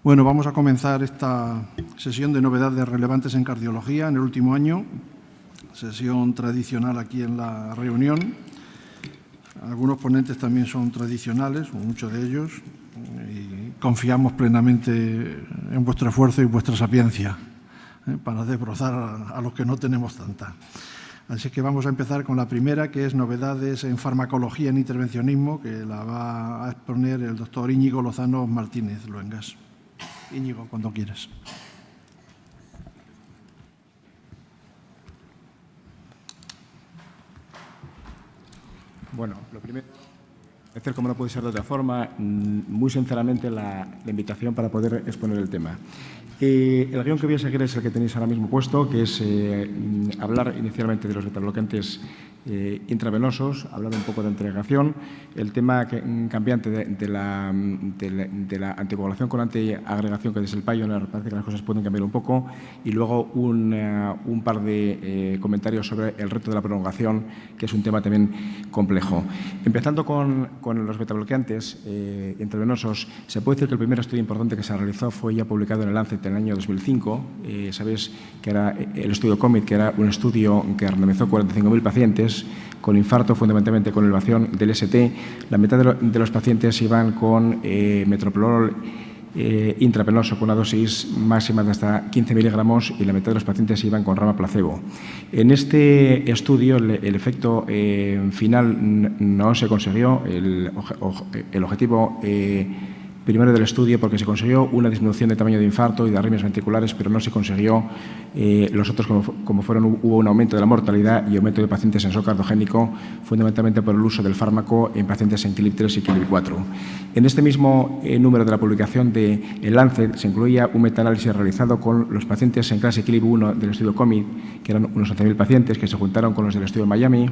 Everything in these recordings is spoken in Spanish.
Bueno, vamos a comenzar esta sesión de novedades relevantes en cardiología en el último año, sesión tradicional aquí en la reunión. Algunos ponentes también son tradicionales, muchos de ellos, y confiamos plenamente en vuestro esfuerzo y vuestra sapiencia para desbrozar a los que no tenemos tanta. Así que vamos a empezar con la primera, que es novedades en farmacología en intervencionismo, que la va a exponer el doctor Íñigo Lozano Martínez Luengas. Íñigo, cuando quieras. Bueno, lo primero, hacer como no puede ser de otra forma, muy sinceramente la invitación para poder exponer el tema. El guión que voy a seguir es el que tenéis ahora mismo puesto, que es hablar inicialmente de los betabloqueantes intravenosos, hablar un poco de integración, el tema cambiante de la anticoagulación con antiagregación, que es el Pioneer, parece que las cosas pueden cambiar un poco, y luego un par de comentarios sobre el reto de la prolongación, que es un tema también complejo. Empezando con los betabloqueantes intravenosos, se puede decir que el primer estudio importante que se realizó fue ya publicado en el Lancet en el año 2005. Sabéis que era el estudio COMET, que era un estudio que randomizó 45.000 pacientes con infarto, fundamentalmente con elevación del ST. La mitad de los pacientes iban con metoprolol intravenoso con una dosis máxima de hasta 15 miligramos y la mitad de los pacientes iban con rama placebo. En este estudio el efecto final no se consiguió, el objetivo primero del estudio, porque se consiguió una disminución de tamaño de infarto y de arritmias ventriculares, pero no se consiguió los otros, como fueron, hubo un aumento de la mortalidad y aumento de pacientes en shock cardiogénico, fundamentalmente por el uso del fármaco en pacientes en CLIP 3 y CLIP 4. En este mismo número de la publicación de El Lancet se incluía un metaanálisis realizado con los pacientes en clase CLIP 1 del estudio COMET, que eran unos 11.000 pacientes que se juntaron con los del estudio Miami,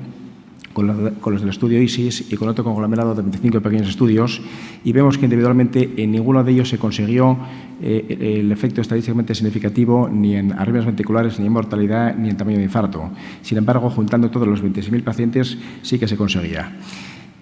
con los del estudio ISIS y con otro conglomerado de 25 pequeños estudios, y vemos que individualmente en ninguno de ellos se consiguió el efecto estadísticamente significativo ni en arritmias ventriculares, ni en mortalidad, ni en tamaño de infarto. Sin embargo, juntando todos los 26.000 pacientes sí que se conseguía.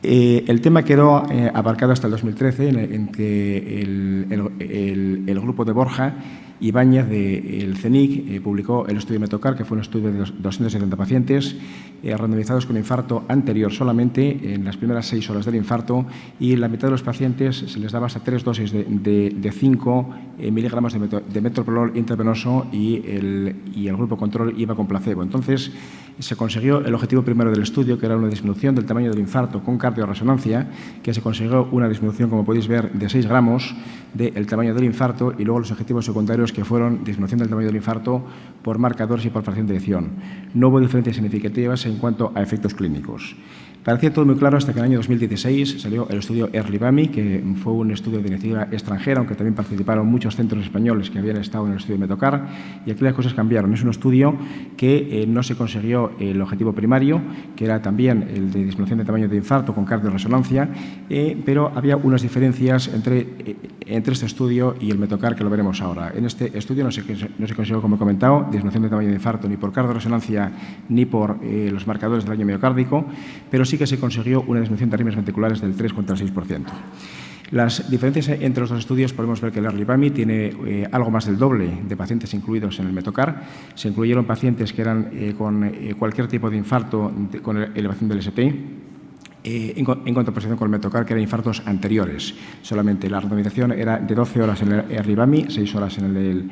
El tema quedó abarcado hasta el 2013, en que el grupo de Borja Ibáñez del CENIC publicó el estudio METOCAR, que fue un estudio de 270 pacientes randomizados con infarto anterior solamente en las primeras 6 horas del infarto, y la mitad de los pacientes se les daba hasta 3 dosis de 5 miligramos de metoprolol intravenoso y el grupo control iba con placebo. Entonces, se consiguió el objetivo primero del estudio, que era una disminución del tamaño del infarto con cardioresonancia, que se consiguió una disminución, como podéis ver, de 6 gramos del tamaño del infarto, y luego los objetivos secundarios, que fueron disminución del tamaño del infarto por marcadores y por fracción de eyección. No hubo diferencias significativas en cuanto a efectos clínicos. Parecía todo muy claro hasta que en el año 2016 salió el estudio EARLY-BAMI, que fue un estudio de iniciativa extranjera, aunque también participaron muchos centros españoles que habían estado en el estudio de METOCAR, y aquí las cosas cambiaron. Es un estudio que no se consiguió el objetivo primario, que era también el de disminución de tamaño de infarto con cardioresonancia, pero había unas diferencias entre este estudio y el METOCAR, que lo veremos ahora. En este estudio no se consiguió, como he comentado, disminución de tamaño de infarto ni por cardioresonancia ni por los marcadores del daño miocárdico, pero sí que se consiguió una disminución de arritmias ventriculares del 3,6%. Las diferencias entre los dos estudios, podemos ver que el EARLY-BAMI tiene algo más del doble de pacientes incluidos en el METOCAR. Se incluyeron pacientes que eran con cualquier tipo de infarto con elevación del ST, en contraposición con el METOCAR, que eran infartos anteriores. Solamente la randomización era de 12 horas en el EARLY-BAMI, 6 horas en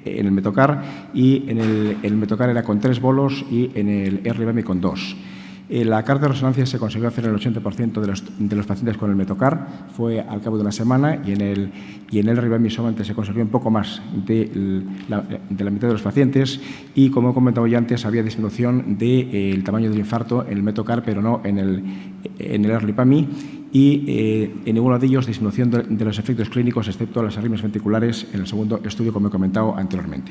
el METOCAR, y en el METOCAR era con 3 bolos y en el EARLY-BAMI con 2. La cardioresonancia se consiguió hacer en el 80% de los pacientes con el METOCAR, fue al cabo de una semana, y en el EARLY-BAMI solamente se consiguió un poco más de la mitad de los pacientes, y como he comentado ya antes, había disminución del tamaño del infarto en el METOCAR, pero no en el EARLY-BAMI, y en ninguno de ellos disminución de los efectos clínicos, excepto las arritmias ventriculares en el segundo estudio, como he comentado anteriormente.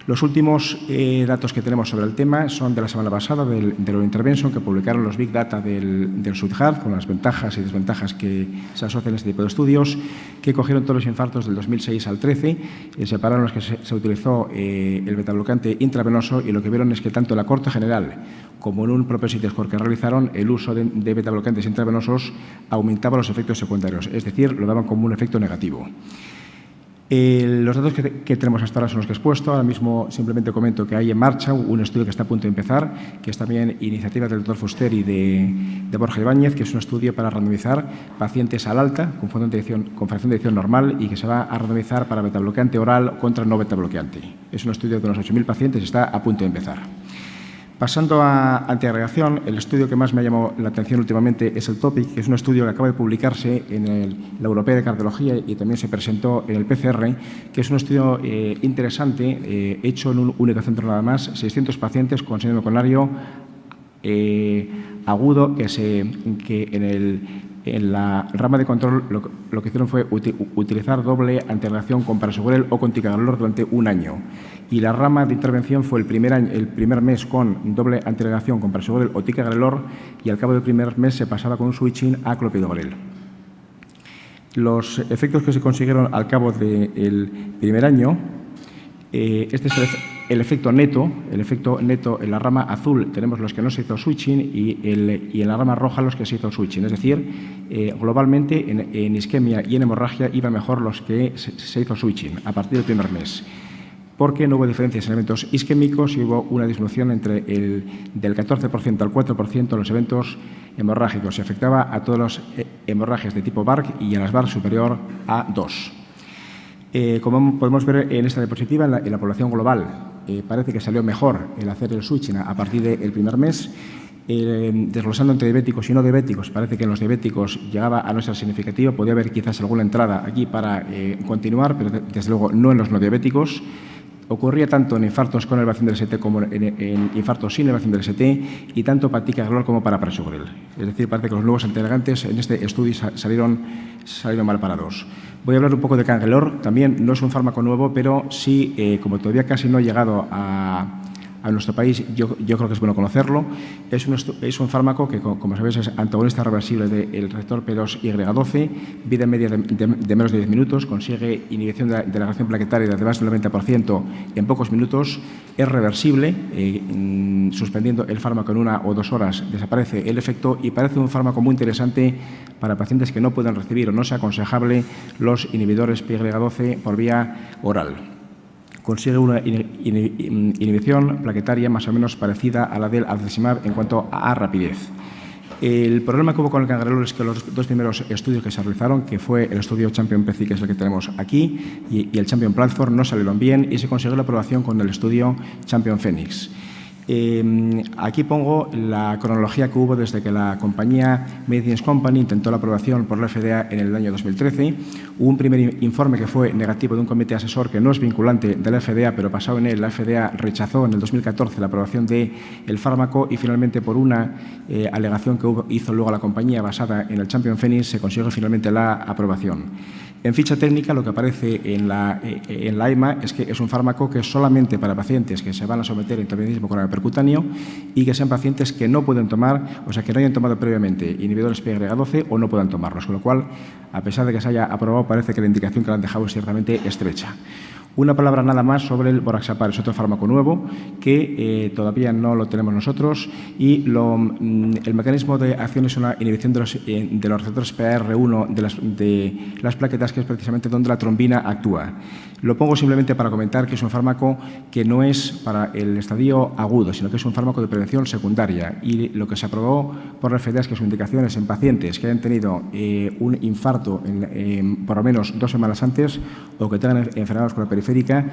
Los últimos datos que tenemos sobre el tema son de la semana pasada, del Eurointervention, que publicaron los Big Data del SUDHART, con las ventajas y desventajas que se asocian a este tipo de estudios, que cogieron todos los infartos del 2006 al 13, separaron los que se utilizó el betabloqueante intravenoso, y lo que vieron es que tanto en la corte general como en un propensity score que realizaron, el uso de betabloqueantes intravenosos aumentaba los efectos secundarios, es decir, lo daban como un efecto negativo. Los datos que tenemos hasta ahora son los que he expuesto. Ahora mismo simplemente comento que hay en marcha un estudio que está a punto de empezar, que es también iniciativa del doctor Fuster y de Borja Ibáñez, que es un estudio para randomizar pacientes al alta con fracción de edición normal y que se va a randomizar para betabloqueante oral contra no betabloqueante. Es un estudio de unos 8.000 pacientes y está a punto de empezar. Pasando a antiagregación, el estudio que más me ha llamado la atención últimamente es el TOPIC, que es un estudio que acaba de publicarse en la Europea de Cardiología y también se presentó en el PCR, que es un estudio interesante, hecho en un único centro nada más, 600 pacientes con síndrome coronario agudo, que en la rama de control lo que hicieron fue utilizar doble antiagregación con prasugrel o con ticagrelor durante un año. Y la rama de intervención fue el primer mes con doble antiagregación con prasugrel o ticagrelor y al cabo del primer mes se pasaba con un switching a clopidogrel. Los efectos que se consiguieron al cabo del primer año, este es el efecto neto. El efecto neto en la rama azul tenemos los que no se hizo switching y en la rama roja los que se hizo switching. Es decir, globalmente en isquemia y en hemorragia iba mejor los que se hizo switching a partir del primer mes, porque no hubo diferencias en eventos isquémicos y hubo una disminución del 14% al 4% en los eventos hemorrágicos. Se afectaba a todas las hemorragias de tipo BARC y en las BARC superior a 2. Como podemos ver en esta diapositiva, en la población global parece que salió mejor el hacer el switching a partir del primer mes. Desglosando entre diabéticos y no diabéticos, parece que en los diabéticos llegaba a no ser significativo. Podía haber quizás alguna entrada aquí para continuar, pero desde luego no en los no diabéticos. Ocurría tanto en infartos con elevación del ST como en infartos sin elevación del ST y tanto para ticagrelor como para prasugrel. Es decir, parece que los nuevos antiagregantes en este estudio salieron mal parados. Voy a hablar un poco de cangrelor. También no es un fármaco nuevo, pero sí, como todavía casi no ha llegado a nuestro país, yo creo que es bueno conocerlo. Es un fármaco que, como sabéis, es antagonista reversible del receptor P2Y12, vida media de menos de 10 minutos, consigue inhibición de la reacción plaquetaria de más del 90% en pocos minutos, es reversible, suspendiendo el fármaco en 1 o 2 horas desaparece el efecto y parece un fármaco muy interesante para pacientes que no pueden recibir o no sea aconsejable los inhibidores PY12 por vía oral. Consigue una inhibición plaquetaria más o menos parecida a la del alcacimab en cuanto a rapidez. El problema que hubo con el cangrelor es que los dos primeros estudios que se realizaron, que fue el estudio Champion-PECI, que es el que tenemos aquí, y el Champion-Platform, no salieron bien y se consiguió la aprobación con el estudio Champion-Phoenix. Aquí pongo la cronología que hubo desde que la compañía Medicines Company intentó la aprobación por la FDA en el año 2013. Hubo un primer informe que fue negativo de un comité asesor que no es vinculante de la FDA, pero basado en él, la FDA rechazó en el 2014 la aprobación del fármaco y finalmente por una alegación que hizo luego la compañía basada en el Champion-Phoenix se consiguió finalmente la aprobación. En ficha técnica, lo que aparece en la EMA es que es un fármaco que es solamente para pacientes que se van a someter a intervencionismo con percutáneo y que sean pacientes que no pueden tomar, o sea, que no hayan tomado previamente inhibidores PY12 o no puedan tomarlos, con lo cual, a pesar de que se haya aprobado, parece que la indicación que le han dejado es ciertamente estrecha. Una palabra nada más sobre el Boraxapar, es otro fármaco nuevo que todavía no lo tenemos nosotros y el mecanismo de acción es una inhibición de los receptores PR1 de las plaquetas, que es precisamente donde la trombina actúa. Lo pongo simplemente para comentar que es un fármaco que no es para el estadio agudo, sino que es un fármaco de prevención secundaria y lo que se aprobó por la FDA es que su indicación es en pacientes que hayan tenido un infarto por lo menos 2 semanas antes o que tengan enfermedades con la periférica.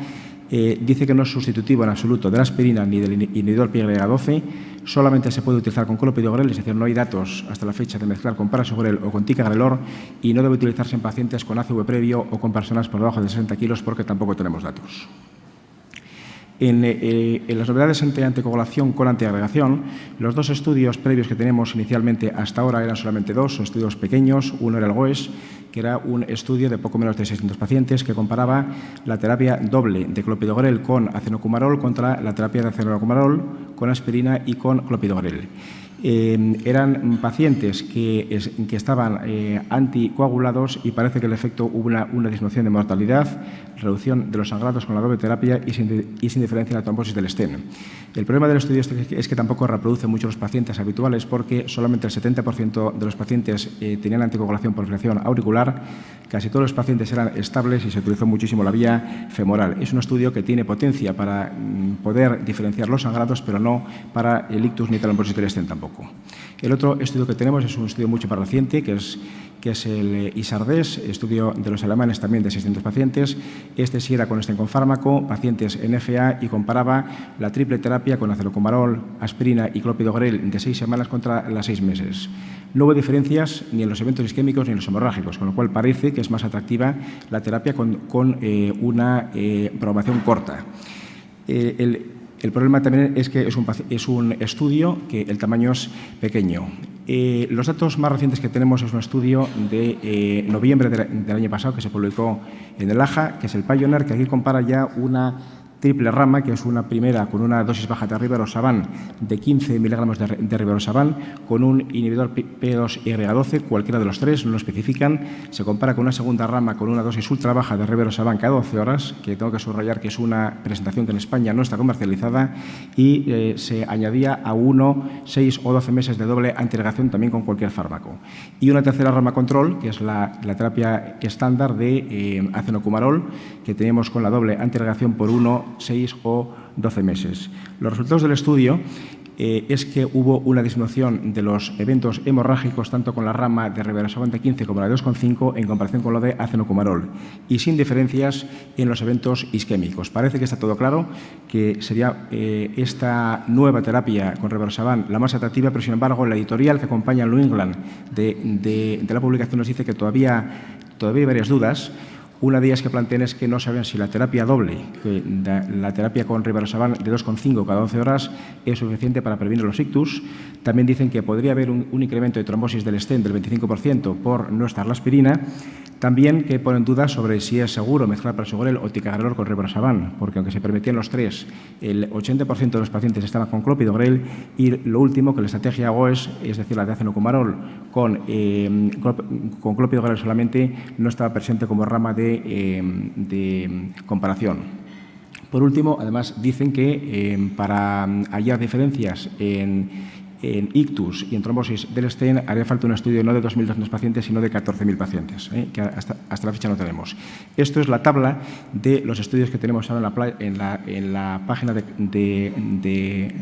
Dice que no es sustitutivo en absoluto de la aspirina ni del inhibidor PY12, solamente se puede utilizar con clopidogrel, es decir, no hay datos hasta la fecha de mezclar con prasugrel o con ticagrelor y no debe utilizarse en pacientes con ACV previo o con personas por debajo de 60 kilos porque tampoco tenemos datos. En las novedades ante anticoagulación con antiagregación, los dos estudios previos que tenemos inicialmente hasta ahora eran solamente dos, son estudios pequeños. Uno era el GOES, que era un estudio de poco menos de 600 pacientes que comparaba la terapia doble de clopidogrel con acenocumarol contra la terapia de acenocumarol con aspirina y con clopidogrel. Eran pacientes que estaban anticoagulados y parece que el efecto hubo una disminución de mortalidad, reducción de los sangrados con la doble terapia y sin diferencia en la trombosis del stent. El problema del estudio es que tampoco reproduce mucho los pacientes habituales porque solamente el 70% de los pacientes tenían anticoagulación por filación auricular angular, casi todos los pacientes eran estables y se utilizó muchísimo la vía femoral. Es un estudio que tiene potencia para poder diferenciar los sangrados, pero no para el ictus ni trombosis del Sten tampoco. El otro estudio que tenemos es un estudio mucho más reciente, que es el ISARDES, estudio de los alemanes también de 600 pacientes. Este sí era con Sten con fármaco, pacientes en FA, y comparaba la triple terapia con acetocumarol, aspirina y clopidogrel de 6 semanas contra las 6 meses. No hubo diferencias ni en los eventos isquémicos ni en los hemorrágicos, con lo cual parece que es más atractiva la terapia con una programación corta. El problema también es que es un estudio que el tamaño es pequeño. Los datos más recientes que tenemos es un estudio de noviembre del año pasado que se publicó en el AJA, que es el Pioneer, que aquí compara ya una triple rama, que es una primera con una dosis baja de rivaroxaban de 15 miligramos de rivaroxaban con un inhibidor P2Y12, cualquiera de los tres, no lo especifican. Se compara con una segunda rama con una dosis ultra baja de rivaroxaban cada 12 horas, que tengo que subrayar que es una presentación que en España no está comercializada, y se añadía a 1, 6 o 12 meses de doble antirregación también con cualquier fármaco. Y una tercera rama control, que es la terapia estándar de acenocumarol, que teníamos con la doble antirregación por 1, 6 o 12 meses. Los resultados del estudio es que hubo una disminución de los eventos hemorrágicos tanto con la rama de rivaroxaban de 15 como la de 2,5 en comparación con lo de acenocumarol, y sin diferencias en los eventos isquémicos. Parece que está todo claro, que sería esta nueva terapia con rivaroxaban la más atractiva, pero sin embargo la editorial que acompaña al New England de la publicación nos dice que todavía hay varias dudas. Una de ellas que plantean es que no saben si la terapia doble, la terapia con rivaroxaban de 2,5 cada 12 horas, es suficiente para prevenir los ictus. También dicen que podría haber un incremento de trombosis del Sten del 25% por no estar la aspirina. También que ponen dudas sobre si es seguro mezclar prasugrel o ticagrelor con rivaroxaban, porque aunque se permitían los tres, el 80% de los pacientes estaban con clopidogrel, y lo último, que la estrategia GOES, es decir, la de acenocumarol con clopidogrel solamente, no estaba presente como rama de comparación. Por último, además, dicen que para hallar diferencias en ictus y en trombosis del Sten haría falta un estudio no de 2.200 pacientes, sino de 14.000 pacientes, que hasta la fecha no tenemos. Esto es la tabla de los estudios que tenemos ahora en la página de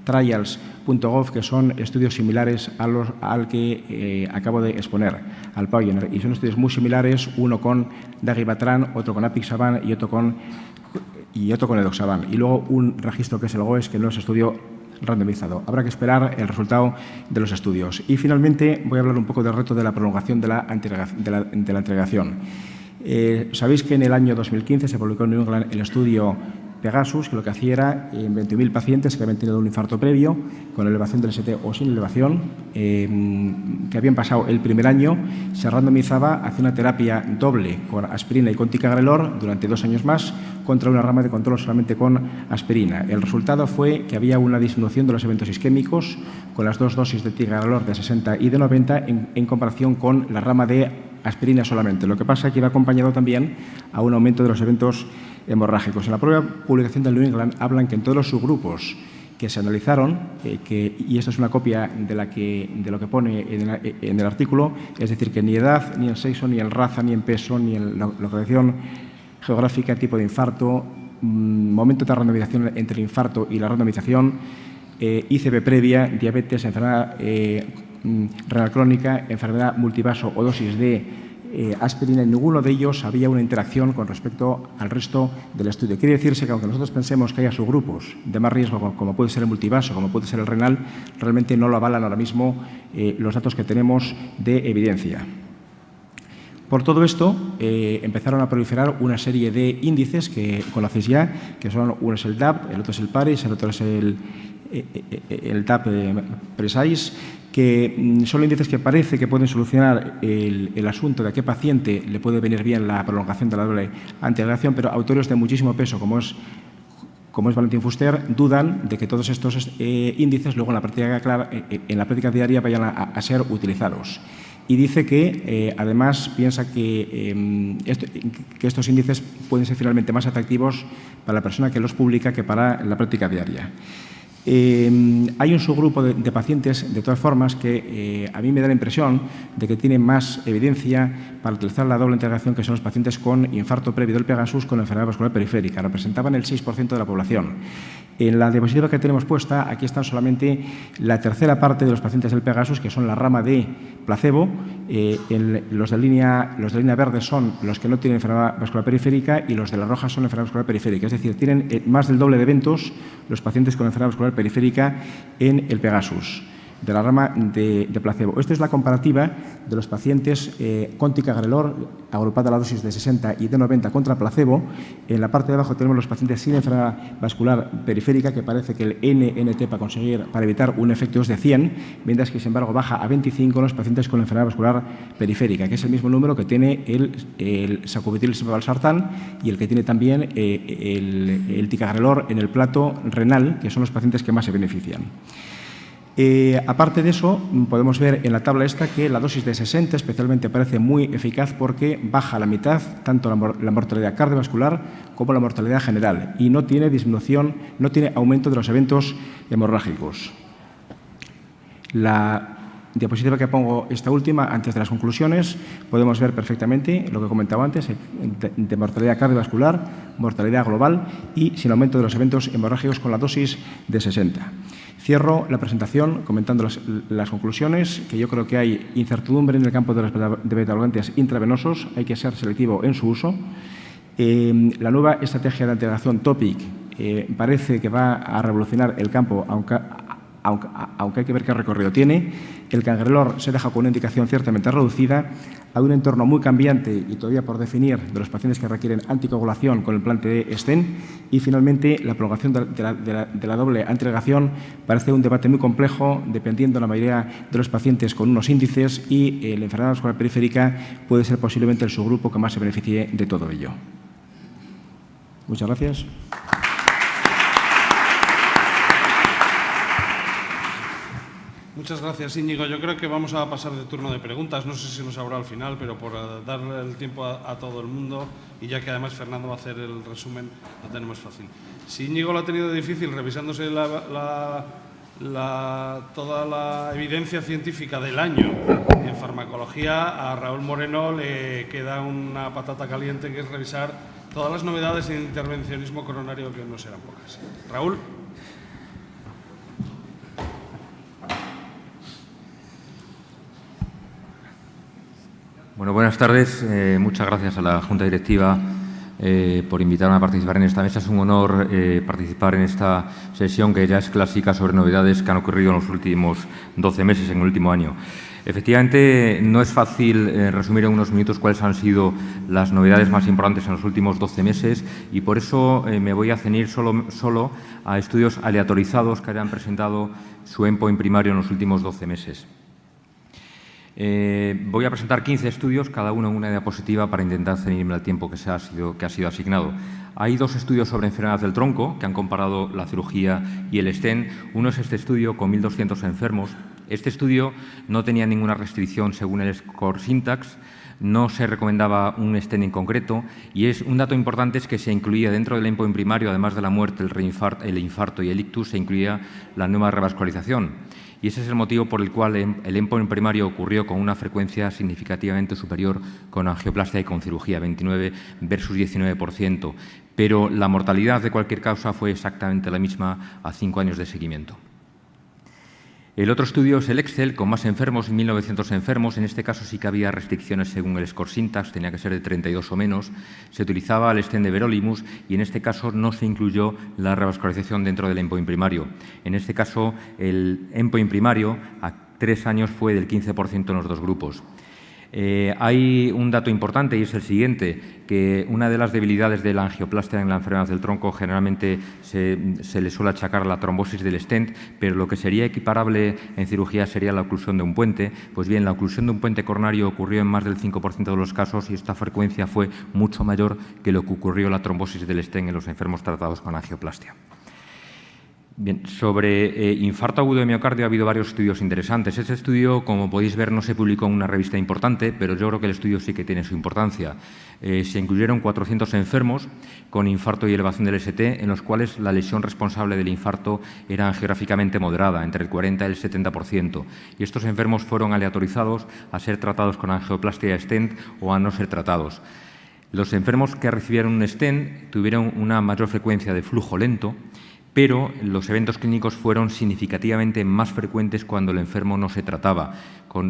trials.gov, que son estudios similares al que acabo de exponer, al Pioneer, y son estudios muy similares, uno con dagibatran, otro con apixaban y otro con edoxaban, y luego un registro que es el GOES, que no es estudio randomizado. Habrá que esperar el resultado de los estudios. Y finalmente voy a hablar un poco del reto de la prolongación de la antirregación. Sabéis que en el año 2015 se publicó en New England el estudio Pegasus, que lo que hacía era en 21.000 pacientes que habían tenido un infarto previo, con elevación del ST o sin elevación, que habían pasado el primer año, se randomizaba hacia una terapia doble con aspirina y con ticagrelor durante 2 años más, contra una rama de control solamente con aspirina. El resultado fue que había una disminución de los eventos isquémicos con las 2 dosis de ticagrelor de 60 y de 90 en comparación con la rama de aspirina solamente. Lo que pasa es que iba acompañado también a un aumento de los eventos hemorrágicos. En la propia publicación del New England hablan que en todos los subgrupos que se analizaron, y esta es una copia de lo que pone en el artículo, es decir, que ni edad, ni el sexo, ni el raza, ni en peso, ni en localización geográfica, tipo de infarto, momento de randomización entre el infarto y la randomización, ICB previa, diabetes, enfermedad renal crónica, enfermedad multivaso o dosis de aspirina, en ninguno de ellos había una interacción con respecto al resto del estudio. Quiere decirse que aunque nosotros pensemos que haya subgrupos de más riesgo, como puede ser el multivaso, como puede ser el renal, realmente no lo avalan ahora mismo los datos que tenemos de evidencia. Por todo esto, empezaron a proliferar una serie de índices que conocéis ya, que son, uno es el DAP, el otro es el PARIS, el otro es el DAP Precise, que son índices que parece que pueden solucionar el asunto de a qué paciente le puede venir bien la prolongación de la doble antirregación, pero autores de muchísimo peso, como es Valentín Fuster, dudan de que todos estos índices luego en la práctica diaria vayan a ser utilizados. Y dice que, además, piensa que estos índices pueden ser finalmente más atractivos para la persona que los publica que para la práctica diaria. Hay un subgrupo de pacientes, de todas formas, que a mí me da la impresión de que tienen más evidencia para utilizar la doble integración, que son los pacientes con infarto previo del Pegasus con enfermedad vascular periférica. Representaban el 6% de la población. En la diapositiva que tenemos puesta, aquí están solamente la tercera parte de los pacientes del Pegasus, que son la rama de placebo. Los de línea verde son los que no tienen enfermedad vascular periférica y los de la roja son enfermedad vascular periférica. Es decir, tienen más del doble de eventos los pacientes con enfermedad vascular periférica en el Pegasus, de la rama de placebo. Esta es la comparativa de los pacientes con ticagrelor, agrupada a la dosis de 60 y de 90 contra placebo. En la parte de abajo tenemos los pacientes sin enfermedad vascular periférica, que parece que el NNT para evitar un efecto es de 100, mientras que, sin embargo, baja a 25 los pacientes con enfermedad vascular periférica, que es el mismo número que tiene el sacubitril/valsartán y el que tiene también el ticagrelor en el plato renal, que son los pacientes que más se benefician. Aparte de eso, podemos ver en la tabla esta que la dosis de 60 especialmente parece muy eficaz porque baja a la mitad tanto la mortalidad cardiovascular como la mortalidad general y no tiene disminución, no tiene aumento de los eventos hemorrágicos. La diapositiva que pongo, esta última, antes de las conclusiones, podemos ver perfectamente lo que comentaba antes, de mortalidad cardiovascular, mortalidad global y sin aumento de los eventos hemorrágicos con la dosis de 60. Cierro la presentación comentando las conclusiones, que yo creo que hay incertidumbre en el campo de los beta-bloqueantes intravenosos, hay que ser selectivo en su uso. La nueva estrategia de integración TOPIC parece que va a revolucionar el campo, aunque hay que ver qué recorrido tiene. El cangrelor se deja con una indicación ciertamente reducida. Hay un entorno muy cambiante y todavía por definir de los pacientes que requieren anticoagulación con el implante de stent. Y, finalmente, la prolongación de la doble antiagregación parece un debate muy complejo, dependiendo de la mayoría de los pacientes con unos índices, y la enfermedad vascular periférica puede ser posiblemente el subgrupo que más se beneficie de todo ello. Muchas gracias. Muchas gracias, Íñigo. Yo creo que vamos a pasar de turno de preguntas. No sé si nos habrá al final, pero por darle el tiempo a todo el mundo, y ya que además Fernando va a hacer el resumen, lo tenemos fácil. Si Íñigo lo ha tenido difícil revisándose toda la evidencia científica del año en farmacología, a Raúl Moreno le queda una patata caliente, que es revisar todas las novedades en intervencionismo coronario, que no serán pocas. Raúl. Bueno, buenas tardes. Muchas gracias a la Junta Directiva por invitarme a participar en esta mesa. Es un honor participar en esta sesión, que ya es clásica, sobre novedades que han ocurrido en los últimos 12 meses, en el último año. Efectivamente, no es fácil resumir en unos minutos cuáles han sido las novedades más importantes en los últimos 12 meses, y por eso me voy a ceñir solo a estudios aleatorizados que hayan presentado su endpoint primario en los últimos 12 meses. Voy a presentar 15 estudios, cada uno en una diapositiva, para intentar ceñirme al tiempo que ha sido asignado. Hay dos estudios sobre enfermedades del tronco que han comparado la cirugía y el stent. Uno es este estudio con 1.200 enfermos. Este estudio no tenía ninguna restricción según el score syntax. No se recomendaba un stent en concreto, y un dato importante es que se incluía dentro del endpoint primario, además de la muerte, el infarto y el ictus, se incluía la nueva revascularización. Y ese es el motivo por el cual el endpoint primario ocurrió con una frecuencia significativamente superior con angioplastia y con cirugía, 29 versus 19%. Pero la mortalidad de cualquier causa fue exactamente la misma a 5 años de seguimiento. El otro estudio es el Excel, con más enfermos, 1.900 enfermos. En este caso sí que había restricciones según el score syntax, tenía que ser de 32 o menos. Se utilizaba el stent de Verolimus, y en este caso no se incluyó la revascularización dentro del endpoint primario. En este caso, el endpoint primario a 3 años fue del 15% en los dos grupos. Hay un dato importante, y es el siguiente, que una de las debilidades de la angioplastia en la enfermedad del tronco generalmente se le suele achacar a la trombosis del stent, pero lo que sería equiparable en cirugía sería la oclusión de un puente. Pues bien, la oclusión de un puente coronario ocurrió en más del 5% de los casos, y esta frecuencia fue mucho mayor que lo que ocurrió en la trombosis del stent en los enfermos tratados con angioplastia. Bien, sobre infarto agudo de miocardio ha habido varios estudios interesantes. Este estudio, como podéis ver, no se publicó en una revista importante, pero yo creo que el estudio sí que tiene su importancia. Se incluyeron 400 enfermos con infarto y elevación del ST, en los cuales la lesión responsable del infarto era angiográficamente moderada, entre el 40 y el 70%. Y estos enfermos fueron aleatorizados a ser tratados con angioplastia stent o a no ser tratados. Los enfermos que recibieron un stent tuvieron una mayor frecuencia de flujo lento, pero los eventos clínicos fueron significativamente más frecuentes cuando el enfermo no se trataba,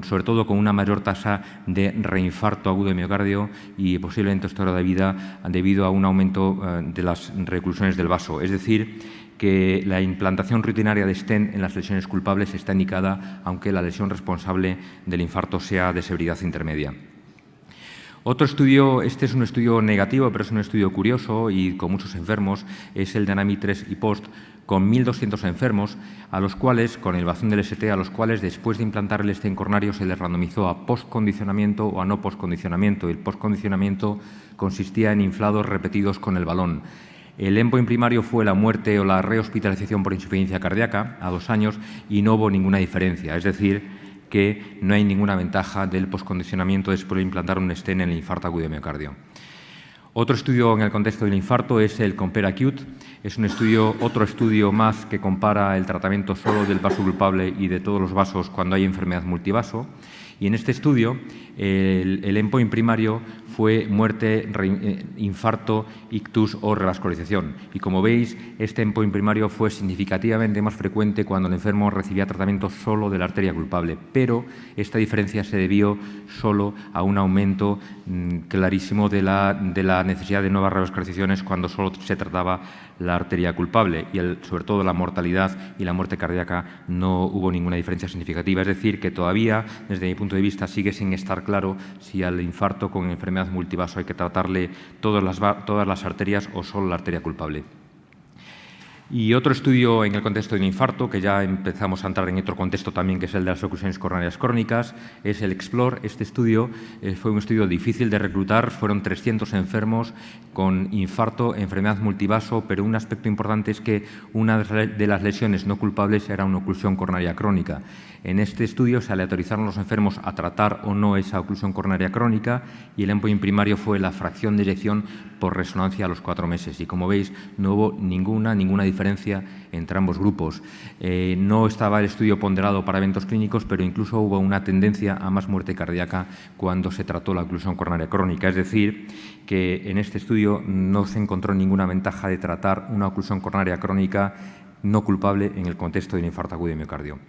sobre todo con una mayor tasa de reinfarto agudo de miocardio y posiblemente historia de vida debido a un aumento de las reclusiones del vaso. Es decir, que la implantación rutinaria de stent en las lesiones culpables está indicada, aunque la lesión responsable del infarto sea de severidad intermedia. Otro estudio, este es un estudio negativo, pero es un estudio curioso y con muchos enfermos, es el de ANAMI-3 y POST, con 1.200 enfermos, a los cuales, con elevación del ST, a los cuales después de implantar el stent coronario se les randomizó a postcondicionamiento o a no postcondicionamiento. El postcondicionamiento consistía en inflados repetidos con el balón. El endpoint primario fue la muerte o la rehospitalización por insuficiencia cardíaca a 2 años y no hubo ninguna diferencia, es decir, que no hay ninguna ventaja del poscondicionamiento después de implantar un stent en el infarto agudo de miocardio. Otro estudio en el contexto del infarto es el COMPARE-ACUTE. Es otro estudio más que compara el tratamiento solo del vaso culpable y de todos los vasos cuando hay enfermedad multivaso. Y en este estudio, el endpoint primario fue muerte, infarto, ictus o revascularización. Y como veis, este endpoint primario fue significativamente más frecuente cuando el enfermo recibía tratamiento solo de la arteria culpable, pero esta diferencia se debió solo a un aumento clarísimo de la necesidad de nuevas revascularizaciones cuando solo se trataba la arteria culpable y sobre todo la mortalidad y la muerte cardíaca no hubo ninguna diferencia significativa. Es decir, que todavía, desde mi punto de vista, sigue sin estar claro si al infarto con enfermedad multivaso hay que tratarle todas las arterias o solo la arteria culpable. Y otro estudio en el contexto del infarto, que ya empezamos a entrar en otro contexto también, que es el de las oclusiones coronarias crónicas, es el EXPLORE. Este estudio fue un estudio difícil de reclutar, fueron 300 enfermos con infarto, enfermedad multivaso, pero un aspecto importante es que una de las lesiones no culpables era una oclusión coronaria crónica. En este estudio se aleatorizaron los enfermos a tratar o no esa oclusión coronaria crónica y el endpoint primario fue la fracción de eyección por resonancia a los 4 meses. Y como veis, no hubo ninguna diferencia entre ambos grupos. No estaba el estudio ponderado para eventos clínicos, pero incluso hubo una tendencia a más muerte cardíaca cuando se trató la oclusión coronaria crónica. Es decir, que en este estudio no se encontró ninguna ventaja de tratar una oclusión coronaria crónica no culpable en el contexto del infarto agudo de miocardio.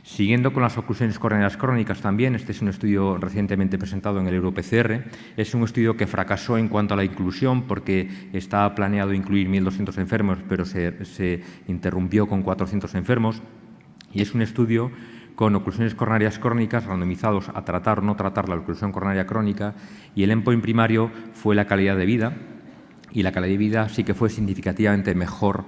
Siguiendo con las oclusiones coronarias crónicas también, este es un estudio recientemente presentado en el EuroPCR. Es un estudio que fracasó en cuanto a la inclusión porque estaba planeado incluir 1.200 enfermos, pero se interrumpió con 400 enfermos. Y es un estudio con oclusiones coronarias crónicas randomizados a tratar o no tratar la oclusión coronaria crónica y el endpoint primario fue la calidad de vida y la calidad de vida sí que fue significativamente mejor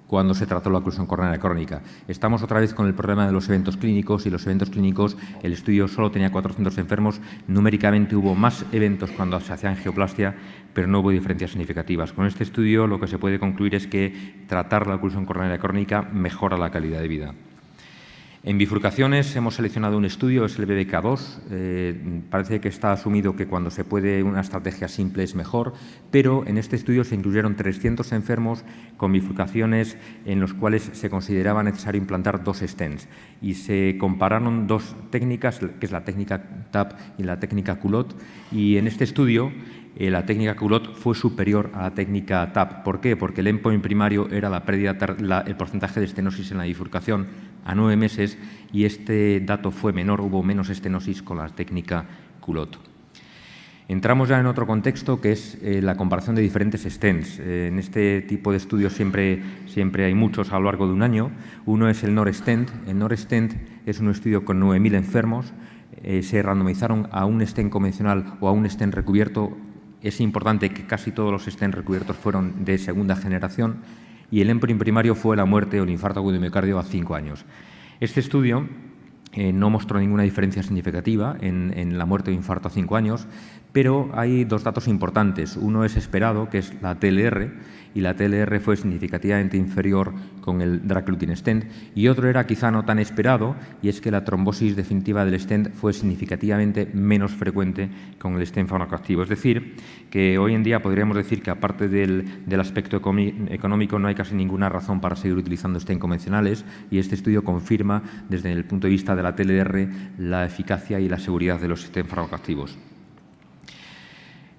cuando se trató la oclusión coronaria crónica. Estamos otra vez con el problema de los eventos clínicos y los eventos clínicos, el estudio solo tenía 400 enfermos, numéricamente hubo más eventos cuando se hacía angioplastia, pero no hubo diferencias significativas. Con este estudio lo que se puede concluir es que tratar la oclusión coronaria crónica mejora la calidad de vida. En bifurcaciones hemos seleccionado un estudio, es el BBK2. Parece que está asumido que cuando se puede una estrategia simple es mejor, pero en este estudio se incluyeron 300 enfermos con bifurcaciones en los cuales se consideraba necesario implantar 2 stents y se compararon 2 técnicas, que es la técnica TAP y la técnica Culotte, y en este estudio la técnica Culotte fue superior a la técnica TAP. ¿Por qué? Porque el endpoint primario era la pérdida, el porcentaje de estenosis en la bifurcación a 9 meses y este dato fue menor, hubo menos estenosis con la técnica Culotte. Entramos ya en otro contexto que es la comparación de diferentes stents. En este tipo de estudios siempre hay muchos a lo largo de un año. Uno es el NOR-stent. El NOR-stent es un estudio con 9.000 enfermos. Se randomizaron a un stent convencional o a un stent recubierto. Es importante que casi todos los stents recubiertos fueron de segunda generación y el endpoint primario fue la muerte o el infarto agudo de miocardio a 5 años. Este estudio no mostró ninguna diferencia significativa en la muerte o infarto a 5 años, Pero hay dos datos importantes. Uno es esperado, que es la TLR, y la TLR fue significativamente inferior con el drug-eluting stent. Y otro era quizá no tan esperado, y es que la trombosis definitiva del stent fue significativamente menos frecuente con el stent farmacoactivo. Es decir, que hoy en día podríamos decir que aparte del aspecto económico no hay casi ninguna razón para seguir utilizando stent convencionales, y este estudio confirma desde el punto de vista de la TLR la eficacia y la seguridad de los stent farmacoactivos.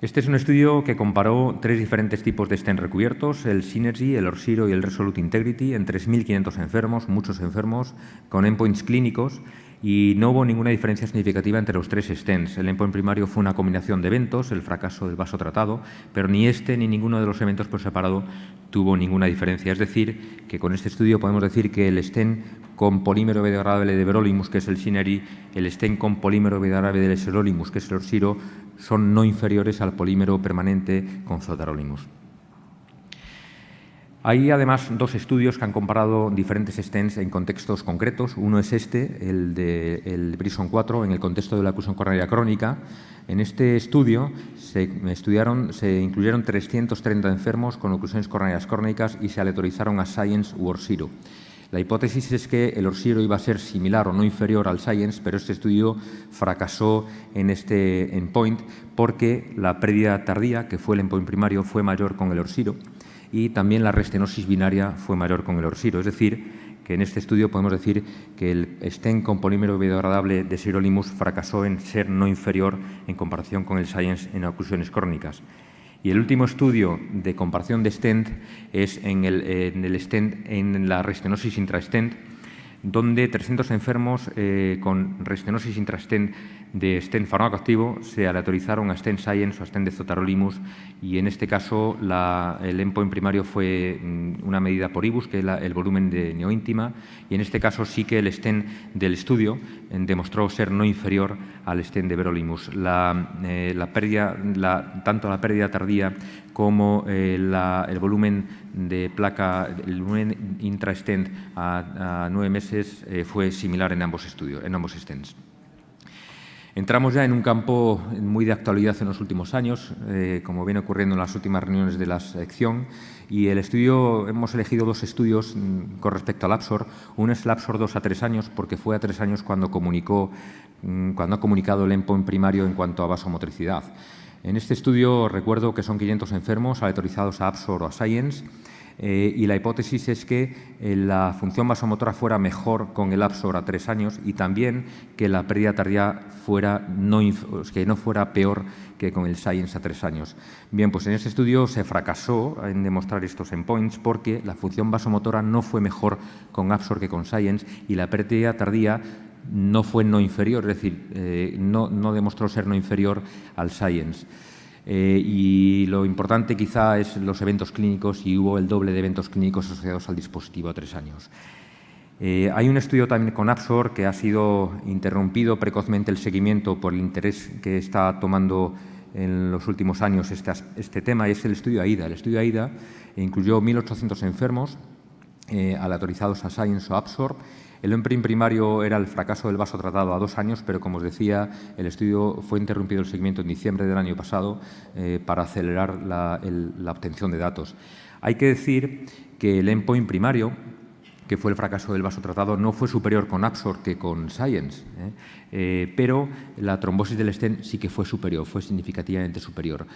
Este es un estudio que comparó 3 diferentes tipos de stent recubiertos, el Synergy, el Orsiro y el Resolute Integrity, en 3.500 enfermos, muchos enfermos, con endpoints clínicos, y no hubo ninguna diferencia significativa entre los 3 stents. El endpoint primario fue una combinación de eventos, el fracaso del vaso tratado, pero ni este ni ninguno de los eventos por separado tuvo ninguna diferencia. Es decir, que con este estudio podemos decir que el stent con polímero biodegradable de everolimus, que es el Synergy, el stent con polímero biodegradable de sirolimus, que es el Orsiro, son no inferiores al polímero permanente con sotarolimus. Hay además 2 estudios que han comparado diferentes stents en contextos concretos. Uno es el Brison 4, en el contexto de la oclusión coronaria crónica. En este estudio se incluyeron 330 enfermos con oclusiones coronarias crónicas y se aleatorizaron a Science u Orsiro. La hipótesis es que el Orsiro iba a ser similar o no inferior al Science, pero este estudio fracasó en este endpoint porque la pérdida tardía, que fue el endpoint primario, fue mayor con el Orsiro, y también la restenosis binaria fue mayor con el Orsiro. Es decir, que en este estudio podemos decir que el stent con polímero biodegradable de sirolimus fracasó en ser no inferior en comparación con el Science en oclusiones crónicas. Y el último estudio de comparación de stent es en el stent en la restenosis intrastent, donde 300 enfermos con restenosis intrastent de stent farmacoactivo se aleatorizaron a stent Science o a stent de sotarolimus, y en este caso el endpoint primario fue una medida por IBUS, que es el volumen de neoíntima, y en este caso sí que el stent del estudio demostró ser no inferior al stent de everolimus. Tanto la pérdida tardía como el volumen de placa, el volumen intrastent a 9 meses fue similar en ambos estudios, en ambos stents. Entramos ya en un campo muy de actualidad en los últimos años, como viene ocurriendo en las últimas reuniones de la sección, y hemos elegido 2 estudios con respecto al Absor. Uno es el Absor 2 a 3 años, porque fue a 3 años cuando ha comunicado el endpoint primario en cuanto a vasomotricidad. En este estudio recuerdo que son 500 enfermos aleatorizados a Absor o a Science, y la hipótesis es que la función vasomotora fuera mejor con el Absor a 3 años y también que la pérdida tardía no fuera peor que con el Science a 3 años. Bien, pues en este estudio se fracasó en demostrar estos endpoints porque la función vasomotora no fue mejor con Absor que con Science, y la pérdida tardía no fue no inferior, es decir, no demostró ser no inferior al Science. Y lo importante quizá es los eventos clínicos, y hubo el doble de eventos clínicos asociados al dispositivo a 3 años. Hay un estudio también con Absor que ha sido interrumpido precozmente el seguimiento por el interés que está tomando en los últimos años este tema, y es el estudio AIDA. El estudio AIDA incluyó 1.800 enfermos aleatorizados a Science o Absor. El endpoint primario era el fracaso del vaso tratado a 2 años, pero como os decía, el estudio fue interrumpido el seguimiento en diciembre del año pasado para acelerar la obtención de datos. Hay que decir que el endpoint primario, que fue el fracaso del vaso tratado, no fue superior con Absor que con Science, pero la trombosis del stent sí que fue superior, fue significativamente superior.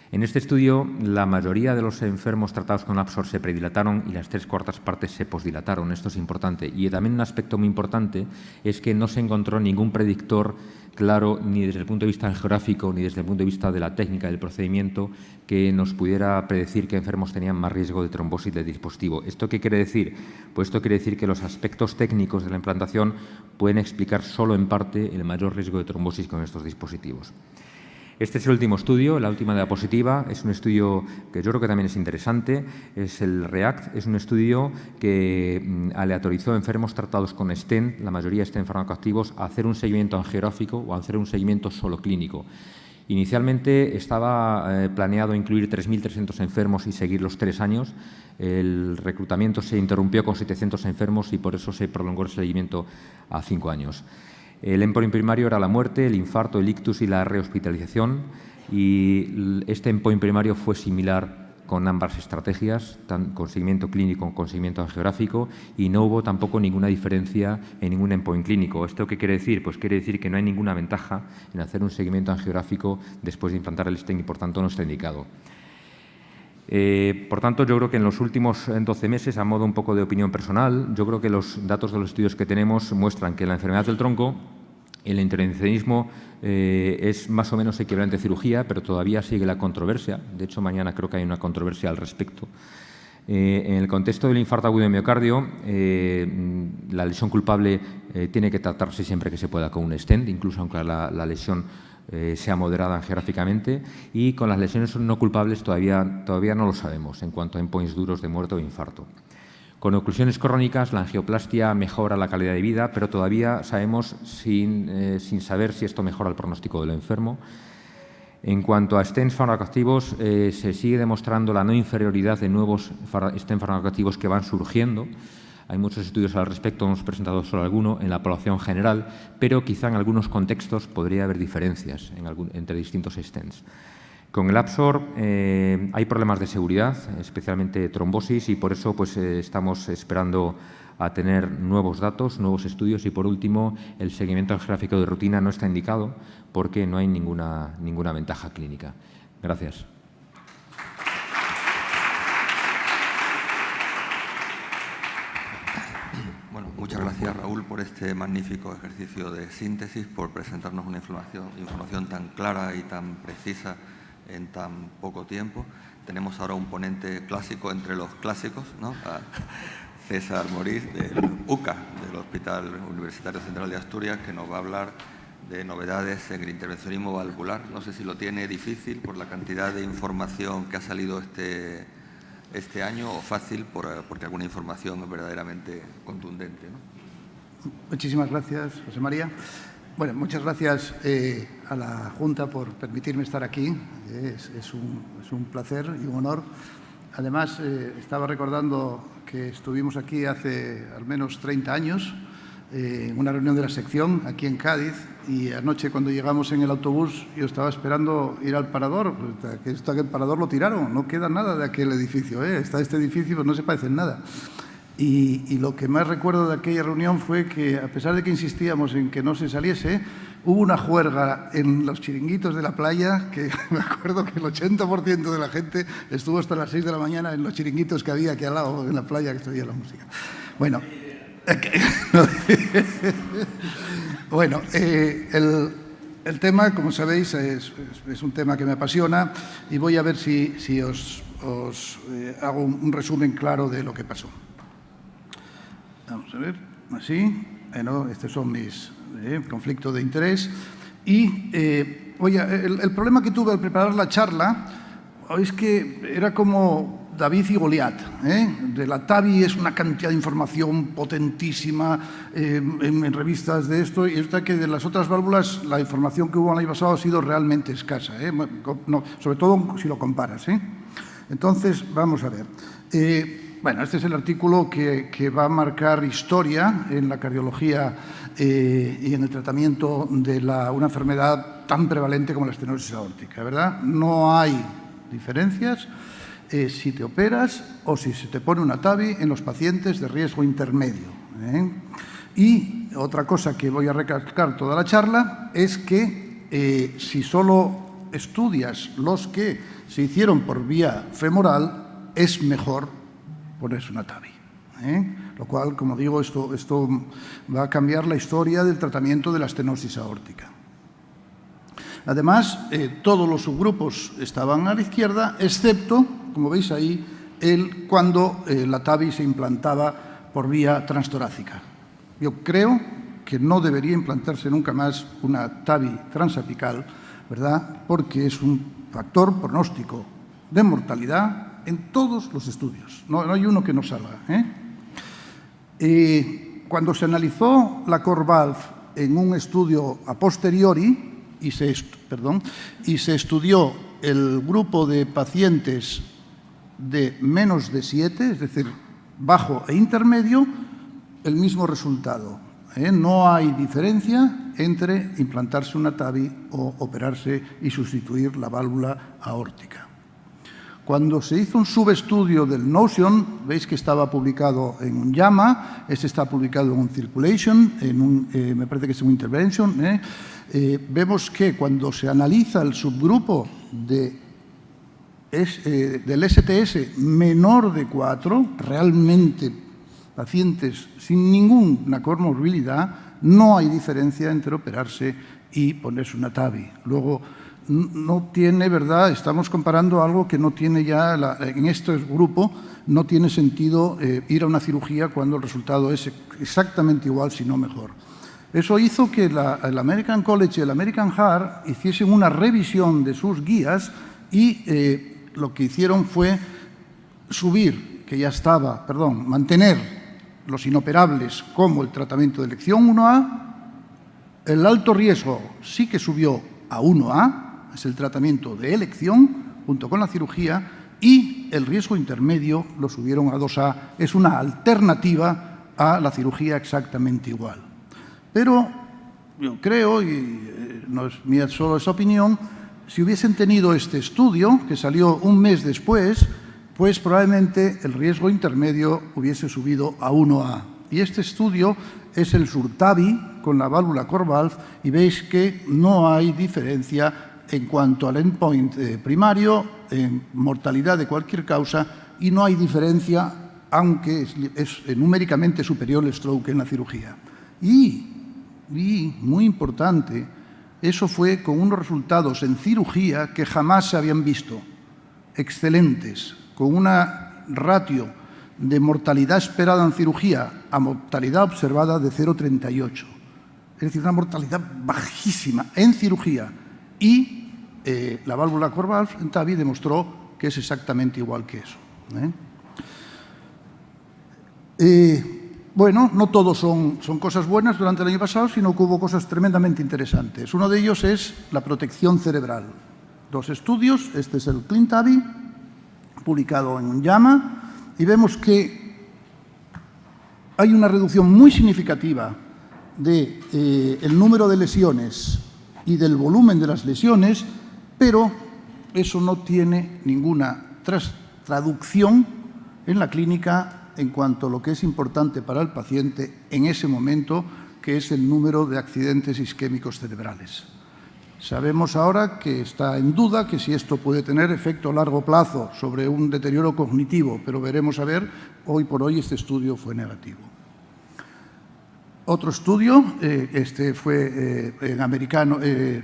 En este estudio, la mayoría de los enfermos tratados con Absor se predilataron y las 3/4 partes se posdilataron. Esto es importante. Y también un aspecto muy importante es que no se encontró ningún predictor claro, ni desde el punto de vista geográfico ni desde el punto de vista de la técnica del procedimiento, que nos pudiera predecir qué enfermos tenían más riesgo de trombosis del dispositivo. ¿Esto qué quiere decir? Pues esto quiere decir que los aspectos técnicos de la implantación pueden explicar solo en parte el mayor riesgo de trombosis con estos dispositivos. Este es el último estudio, la última diapositiva. Es un estudio que yo creo que también es interesante. Es el REACT. Es un estudio que aleatorizó enfermos tratados con stent, la mayoría stent farmacoactivos, a hacer un seguimiento angiográfico o a hacer un seguimiento solo clínico. Inicialmente estaba planeado incluir 3.300 enfermos y seguirlos 3 años. El reclutamiento se interrumpió con 700 enfermos y por eso se prolongó el seguimiento a 5 años. El endpoint primario era la muerte, el infarto, el ictus y la rehospitalización, y este endpoint primario fue similar con ambas estrategias, con seguimiento clínico como con seguimiento angiográfico, y no hubo tampoco ninguna diferencia en ningún endpoint clínico. ¿Esto qué quiere decir? Pues quiere decir que no hay ninguna ventaja en hacer un seguimiento angiográfico después de implantar el stent y, por tanto, no está indicado. Por tanto, yo creo que en los últimos 12 meses, a modo un poco de opinión personal, yo creo que los datos de los estudios que tenemos muestran que la enfermedad del tronco, el intervencionismo es más o menos equivalente a cirugía, pero todavía sigue la controversia. De hecho, mañana creo que hay una controversia al respecto. En el contexto del infarto agudo de miocardio, la lesión culpable tiene que tratarse siempre que se pueda con un stent, incluso aunque la lesión sea moderada angiográficamente, y con las lesiones no culpables todavía no lo sabemos en cuanto a endpoints duros de muerte o infarto. Con oclusiones crónicas, la angioplastia mejora la calidad de vida, pero todavía sabemos sin saber si esto mejora el pronóstico del enfermo. En cuanto a stents farmacoactivos, se sigue demostrando la no inferioridad de nuevos stents farmacoactivos que van surgiendo. Hay muchos estudios al respecto, hemos presentado solo alguno en la población general, pero quizá en algunos contextos podría haber diferencias entre distintos stents. Con el Absorb hay problemas de seguridad, especialmente trombosis, y por eso pues, estamos esperando a tener nuevos datos, nuevos estudios, y por último el seguimiento angiográfico de rutina no está indicado porque no hay ninguna ventaja clínica. Gracias. Bueno, muchas gracias, Raúl, por este magnífico ejercicio de síntesis, por presentarnos una información tan clara y tan precisa en tan poco tiempo. Tenemos ahora un ponente clásico entre los clásicos, ¿no? A César Moriz, del UCA, del Hospital Universitario Central de Asturias, que nos va a hablar de novedades en el intervencionismo valvular. No sé si lo tiene difícil por la cantidad de información que ha salido este año, o fácil porque alguna información es verdaderamente contundente, ¿no? Muchísimas gracias, José María. Bueno, muchas gracias a la Junta por permitirme estar aquí. Es un placer y un honor. Además, estaba recordando que estuvimos aquí hace al menos 30 años, en una reunión de la sección aquí en Cádiz, y anoche cuando llegamos en el autobús yo estaba esperando ir al parador, que aquel parador lo tiraron, no queda nada de aquel edificio, está este edificio, pues no se parece en nada. Y lo que más recuerdo de aquella reunión fue que, a pesar de que insistíamos en que no se saliese, hubo una juerga en los chiringuitos de la playa, que me acuerdo que el 80% de la gente estuvo hasta las 6 de la mañana en los chiringuitos que había aquí al lado, en la playa, que se oía la música. Bueno, bueno, el tema, como sabéis, es un tema que me apasiona, y voy a ver si os hago un resumen claro de lo que pasó. Vamos a ver, así. Bueno, estos son mis conflictos de interés. Y el problema que tuve al preparar la charla es que era como David y Goliat. De la TAVI es una cantidad de información potentísima en revistas de esto, y esta que de las otras válvulas la información que hubo el año pasado ha sido realmente escasa, no, sobre todo si lo comparas. Entonces, vamos a ver. Bueno, este es el artículo que va a marcar historia en la cardiología y en el tratamiento de una enfermedad tan prevalente como la estenosis aórtica, ¿verdad? No hay diferencias si te operas o si se te pone una TAVI en los pacientes de riesgo intermedio. Y otra cosa que voy a recalcar toda la charla es que si solo estudias los que se hicieron por vía femoral, es mejor ponerse una TAVI. Lo cual, como digo, esto va a cambiar la historia del tratamiento de la estenosis aórtica. Además, todos los subgrupos estaban a la izquierda, excepto, como veis ahí, cuando la TAVI se implantaba por vía transtorácica. Yo creo que no debería implantarse nunca más una TAVI transapical, ¿verdad? Porque es un factor pronóstico de mortalidad en todos los estudios. No hay uno que no salga. Cuando se analizó la CoreValve en un estudio a posteriori y se estudió el grupo de pacientes de menos de 7, es decir, bajo e intermedio, el mismo resultado. No hay diferencia entre implantarse una TAVI o operarse y sustituir la válvula aórtica. Cuando se hizo un subestudio del Notion, veis que estaba publicado en un JAMA, este está publicado en un Circulation, me parece que es un Intervention. Vemos que cuando se analiza el subgrupo del STS menor de 4, realmente pacientes sin ninguna comorbilidad, no hay diferencia entre operarse y ponerse una TAVI. Luego, no tiene, ¿verdad? Estamos comparando algo que no tiene ya, en este grupo, no tiene sentido ir a una cirugía cuando el resultado es exactamente igual, si no mejor. Eso hizo que el American College y el American Heart hiciesen una revisión de sus guías y lo que hicieron fue mantener los inoperables como el tratamiento de elección 1A, el alto riesgo sí que subió a 1A, es el tratamiento de elección junto con la cirugía, y el riesgo intermedio lo subieron a 2A, es una alternativa a la cirugía exactamente igual. Pero yo creo, y no es mía solo esa opinión, si hubiesen tenido este estudio, que salió un mes después, pues probablemente el riesgo intermedio hubiese subido a 1A. Y este estudio es el SURTAVI con la válvula CoreValve y veis que no hay diferencia en cuanto al endpoint primario, en mortalidad de cualquier causa, y no hay diferencia, aunque es numéricamente superior el stroke en la cirugía. Y muy importante, eso fue con unos resultados en cirugía que jamás se habían visto, excelentes, con una ratio de mortalidad esperada en cirugía a mortalidad observada de 0,38. Es decir, una mortalidad bajísima en cirugía. Y la válvula CoreValve en TAVI demostró que es exactamente igual que eso. Bueno, no todos son cosas buenas durante el año pasado, sino que hubo cosas tremendamente interesantes. Uno de ellos es la protección cerebral. 2 estudios, este es el CleanTAVI, publicado en un JAMA, y vemos que hay una reducción muy significativa del número de lesiones y del volumen de las lesiones, pero eso no tiene ninguna traducción en la clínica en cuanto a lo que es importante para el paciente en ese momento, que es el número de accidentes isquémicos cerebrales. Sabemos ahora que está en duda que si esto puede tener efecto a largo plazo sobre un deterioro cognitivo, pero veremos a ver, hoy por hoy este estudio fue negativo. Otro estudio, este fue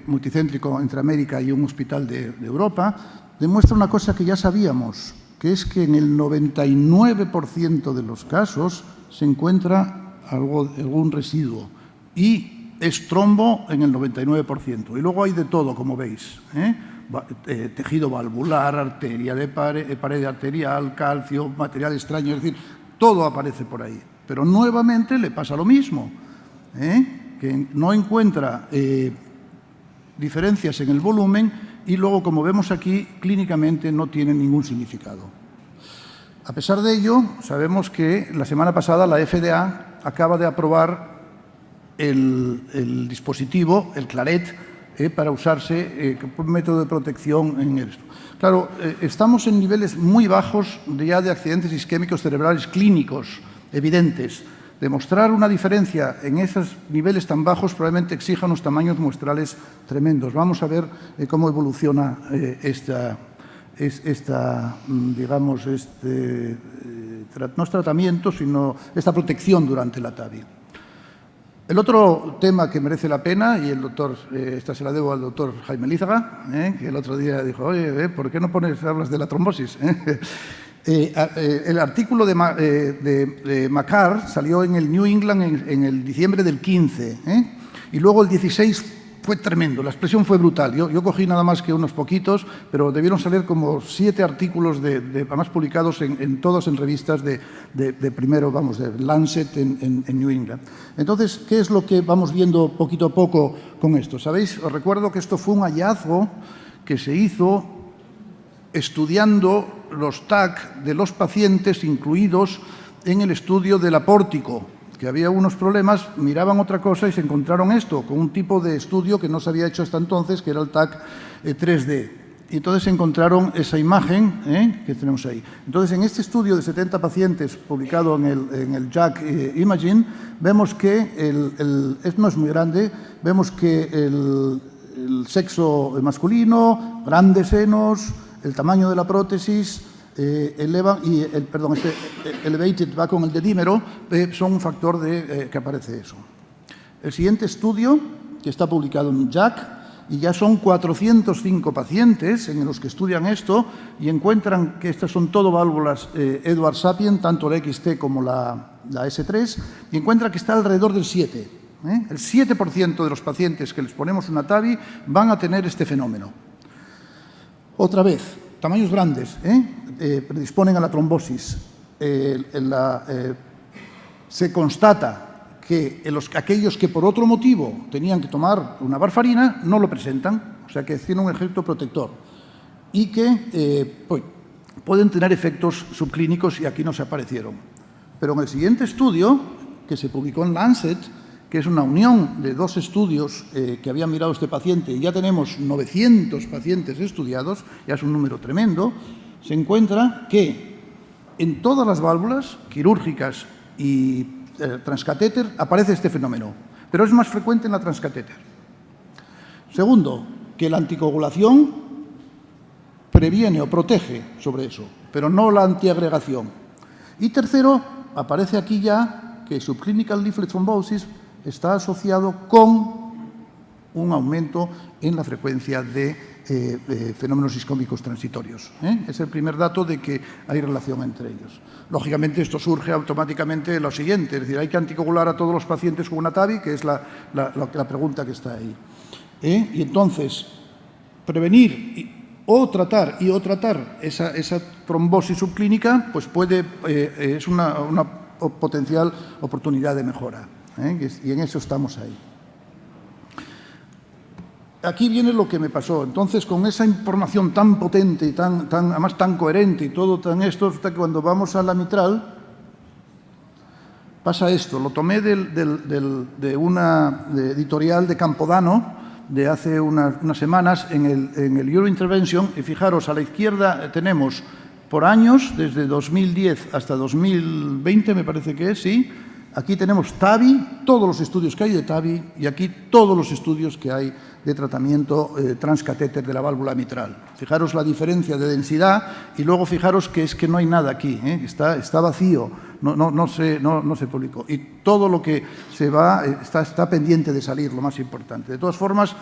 multicéntrico entre América y un hospital de Europa, demuestra una cosa que ya sabíamos, que es que en el 99% de los casos se encuentra algún residuo y es trombo en el 99%. Y luego hay de todo, como veis, tejido valvular, arteria de pared arterial, calcio, material extraño, es decir, todo aparece por ahí. Pero nuevamente le pasa lo mismo, que no encuentra diferencias en el volumen y luego, como vemos aquí, clínicamente no tiene ningún significado. A pesar de ello, sabemos que la semana pasada la FDA acaba de aprobar el dispositivo, el Claret, para usarse como método de protección en esto. Claro, estamos en niveles muy bajos ya de accidentes isquémicos cerebrales clínicos, evidentes. Demostrar una diferencia en esos niveles tan bajos probablemente exija unos tamaños muestrales tremendos. Vamos a ver cómo evoluciona no es tratamiento, sino esta protección durante la TAVI. El otro tema que merece la pena, y el doctor, esta se la debo al doctor Jaime Lízaga, que el otro día dijo, oye, ¿por qué no hablas de la trombosis? El artículo de Macar salió en el New England en el diciembre del 15, y luego el 16 fue tremendo, la expresión fue brutal. Yo cogí nada más que unos poquitos, pero debieron salir como 7 artículos además publicados todos en revistas de Lancet en New England. Entonces, ¿qué es lo que vamos viendo poquito a poco con esto? ¿Sabéis? Os recuerdo que esto fue un hallazgo que se hizo estudiando los TAC de los pacientes incluidos en el estudio del apórtico, que había unos problemas, miraban otra cosa y se encontraron esto, con un tipo de estudio que no se había hecho hasta entonces, que era el TAC 3D. Y entonces encontraron esa imagen que tenemos ahí. Entonces, en este estudio de 70 pacientes publicado en el JACC Imaging, vemos que no es muy grande, vemos que el sexo masculino, grandes senos, el tamaño de la prótesis, elevated va con el dedímero, son un factor que aparece eso. El siguiente estudio, que está publicado en JACC, y ya son 405 pacientes en los que estudian esto y encuentran que estas son todo válvulas Edwards Sapien, tanto la XT como la S3, y encuentran que está alrededor del 7. El 7% de los pacientes que les ponemos una TAVI van a tener este fenómeno. Otra vez, tamaños grandes predisponen a la trombosis. Se constata que aquellos que por otro motivo tenían que tomar una warfarina no lo presentan, o sea que tiene un efecto protector y que pueden tener efectos subclínicos y aquí no se aparecieron. Pero en el siguiente estudio, que se publicó en Lancet, que es una unión de dos estudios que habían mirado este paciente, y ya tenemos 900 pacientes estudiados, ya es un número tremendo, se encuentra que en todas las válvulas quirúrgicas y transcatéter aparece este fenómeno, pero es más frecuente en la transcatéter. Segundo, que la anticoagulación previene o protege sobre eso, pero no la antiagregación. Y tercero, aparece aquí ya que subclinical leaflet thrombosis está asociado con un aumento en la frecuencia de fenómenos iscómicos transitorios. Es el primer dato de que hay relación entre ellos. Lógicamente, esto surge automáticamente lo siguiente, es decir, hay que anticoagular a todos los pacientes con una TAVI, que es la pregunta que está ahí. Y entonces, prevenir o tratar esa trombosis subclínica, pues es una potencial oportunidad de mejora. Y en eso estamos ahí. Aquí viene lo que me pasó. Entonces, con esa información tan potente y además tan coherente y todo tan esto, hasta que cuando vamos a la mitral, pasa esto. Lo tomé de una editorial de Campodano de hace unas semanas en el Eurointervention, y fijaros, a la izquierda tenemos por años, desde 2010 hasta 2020, me parece que es, sí. Aquí tenemos TAVI, todos los estudios que hay de TAVI, y aquí todos los estudios que hay de tratamiento transcatéter de la válvula mitral. Fijaros la diferencia de densidad y luego fijaros que es que no hay nada aquí, está vacío, no se publicó. Y todo lo que se va está pendiente de salir, lo más importante. De todas formas,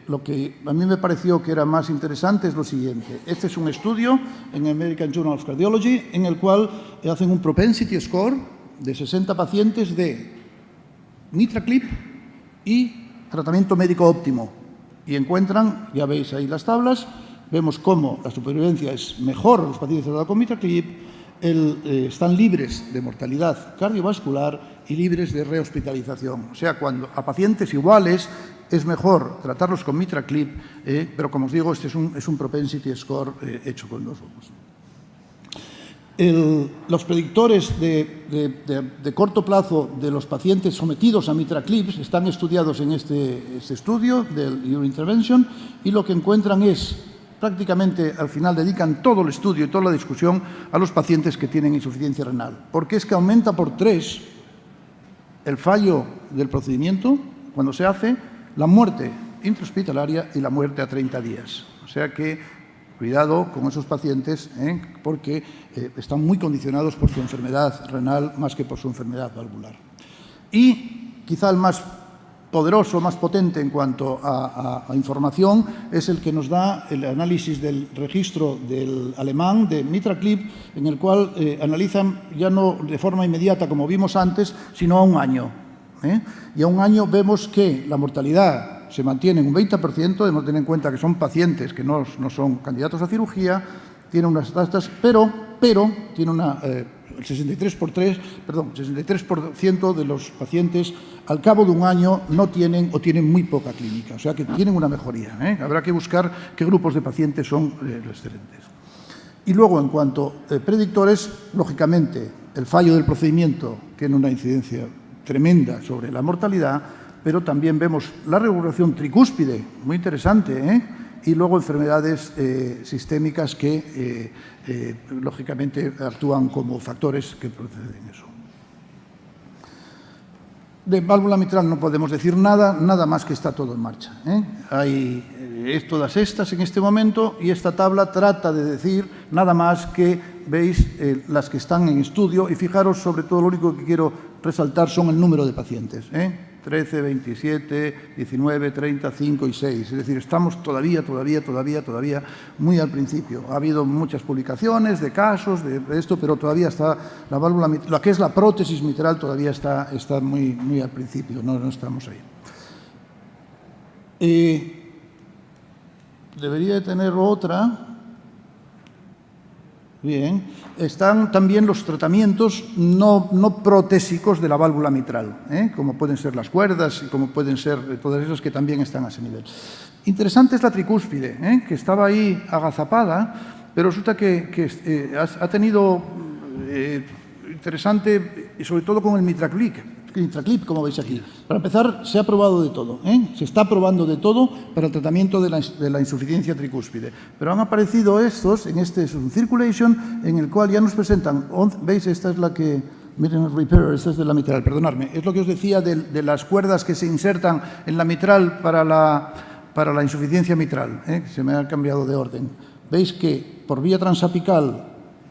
lo que a mí me pareció que era más interesante es lo siguiente. Este es un estudio en el American Journal of Cardiology en el cual hacen un propensity score de 60 pacientes de MitraClip y tratamiento médico óptimo. Y encuentran, ya veis ahí las tablas, vemos cómo la supervivencia es mejor en los pacientes tratados con MitraClip, están libres de mortalidad cardiovascular y libres de rehospitalización. O sea, cuando a pacientes iguales es mejor tratarlos con MitraClip, pero como os digo, este es un propensity score hecho con los ojos. Los predictores de corto plazo de los pacientes sometidos a MitraClips están estudiados en este estudio del Eurointervention, y lo que encuentran es, prácticamente al final dedican todo el estudio y toda la discusión a los pacientes que tienen insuficiencia renal, porque es que aumenta por 3 el fallo del procedimiento cuando se hace, la muerte intrahospitalaria y la muerte a 30 días. O sea que cuidado con esos pacientes, porque están muy condicionados por su enfermedad renal más que por su enfermedad valvular. Y quizá el más poderoso, más potente en cuanto a información, es el que nos da el análisis del registro del alemán de MitraClip, en el cual analizan ya no de forma inmediata, como vimos antes, sino a un año. Y a un año vemos que la mortalidad se mantiene en un 20%, debemos tener en cuenta que son pacientes que no son candidatos a cirugía, tienen unas tasas, pero tiene el 63% de los pacientes al cabo de un año no tienen o tienen muy poca clínica, o sea que tienen una mejoría. Habrá que buscar qué grupos de pacientes son los excelentes. Y luego, en cuanto a predictores, lógicamente, el fallo del procedimiento tiene una incidencia tremenda sobre la mortalidad, pero también vemos la regulación tricúspide, muy interesante, y luego enfermedades sistémicas que, lógicamente, actúan como factores que proceden eso. De válvula mitral no podemos decir nada más que está todo en marcha. Hay todas estas en este momento y esta tabla trata de decir nada más que, veis, las que están en estudio y fijaros, sobre todo, lo único que quiero resaltar son el número de pacientes. 13, 27, 19, 30, 5 y 6. Es decir, estamos todavía muy al principio. Ha habido muchas publicaciones de casos de esto, pero todavía está la válvula mitral, lo que es la prótesis mitral todavía está muy al principio, no estamos ahí. Debería de tener otra. Bien, están también los tratamientos no protésicos de la válvula mitral, como pueden ser las cuerdas y como pueden ser todas esas que también están a ese nivel. Interesante es la tricúspide, que estaba ahí agazapada, pero resulta que ha tenido interesante, y sobre todo con el MitraClip, como veis aquí. Para empezar, se ha probado de todo, se está probando de todo para el tratamiento de la insuficiencia tricúspide. Pero han aparecido estos, en este es un circulation, en el cual ya nos presentan, ¿veis? Esta es la que, miren, repair, esta es de la mitral, perdonadme. Es lo que os decía de las cuerdas que se insertan en la mitral para la insuficiencia mitral, se me ha cambiado de orden. Veis que por vía transapical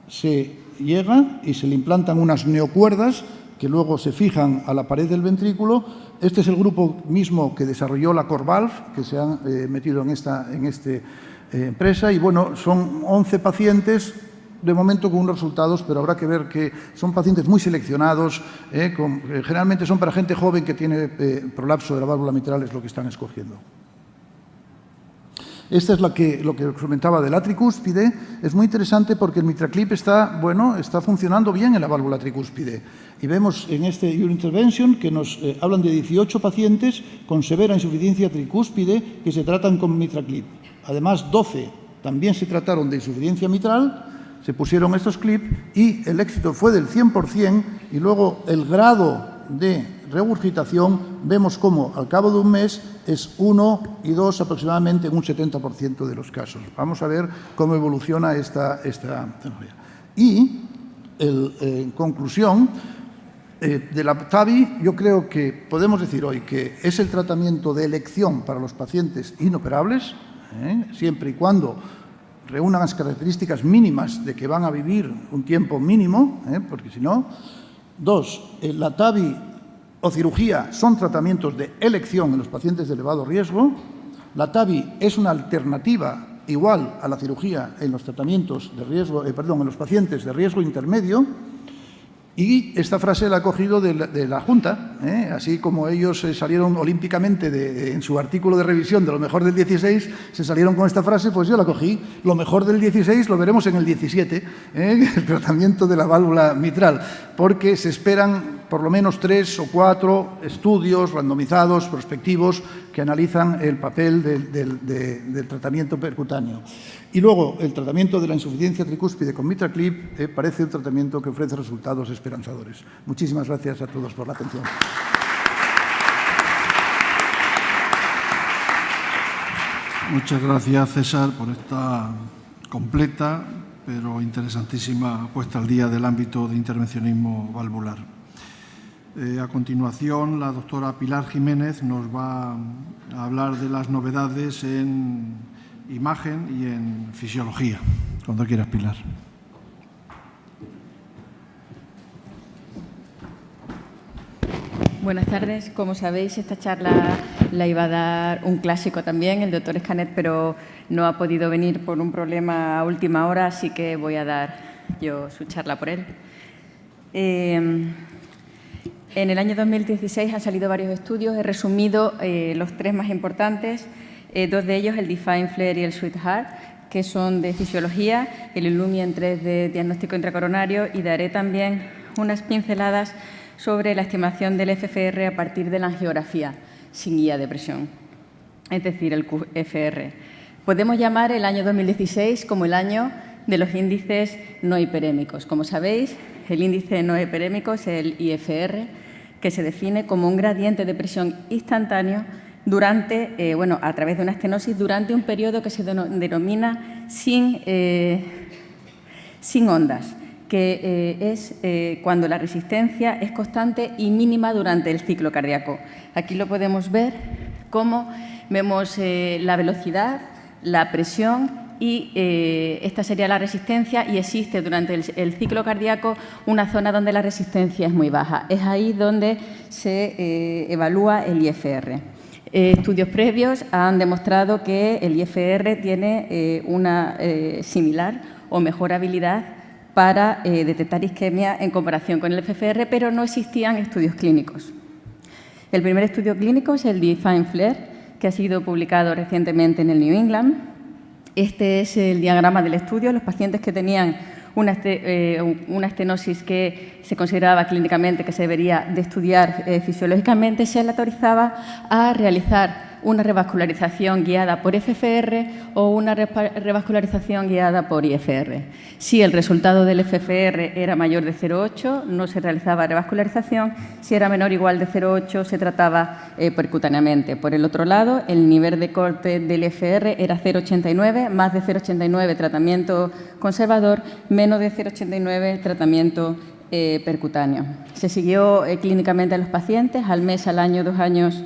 se llega y se le implantan unas neocuerdas que luego se fijan a la pared del ventrículo. Este es el grupo mismo que desarrolló la CoreValve, que se han metido en esta empresa. Y bueno, son 11 pacientes, de momento con unos resultados, pero habrá que ver que son pacientes muy seleccionados, generalmente son para gente joven que tiene prolapso de la válvula mitral, es lo que están escogiendo. Esta es lo que os comentaba de la tricúspide. Es muy interesante porque el MitraClip está funcionando bien en la válvula tricúspide. Y vemos en este Your Intervention que nos hablan de 18 pacientes con severa insuficiencia tricúspide que se tratan con MitraClip. Además, 12 también se trataron de insuficiencia mitral, se pusieron estos clips y el éxito fue del 100%, y luego el grado de regurgitación, vemos cómo al cabo de un mes es 1 y 2 aproximadamente en un 70% de los casos. Vamos a ver cómo evoluciona esta tecnología. Y, en conclusión, de la TAVI, yo creo que podemos decir hoy que es el tratamiento de elección para los pacientes inoperables, siempre y cuando reúnan las características mínimas de que van a vivir un tiempo mínimo, porque si no. 2, la TAVI o cirugía son tratamientos de elección en los pacientes de elevado riesgo. La TAVI es una alternativa igual a la cirugía en los tratamientos de riesgo, en los pacientes de riesgo intermedio. Y esta frase la ha cogido de la Junta, así como ellos salieron olímpicamente en su artículo de revisión de lo mejor del 16, se salieron con esta frase, pues yo la cogí. Lo mejor del 16 lo veremos en el 17, el tratamiento de la válvula mitral, porque se esperan por lo menos 3 o 4 estudios randomizados, prospectivos, que analizan el papel del tratamiento percutáneo. Y luego, el tratamiento de la insuficiencia tricúspide con MitraClip parece un tratamiento que ofrece resultados esperanzadores. Muchísimas gracias a todos por la atención. Muchas gracias, César, por esta completa pero interesantísima puesta al día del ámbito de intervencionismo valvular. A continuación, la doctora Pilar Jiménez nos va a hablar de las novedades en imagen y en fisiología. Cuando quieras, Pilar. Buenas tardes. Como sabéis, esta charla la iba a dar un clásico también, el doctor Escanet, pero no ha podido venir por un problema a última hora, así que voy a dar yo su charla por él. En el año 2016 han salido varios estudios. He resumido los 3 más importantes, 2 de ellos, el Define Flare y el Sweetheart, que son de fisiología, el Illumient 3 de diagnóstico intracoronario, y daré también unas pinceladas sobre la estimación del FFR a partir de la angiografía sin guía de presión, es decir, el QFR. Podemos llamar el año 2016 como el año de los índices no hiperémicos. Como sabéis, el índice no hiperémico es el IFR, que se define como un gradiente de presión instantáneo a través de una estenosis durante un periodo que se denomina sin ondas, que es cuando la resistencia es constante y mínima durante el ciclo cardíaco. Aquí lo podemos ver, cómo vemos la velocidad, la presión y esta sería la resistencia, y existe durante el ciclo cardíaco una zona donde la resistencia es muy baja. Es ahí donde se evalúa el IFR. Estudios previos han demostrado que el IFR tiene una similar o mejor habilidad para detectar isquemia en comparación con el FFR, pero no existían estudios clínicos. El primer estudio clínico es el Define Flare, que ha sido publicado recientemente en el New England. Este es el diagrama del estudio. Los pacientes que tenían una estenosis que se consideraba clínicamente que se debería de estudiar fisiológicamente, se le autorizaba a realizar una revascularización guiada por FFR o una revascularización guiada por IFR. Si el resultado del FFR era mayor de 0,8, no se realizaba revascularización. Si era menor o igual de 0,8, se trataba percutáneamente. Por el otro lado, el nivel de corte del IFR era 0,89, más de 0,89 tratamiento conservador, menos de 0,89 tratamiento percutáneo. Se siguió clínicamente a los pacientes al mes, al año, 2 años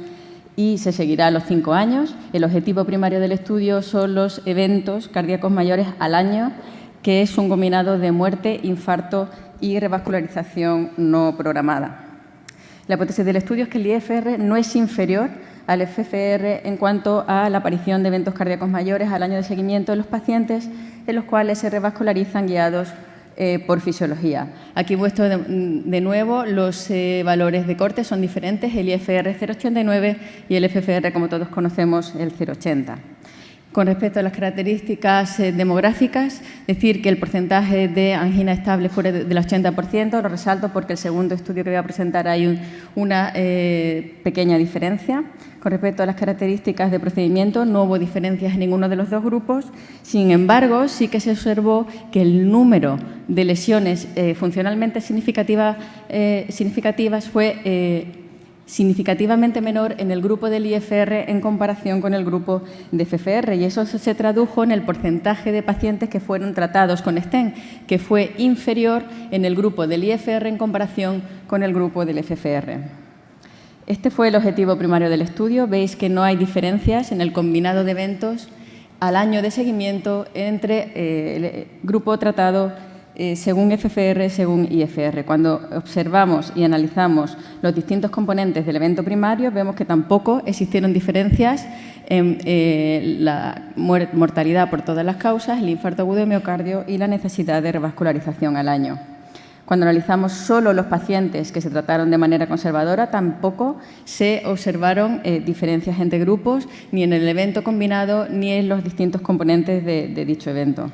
y se seguirá a los 5 años. El objetivo primario del estudio son los eventos cardíacos mayores al año, que es un combinado de muerte, infarto y revascularización no programada. La hipótesis del estudio es que el IFR no es inferior al FFR en cuanto a la aparición de eventos cardíacos mayores al año de seguimiento de los pacientes en los cuales se revascularizan guiados por fisiología. Aquí muestro de nuevo los valores de corte, son diferentes, el IFR 0,89 y el FFR, como todos conocemos, el 0,80. Con respecto a las características demográficas, decir que el porcentaje de angina estable fuera del 80%, lo resalto porque el segundo estudio que voy a presentar hay una pequeña diferencia. Con respecto a las características de procedimiento, no hubo diferencias en ninguno de los dos grupos. Sin embargo, sí que se observó que el número de lesiones funcionalmente significativas fue significativamente menor en el grupo del IFR en comparación con el grupo de FFR, y eso se tradujo en el porcentaje de pacientes que fueron tratados con stent, que fue inferior en el grupo del IFR en comparación con el grupo del FFR. Este fue el objetivo primario del estudio. Veis que no hay diferencias en el combinado de eventos al año de seguimiento entre el grupo tratado según FFR, según IFR. Cuando observamos y analizamos los distintos componentes del evento primario, vemos que tampoco existieron diferencias en la mortalidad por todas las causas, el infarto agudo de miocardio y la necesidad de revascularización al año. Cuando analizamos solo los pacientes que se trataron de manera conservadora, tampoco se observaron diferencias entre grupos, ni en el evento combinado, ni en los distintos componentes de dicho evento.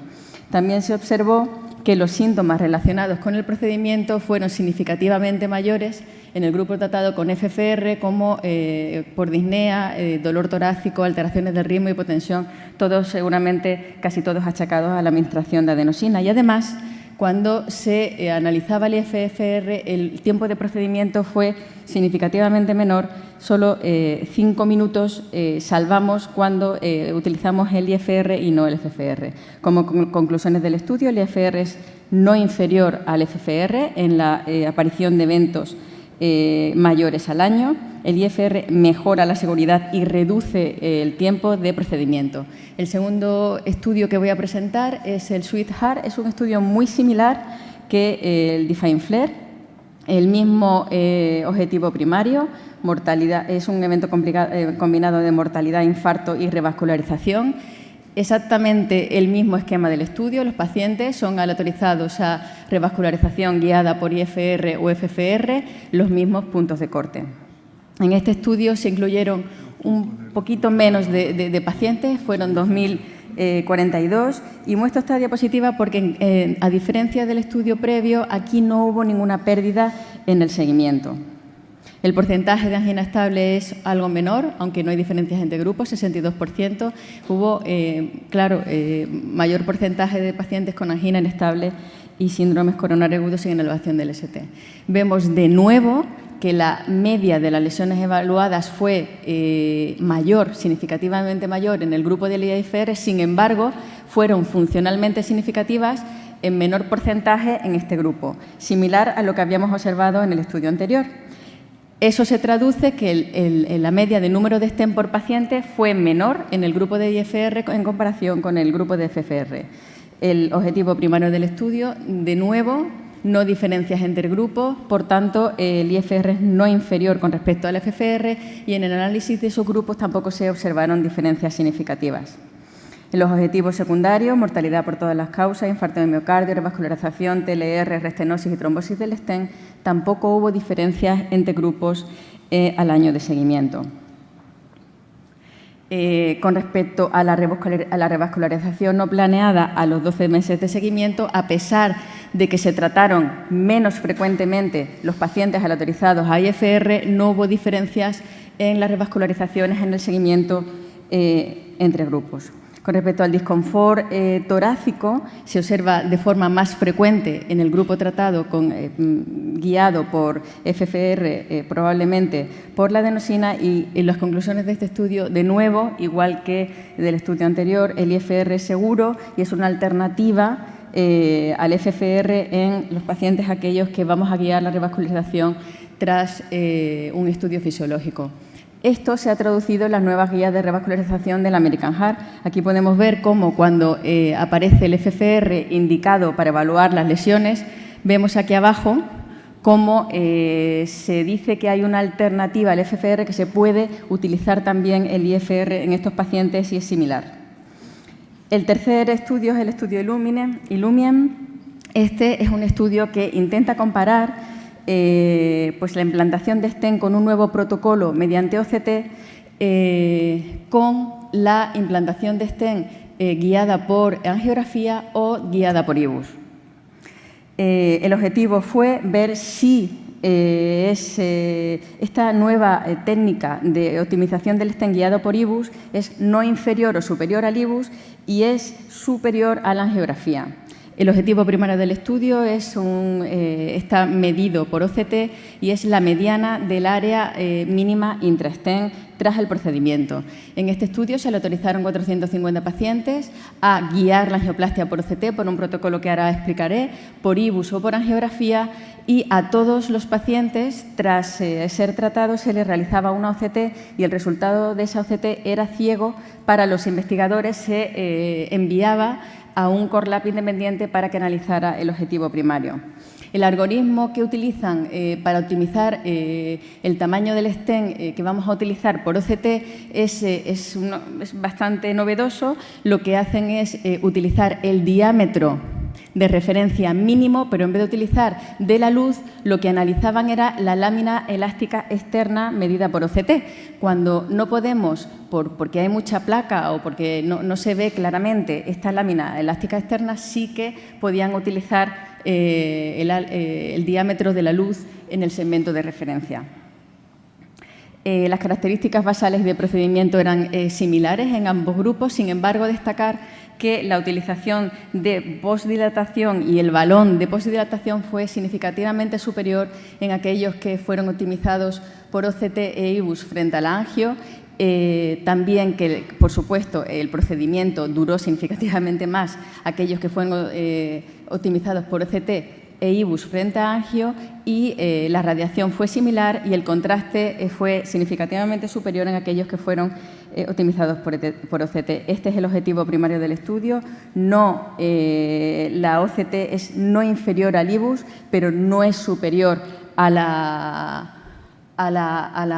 También se observó que los síntomas relacionados con el procedimiento fueron significativamente mayores en el grupo tratado con FFR, como por disnea, dolor torácico, alteraciones del ritmo, hipotensión, todos seguramente, casi todos achacados a la administración de adenosina. Y además, cuando se analizaba el FFR, el tiempo de procedimiento fue significativamente menor, solo 5 minutos salvamos cuando utilizamos el IFR y no el FFR. Como conclusiones del estudio, el IFR es no inferior al FFR en la aparición de eventos mayores al año. El IFR mejora la seguridad y reduce el tiempo de procedimiento. El segundo estudio que voy a presentar es el SWEETHEART. Es un estudio muy similar que el Define Flare. El mismo objetivo primario, mortalidad, es un evento combinado de mortalidad, infarto y revascularización. Exactamente el mismo esquema del estudio. Los pacientes son aleatorizados a revascularización guiada por IFR o FFR, los mismos puntos de corte. En este estudio se incluyeron un poquito menos de pacientes, fueron 2.042, y muestro esta diapositiva porque, a diferencia del estudio previo, aquí no hubo ninguna pérdida en el seguimiento. El porcentaje de angina estable es algo menor, aunque no hay diferencias entre grupos, 62%. Hubo, mayor porcentaje de pacientes con angina inestable y síndromes coronarios agudos sin elevación del ST. Vemos de nuevo que la media de las lesiones evaluadas fue mayor, significativamente mayor en el grupo del IFR, sin embargo, fueron funcionalmente significativas en menor porcentaje en este grupo, similar a lo que habíamos observado en el estudio anterior. Eso se traduce que la media de número de stent por paciente fue menor en el grupo de IFR en comparación con el grupo de FFR. El objetivo primario del estudio, de nuevo, no diferencias entre grupos, por tanto, el IFR es no inferior con respecto al FFR y en el análisis de esos grupos tampoco se observaron diferencias significativas. En los objetivos secundarios, mortalidad por todas las causas, infarto de miocardio, revascularización, TLR, restenosis y trombosis del stent, tampoco hubo diferencias entre grupos al año de seguimiento. Con respecto a la revascularización no planeada a los 12 meses de seguimiento, a pesar de que se trataron menos frecuentemente los pacientes aleatorizados a IFR, no hubo diferencias en las revascularizaciones en el seguimiento entre grupos. Con respecto al disconfort torácico, se observa de forma más frecuente en el grupo tratado guiado por FFR, probablemente por la adenosina, y en las conclusiones de este estudio, de nuevo, igual que del estudio anterior, el IFR es seguro y es una alternativa al FFR en los pacientes aquellos que vamos a guiar la revascularización tras un estudio fisiológico. Esto se ha traducido en las nuevas guías de revascularización del American Heart. Aquí podemos ver cómo cuando aparece el FFR indicado para evaluar las lesiones, vemos aquí abajo cómo se dice que hay una alternativa al FFR, que se puede utilizar también el IFR en estos pacientes y es similar. El tercer estudio es el estudio Illumien. Este es un estudio que intenta comparar pues la implantación de stent con un nuevo protocolo mediante OCT con la implantación de stent guiada por angiografía o guiada por IBUS. El objetivo fue ver si esta nueva técnica de optimización del stent guiado por IBUS es no inferior o superior al IBUS y es superior a la angiografía. El objetivo primario del estudio está medido por OCT y es la mediana del área mínima intra-stent tras el procedimiento. En este estudio se le autorizaron 450 pacientes a guiar la angioplastia por OCT por un protocolo que ahora explicaré, por IBUS o por angiografía, y a todos los pacientes, tras ser tratados, se les realizaba una OCT y el resultado de esa OCT era ciego. Para los investigadores se enviaba a un core lab independiente para que analizara el objetivo primario. El algoritmo que utilizan para optimizar el tamaño del stent que vamos a utilizar por OCT es bastante novedoso. Lo que hacen es utilizar el diámetro de referencia mínimo, pero en vez de utilizar de la luz, lo que analizaban era la lámina elástica externa medida por OCT. Cuando no podemos, porque hay mucha placa o porque no se ve claramente esta lámina elástica externa, sí que podían utilizar el diámetro de la luz en el segmento de referencia. Las características basales de procedimiento eran similares en ambos grupos, sin embargo, destacar que la utilización de postdilatación y el balón de postdilatación fue significativamente superior en aquellos que fueron optimizados por OCT e IBUS frente a la angio. También que, por supuesto, el procedimiento duró significativamente más aquellos que fueron optimizados por OCT e IBUS frente a angio, y la radiación fue similar y el contraste fue significativamente superior en aquellos que fueron optimizados por OCT. Este es el objetivo primario del estudio. La OCT es no inferior al IBUS, pero no es superior a la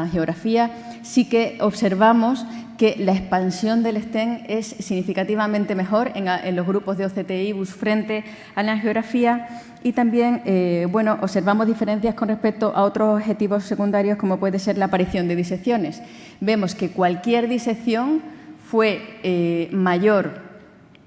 angiografía. Sí que observamos que la expansión del stent es significativamente mejor en los grupos de OCT e IBUS frente a la angiografía, y también observamos diferencias con respecto a otros objetivos secundarios, como puede ser la aparición de disecciones. Vemos que cualquier disección fue mayor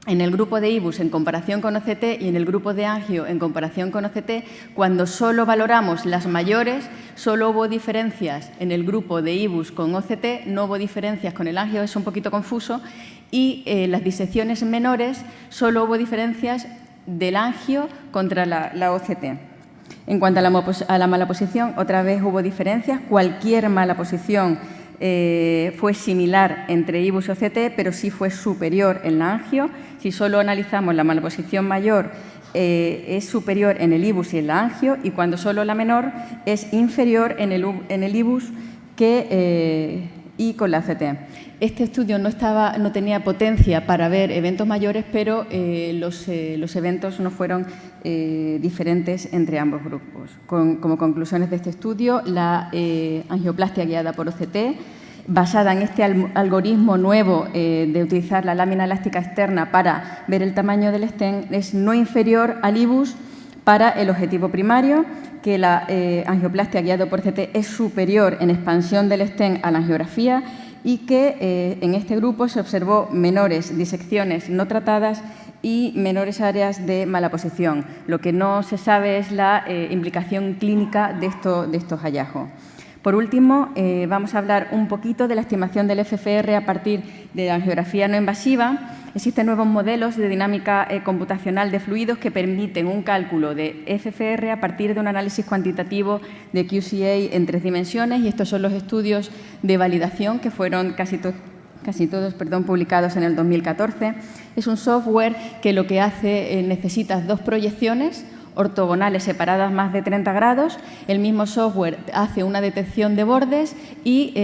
en el grupo de IBUS en comparación con OCT y en el grupo de angio en comparación con OCT, cuando solo valoramos las mayores, solo hubo diferencias en el grupo de IBUS con OCT, no hubo diferencias con el angio, es un poquito confuso, y las disecciones menores solo hubo diferencias del angio contra la OCT. En cuanto a la mala posición, otra vez hubo diferencias, cualquier mala posición fue similar entre IBUS y OCT, pero sí fue superior en la angio. Si solo analizamos la malaposición mayor, es superior en el IBUS y en la angio, y cuando solo la menor es inferior en el IBUS y con la OCT. Este estudio no tenía potencia para ver eventos mayores, pero los eventos no fueron diferentes entre ambos grupos. Como conclusiones de este estudio, la angioplastia guiada por OCT, basada en este algoritmo nuevo de utilizar la lámina elástica externa para ver el tamaño del stent, es no inferior al IBUS para el objetivo primario, que la angioplastia guiada por OCT es superior en expansión del stent a la angiografía, y que en este grupo se observó menores disecciones no tratadas y menores áreas de mala posición. Lo que no se sabe es la implicación clínica de estos hallazgos. Por último, vamos a hablar un poquito de la estimación del FFR a partir de la angiografía no invasiva. Existen nuevos modelos de dinámica computacional de fluidos que permiten un cálculo de FFR a partir de un análisis cuantitativo de QCA en 3 dimensiones, y estos son los estudios de validación que fueron casi todos publicados en el 2014. Es un software que lo que hace, necesitas 2 proyecciones ortogonales separadas más de 30 grados. El mismo software hace una detección de bordes y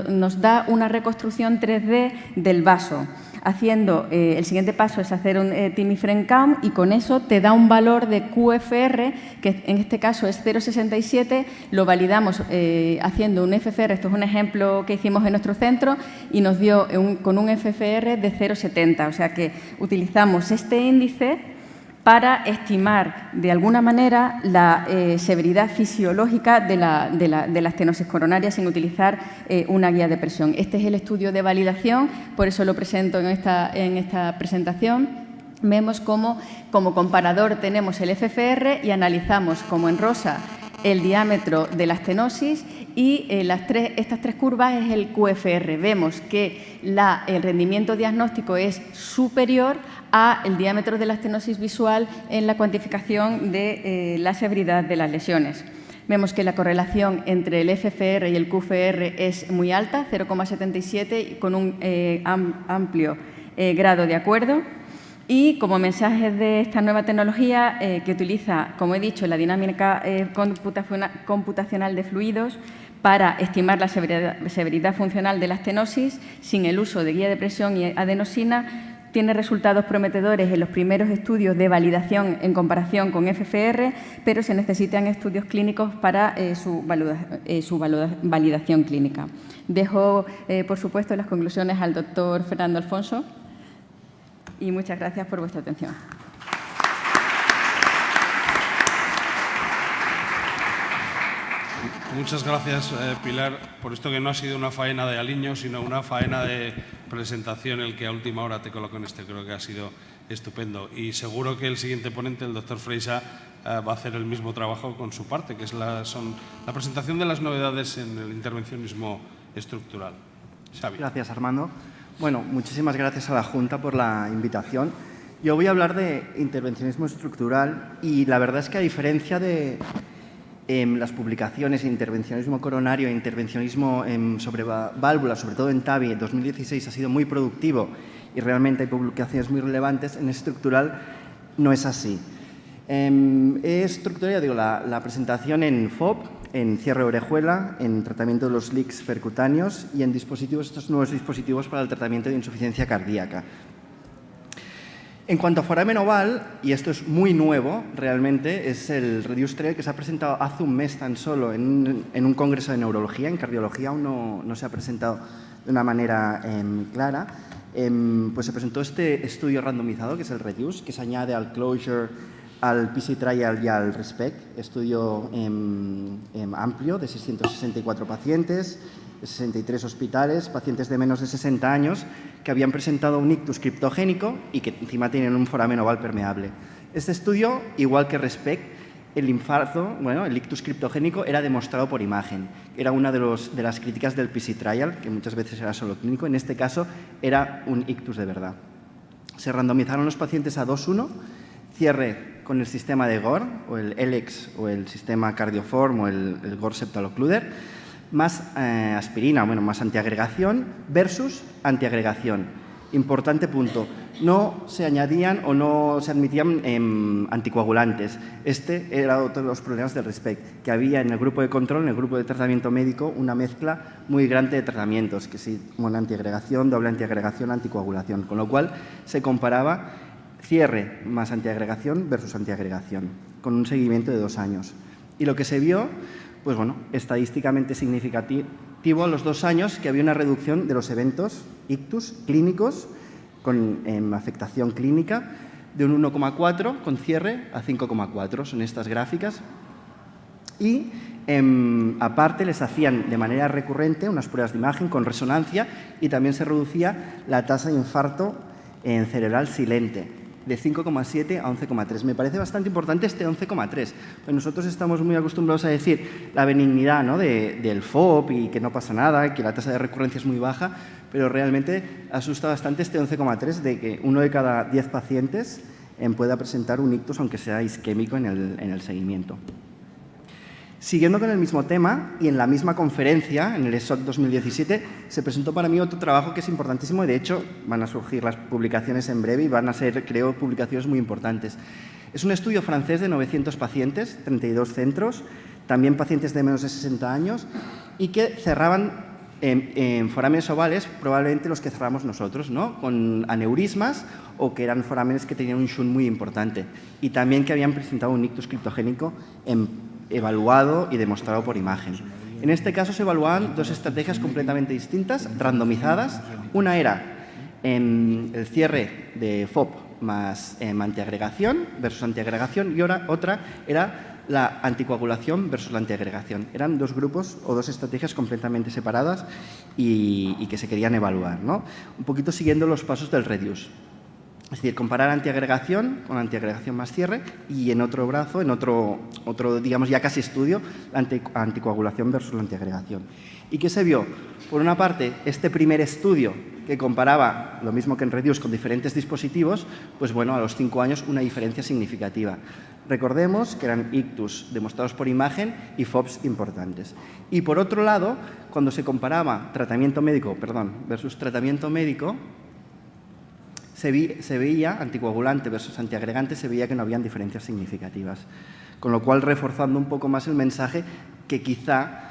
nos da una reconstrucción 3D del vaso. El siguiente paso es hacer un Timmy-Frame Count, y con eso te da un valor de QFR, que en este caso es 0,67. Lo validamos haciendo un FFR, esto es un ejemplo que hicimos en nuestro centro, y nos dio con un FFR de 0,70. O sea que utilizamos este índice para estimar de alguna manera la severidad fisiológica de la estenosis coronaria sin utilizar una guía de presión. Este es el estudio de validación, por eso lo presento en esta presentación. Vemos cómo como comparador tenemos el FFR y analizamos, como en rosa, el diámetro de la estenosis, y estas 3 curvas es el QFR. Vemos que el rendimiento diagnóstico es superior al diámetro de la estenosis visual en la cuantificación de la severidad de las lesiones. Vemos que la correlación entre el FFR y el QFR es muy alta, 0,77, con un amplio grado de acuerdo. Y como mensajes de esta nueva tecnología que utiliza, como he dicho, la dinámica computacional de fluidos para estimar la severidad funcional de la estenosis sin el uso de guía de presión y adenosina, tiene resultados prometedores en los primeros estudios de validación en comparación con FFR, pero se necesitan estudios clínicos para su validación clínica. Dejo, por supuesto, las conclusiones al doctor Fernando Alfonso, y muchas gracias por vuestra atención. Muchas gracias, Pilar, por esto que no ha sido una faena de aliño, sino una faena de presentación, el que a última hora te coloco en este. Creo que ha sido estupendo. Y seguro que el siguiente ponente, el doctor Freisa, va a hacer el mismo trabajo con su parte, que es la presentación de las novedades en el intervencionismo estructural. Xavi. Gracias, Armando. Bueno, muchísimas gracias a la Junta por la invitación. Yo voy a hablar de intervencionismo estructural, y la verdad es que, a diferencia de las publicaciones en intervencionismo coronario e intervencionismo sobre válvulas, sobre todo en TAVI, en 2016 ha sido muy productivo y realmente hay publicaciones muy relevantes. En estructural no es así. He estructurado la presentación en FOB, en cierre de orejuela, en tratamiento de los leaks percutáneos y en estos nuevos dispositivos para el tratamiento de insuficiencia cardíaca. En cuanto a foramen oval, y esto es muy nuevo realmente, es el Reduce Trail, que se ha presentado hace un mes tan solo en un congreso de neurología. En cardiología aún no se ha presentado de una manera clara. Pues se presentó este estudio randomizado, que es el Reduce, que se añade al Closure, al PC Trial y al RESPECT, estudio amplio de 664 pacientes. de 63 hospitales, pacientes de menos de 60 años, que habían presentado un ictus criptogénico y que encima tenían un foramen oval permeable. Este estudio, igual que RESPECT, el infarto, bueno, el ictus criptogénico era demostrado por imagen. Era una de las críticas del PC Trial, que muchas veces era solo clínico. En este caso, era un ictus de verdad. Se randomizaron los pacientes a 2:1, cierre con el sistema de Gore, o el ELEX, o el sistema Cardioform, o el Gore Septal-Occluder, más aspirina, bueno, más antiagregación, versus antiagregación. Importante punto, no se añadían o no se admitían anticoagulantes. Este era otro de los problemas del RESPECT, que había en el grupo de control, en el grupo de tratamiento médico, una mezcla muy grande de tratamientos, que sí, bueno, antiagregación, doble antiagregación, anticoagulación, con lo cual se comparaba cierre más antiagregación versus antiagregación, con un seguimiento de 2 años. Y lo que se vio, pues bueno, estadísticamente significativo a los 2 años, que había una reducción de los eventos ictus clínicos con afectación clínica de un 1,4 con cierre a 5,4. Son estas gráficas. Y aparte les hacían de manera recurrente unas pruebas de imagen con resonancia y también se reducía la tasa de infarto cerebral silente de 5,7 a 11,3. Me parece bastante importante este 11,3. Pues nosotros estamos muy acostumbrados a decir la benignidad, ¿no?, del FOP y que no pasa nada, que la tasa de recurrencia es muy baja, pero realmente asusta bastante este 11,3 de que 1 de cada 10 pacientes pueda presentar un ictus, aunque sea isquémico en el seguimiento. Siguiendo con el mismo tema y en la misma conferencia, en el ESOC 2017, se presentó para mí otro trabajo que es importantísimo y, de hecho, van a surgir las publicaciones en breve y van a ser, creo, publicaciones muy importantes. Es un estudio francés de 900 pacientes, 32 centros, también pacientes de menos de 60 años y que cerraban en forámenes ovales, probablemente los que cerramos nosotros, ¿no?, con aneurismas o que eran forámenes que tenían un shunt muy importante y también que habían presentado un ictus criptogénico evaluado y demostrado por imagen. En este caso se evaluaban 2 estrategias completamente distintas, randomizadas. Una era el cierre de FOP más antiagregación versus antiagregación y otra era la anticoagulación versus la antiagregación. Eran 2 grupos o 2 estrategias completamente separadas y que se querían evaluar, ¿no? Un poquito siguiendo los pasos del REDUCE. Es decir, comparar antiagregación con antiagregación más cierre y en otro brazo, en otro digamos, ya casi estudio, la anticoagulación versus la antiagregación. ¿Y qué se vio? Por una parte, este primer estudio que comparaba lo mismo que en REDUCE con diferentes dispositivos, pues bueno, a los 5 años una diferencia significativa. Recordemos que eran ictus demostrados por imagen y FOPs importantes. Y por otro lado, cuando se comparaba tratamiento médico versus tratamiento médico, se veía, anticoagulante versus antiagregante, se veía que no habían diferencias significativas. Con lo cual, reforzando un poco más el mensaje que quizá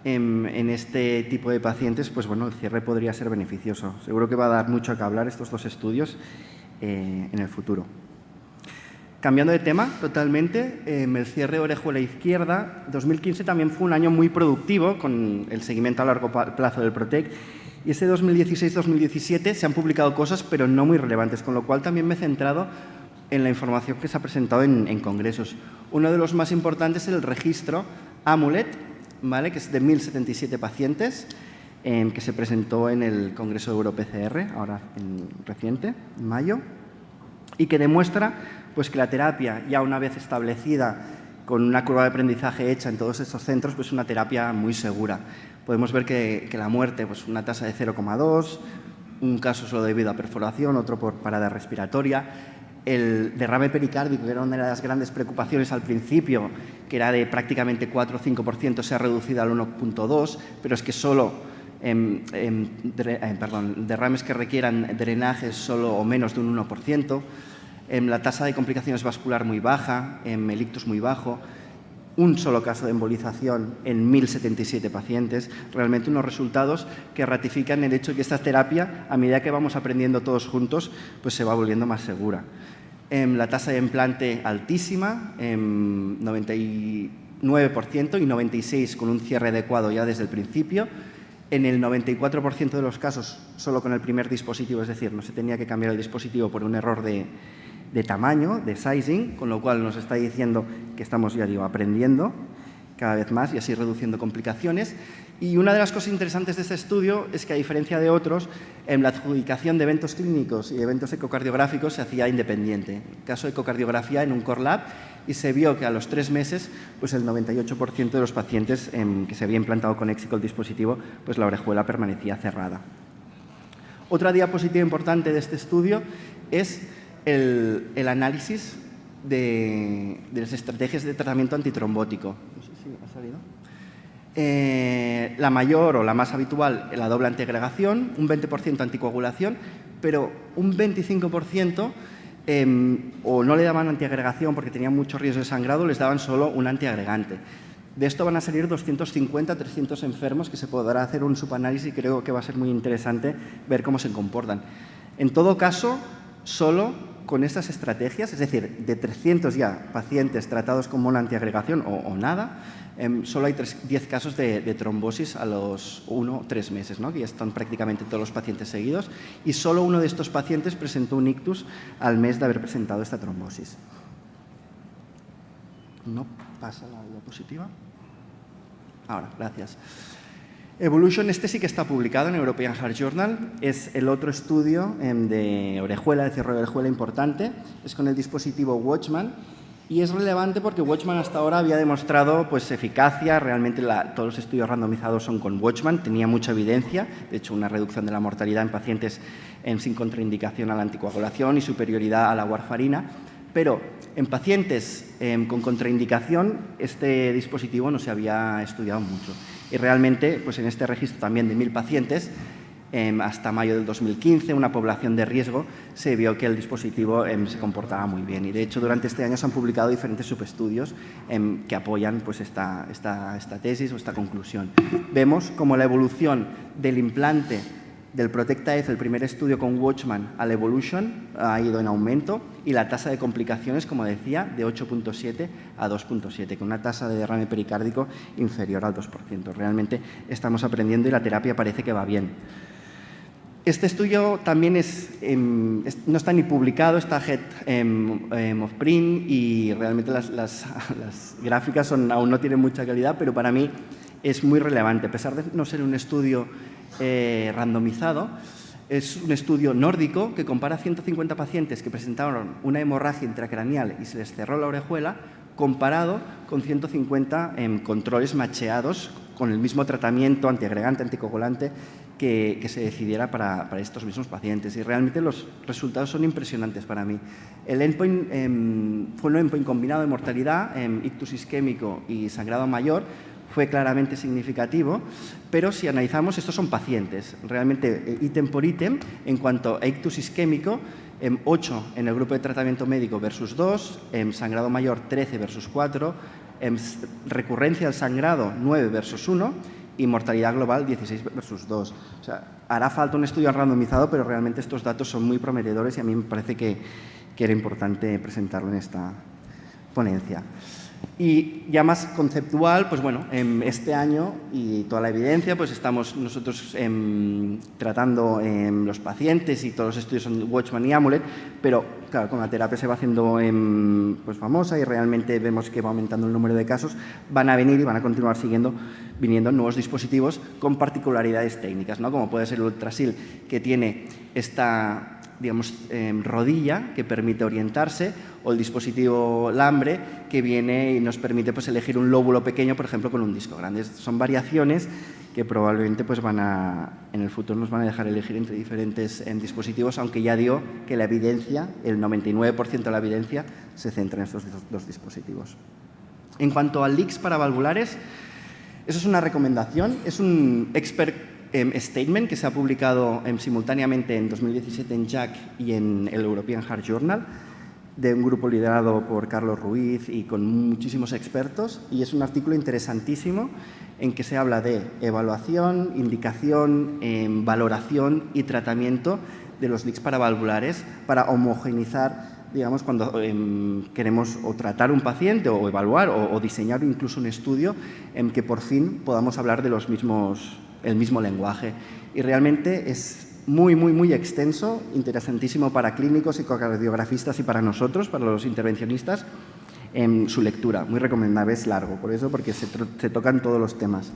en este tipo de pacientes, pues bueno, el cierre podría ser beneficioso. Seguro que va a dar mucho que hablar estos 2 estudios en el futuro. Cambiando de tema totalmente, el cierre orejuela izquierda, 2015 también fue un año muy productivo con el seguimiento a largo plazo del PROTECT. Y este 2016-2017 se han publicado cosas, pero no muy relevantes, con lo cual también me he centrado en la información que se ha presentado en congresos. Uno de los más importantes es el registro AMULET, ¿vale?, que es de 1.077 pacientes, que se presentó en el Congreso de EuroPCR, ahora reciente, en mayo, y que demuestra pues, que la terapia, ya una vez establecida, con una curva de aprendizaje hecha en todos estos centros, pues es una terapia muy segura. Podemos ver que la muerte, pues una tasa de 0,2, un caso solo debido a perforación, otro por parada respiratoria. El derrame pericárdico, que era una de las grandes preocupaciones al principio, que era de prácticamente 4 o 5%, se ha reducido al 1,2%, pero es que solo derrames que requieran drenajes solo o menos de un 1%, la tasa de complicaciones vascular muy baja, el ictus muy bajo, un solo caso de embolización en 1.077 pacientes, realmente unos resultados que ratifican el hecho de que esta terapia, a medida que vamos aprendiendo todos juntos, pues se va volviendo más segura. La tasa de implante altísima, 99% y 96% con un cierre adecuado ya desde el principio. En el 94% de los casos solo con el primer dispositivo, es decir, no se tenía que cambiar el dispositivo por un error de tamaño, de sizing, con lo cual nos está diciendo que estamos, ya digo, aprendiendo. cada vez más y así reduciendo complicaciones. Y una de las cosas interesantes de este estudio es que, a diferencia de otros, la adjudicación de eventos clínicos y eventos ecocardiográficos se hacía independiente. En el caso de ecocardiografía, en un core lab, y se vio que a los 3 meses pues el 98% de los pacientes que se había implantado con éxito el dispositivo, pues la orejuela permanecía cerrada. Otra diapositiva importante de este estudio es el análisis de las estrategias de tratamiento antitrombótico. No sé si ha salido. La mayor o la más habitual, la doble antiagregación, un 20% anticoagulación, pero un 25% o no le daban antiagregación porque tenían mucho riesgo de sangrado, les daban solo un antiagregante. De esto van a salir 250, 300 enfermos que se podrá hacer un subanálisis y creo que va a ser muy interesante ver cómo se comportan. En todo caso, solo con estas estrategias, es decir, de 300 ya pacientes tratados con una antiagregación o nada, solo hay 10 casos de trombosis a los 1 o 3 meses, ¿no? Que ya están prácticamente todos los pacientes seguidos, y solo uno de estos pacientes presentó un ictus al mes de haber presentado esta trombosis. No pasa la diapositiva. Ahora, gracias. Evolution, este sí que está publicado en European Heart Journal, es el otro estudio de orejuela, de cierre de orejuela importante, es con el dispositivo Watchman, y es relevante porque Watchman hasta ahora había demostrado pues, eficacia, realmente todos los estudios randomizados son con Watchman, tenía mucha evidencia, de hecho una reducción de la mortalidad en pacientes sin contraindicación a la anticoagulación y superioridad a la warfarina, pero en pacientes con contraindicación este dispositivo no se había estudiado mucho. Y realmente, pues en este registro también de 1000 pacientes, hasta mayo del 2015, una población de riesgo, se vio que el dispositivo se comportaba muy bien. Y de hecho, durante este año se han publicado diferentes subestudios que apoyan pues, esta tesis o esta conclusión. Vemos como la evolución del implante del Protecta-F, el primer estudio con Watchman, al Evolution, ha ido en aumento y la tasa de complicaciones, como decía, de 8.7 a 2.7, con una tasa de derrame pericárdico inferior al 2%. Realmente estamos aprendiendo y la terapia parece que va bien. Este estudio también no está ni publicado, está Head of Print y realmente las gráficas aún no tienen mucha calidad, pero para mí es muy relevante. A pesar de no ser un estudio randomizado, es un estudio nórdico que compara 150 pacientes que presentaron una hemorragia intracraneal y se les cerró la orejuela, comparado con 150 controles macheados con el mismo tratamiento antiagregante, anticoagulante que se decidiera para estos mismos pacientes. Y realmente los resultados son impresionantes para mí. El endpoint fue un endpoint combinado de mortalidad, ictus isquémico y sangrado mayor, fue claramente significativo, pero si analizamos, estos son pacientes. Realmente, ítem por ítem, en cuanto a ictus isquémico, 8 en el grupo de tratamiento médico versus 2, sangrado mayor 13 versus 4, recurrencia al sangrado 9 versus 1 y mortalidad global 16 versus 2. O sea, hará falta un estudio randomizado, pero realmente estos datos son muy prometedores y a mí me parece que era importante presentarlo en esta ponencia. Y ya más conceptual, pues bueno, este año y toda la evidencia, pues estamos nosotros tratando los pacientes y todos los estudios son Watchman y Amulet, pero claro, con la terapia se va haciendo pues famosa y realmente vemos que va aumentando el número de casos, van a venir y van a continuar viniendo nuevos dispositivos con particularidades técnicas, ¿no? Como puede ser el Ultrasil, que tiene esta rodilla que permite orientarse, o el dispositivo Lambre que viene y nos permite pues, elegir un lóbulo pequeño, por ejemplo, con un disco grande. Son variaciones que probablemente pues, en el futuro nos van a dejar elegir entre diferentes dispositivos, aunque ya digo que la evidencia, el 99% de la evidencia, se centra en estos dos dispositivos. En cuanto al leaks paravalvulares, eso es una recomendación, es un expert statement que se ha publicado simultáneamente en 2017 en JACC y en el European Heart Journal, de un grupo liderado por Carlos Ruiz y con muchísimos expertos, y es un artículo interesantísimo en que se habla de evaluación, indicación, valoración y tratamiento de los leaks paravalvulares para homogeneizar, digamos, cuando queremos o tratar un paciente o evaluar o diseñar incluso un estudio en que por fin podamos hablar de el mismo lenguaje. Y realmente es muy extenso, interesantísimo para clínicos, ecocardiografistas y para nosotros, para los intervencionistas, su lectura. Muy recomendable, es largo, por eso, porque se tocan todos los temas.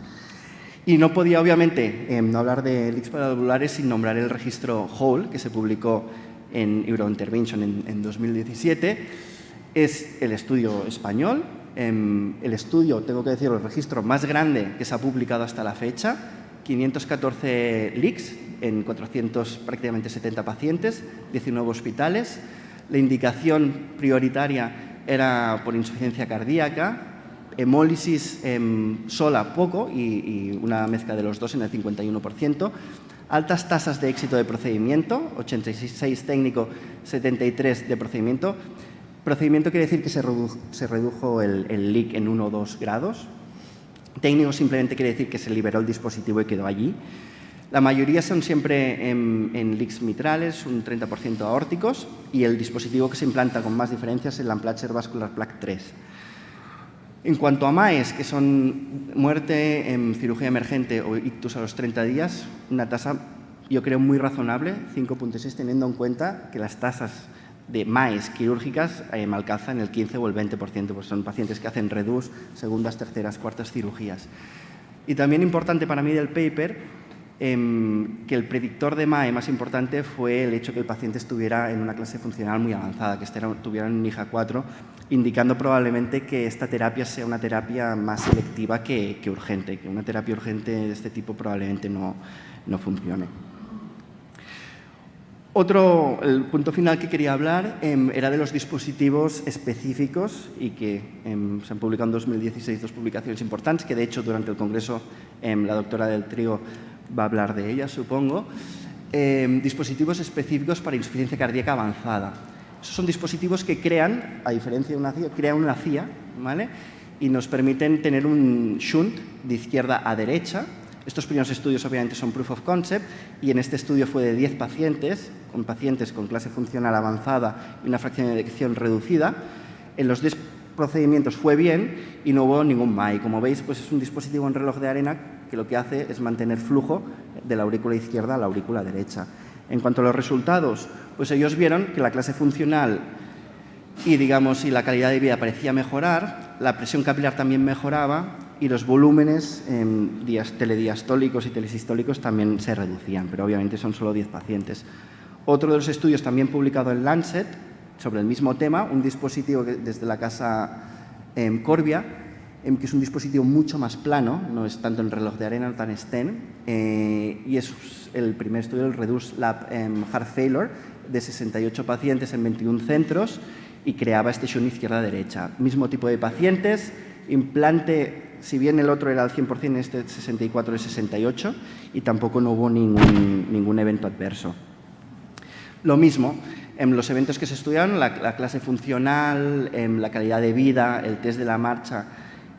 Y no podía, obviamente, no hablar de leaks paravalvulares sin nombrar el registro Hall, que se publicó en Eurointervention en 2017. Es el estudio español, el estudio, tengo que decir, el registro más grande que se ha publicado hasta la fecha, 514 leaks en 400, prácticamente 70 pacientes, 19 hospitales. La indicación prioritaria era por insuficiencia cardíaca, hemólisis sola poco y una mezcla de los dos en el 51%. Altas tasas de éxito de procedimiento, 86 técnico, 73 de procedimiento. Procedimiento quiere decir que se redujo el leak en 1 o 2 grados. Técnico simplemente quiere decir que se liberó el dispositivo y quedó allí. La mayoría son siempre en leaks mitrales, un 30% aórticos, y el dispositivo que se implanta con más diferencias es el Amplatzer Vascular Plaque 3. En cuanto a MAES, que son muerte en cirugía emergente o ictus a los 30 días, una tasa, yo creo, muy razonable, 5.6, teniendo en cuenta que las tasas de MAES quirúrgicas alcanzan el 15 o el 20%, pues son pacientes que hacen reduce, segundas, terceras, cuartas cirugías. Y también importante para mí del paper, que el predictor de MAE más importante fue el hecho que el paciente estuviera en una clase funcional muy avanzada, que estuviera en NIHA 4, indicando probablemente que esta terapia sea una terapia más selectiva que urgente, que una terapia urgente de este tipo probablemente no funcione. El punto final que quería hablar era de los dispositivos específicos y que se han publicado en 2016 2 publicaciones importantes, que de hecho durante el congreso la doctora del Trigo va a hablar de ellas, supongo. Dispositivos específicos para insuficiencia cardíaca avanzada. Esos son dispositivos que crean, a diferencia de una CIA, crean una CIA, ¿vale? Y nos permiten tener un shunt de izquierda a derecha. Estos primeros estudios obviamente son proof of concept y en este estudio fue de 10 pacientes con clase funcional avanzada y una fracción de eyección reducida. En los 10 procedimientos fue bien y no hubo ningún MAE. Como veis, pues es un dispositivo en reloj de arena que lo que hace es mantener flujo de la aurícula izquierda a la aurícula derecha. En cuanto a los resultados, pues ellos vieron que la clase funcional y la calidad de vida parecía mejorar, la presión capilar también mejoraba y los volúmenes telediastólicos y telesistólicos también se reducían, pero obviamente son solo 10 pacientes. Otro de los estudios también publicado en Lancet sobre el mismo tema, un dispositivo desde la casa Corbia, que es un dispositivo mucho más plano, no es tanto en reloj de arena, no tan STEM, y es el primer estudio del Reduce Lab Heart Failure de 68 pacientes en 21 centros y creaba este shunt izquierda-derecha. Mismo tipo de pacientes, implante, si bien el otro era al 100%, este 64 y 68, y tampoco no hubo ningún evento adverso. Lo mismo, en los eventos que se estudiaron, la clase funcional, la calidad de vida, el test de la marcha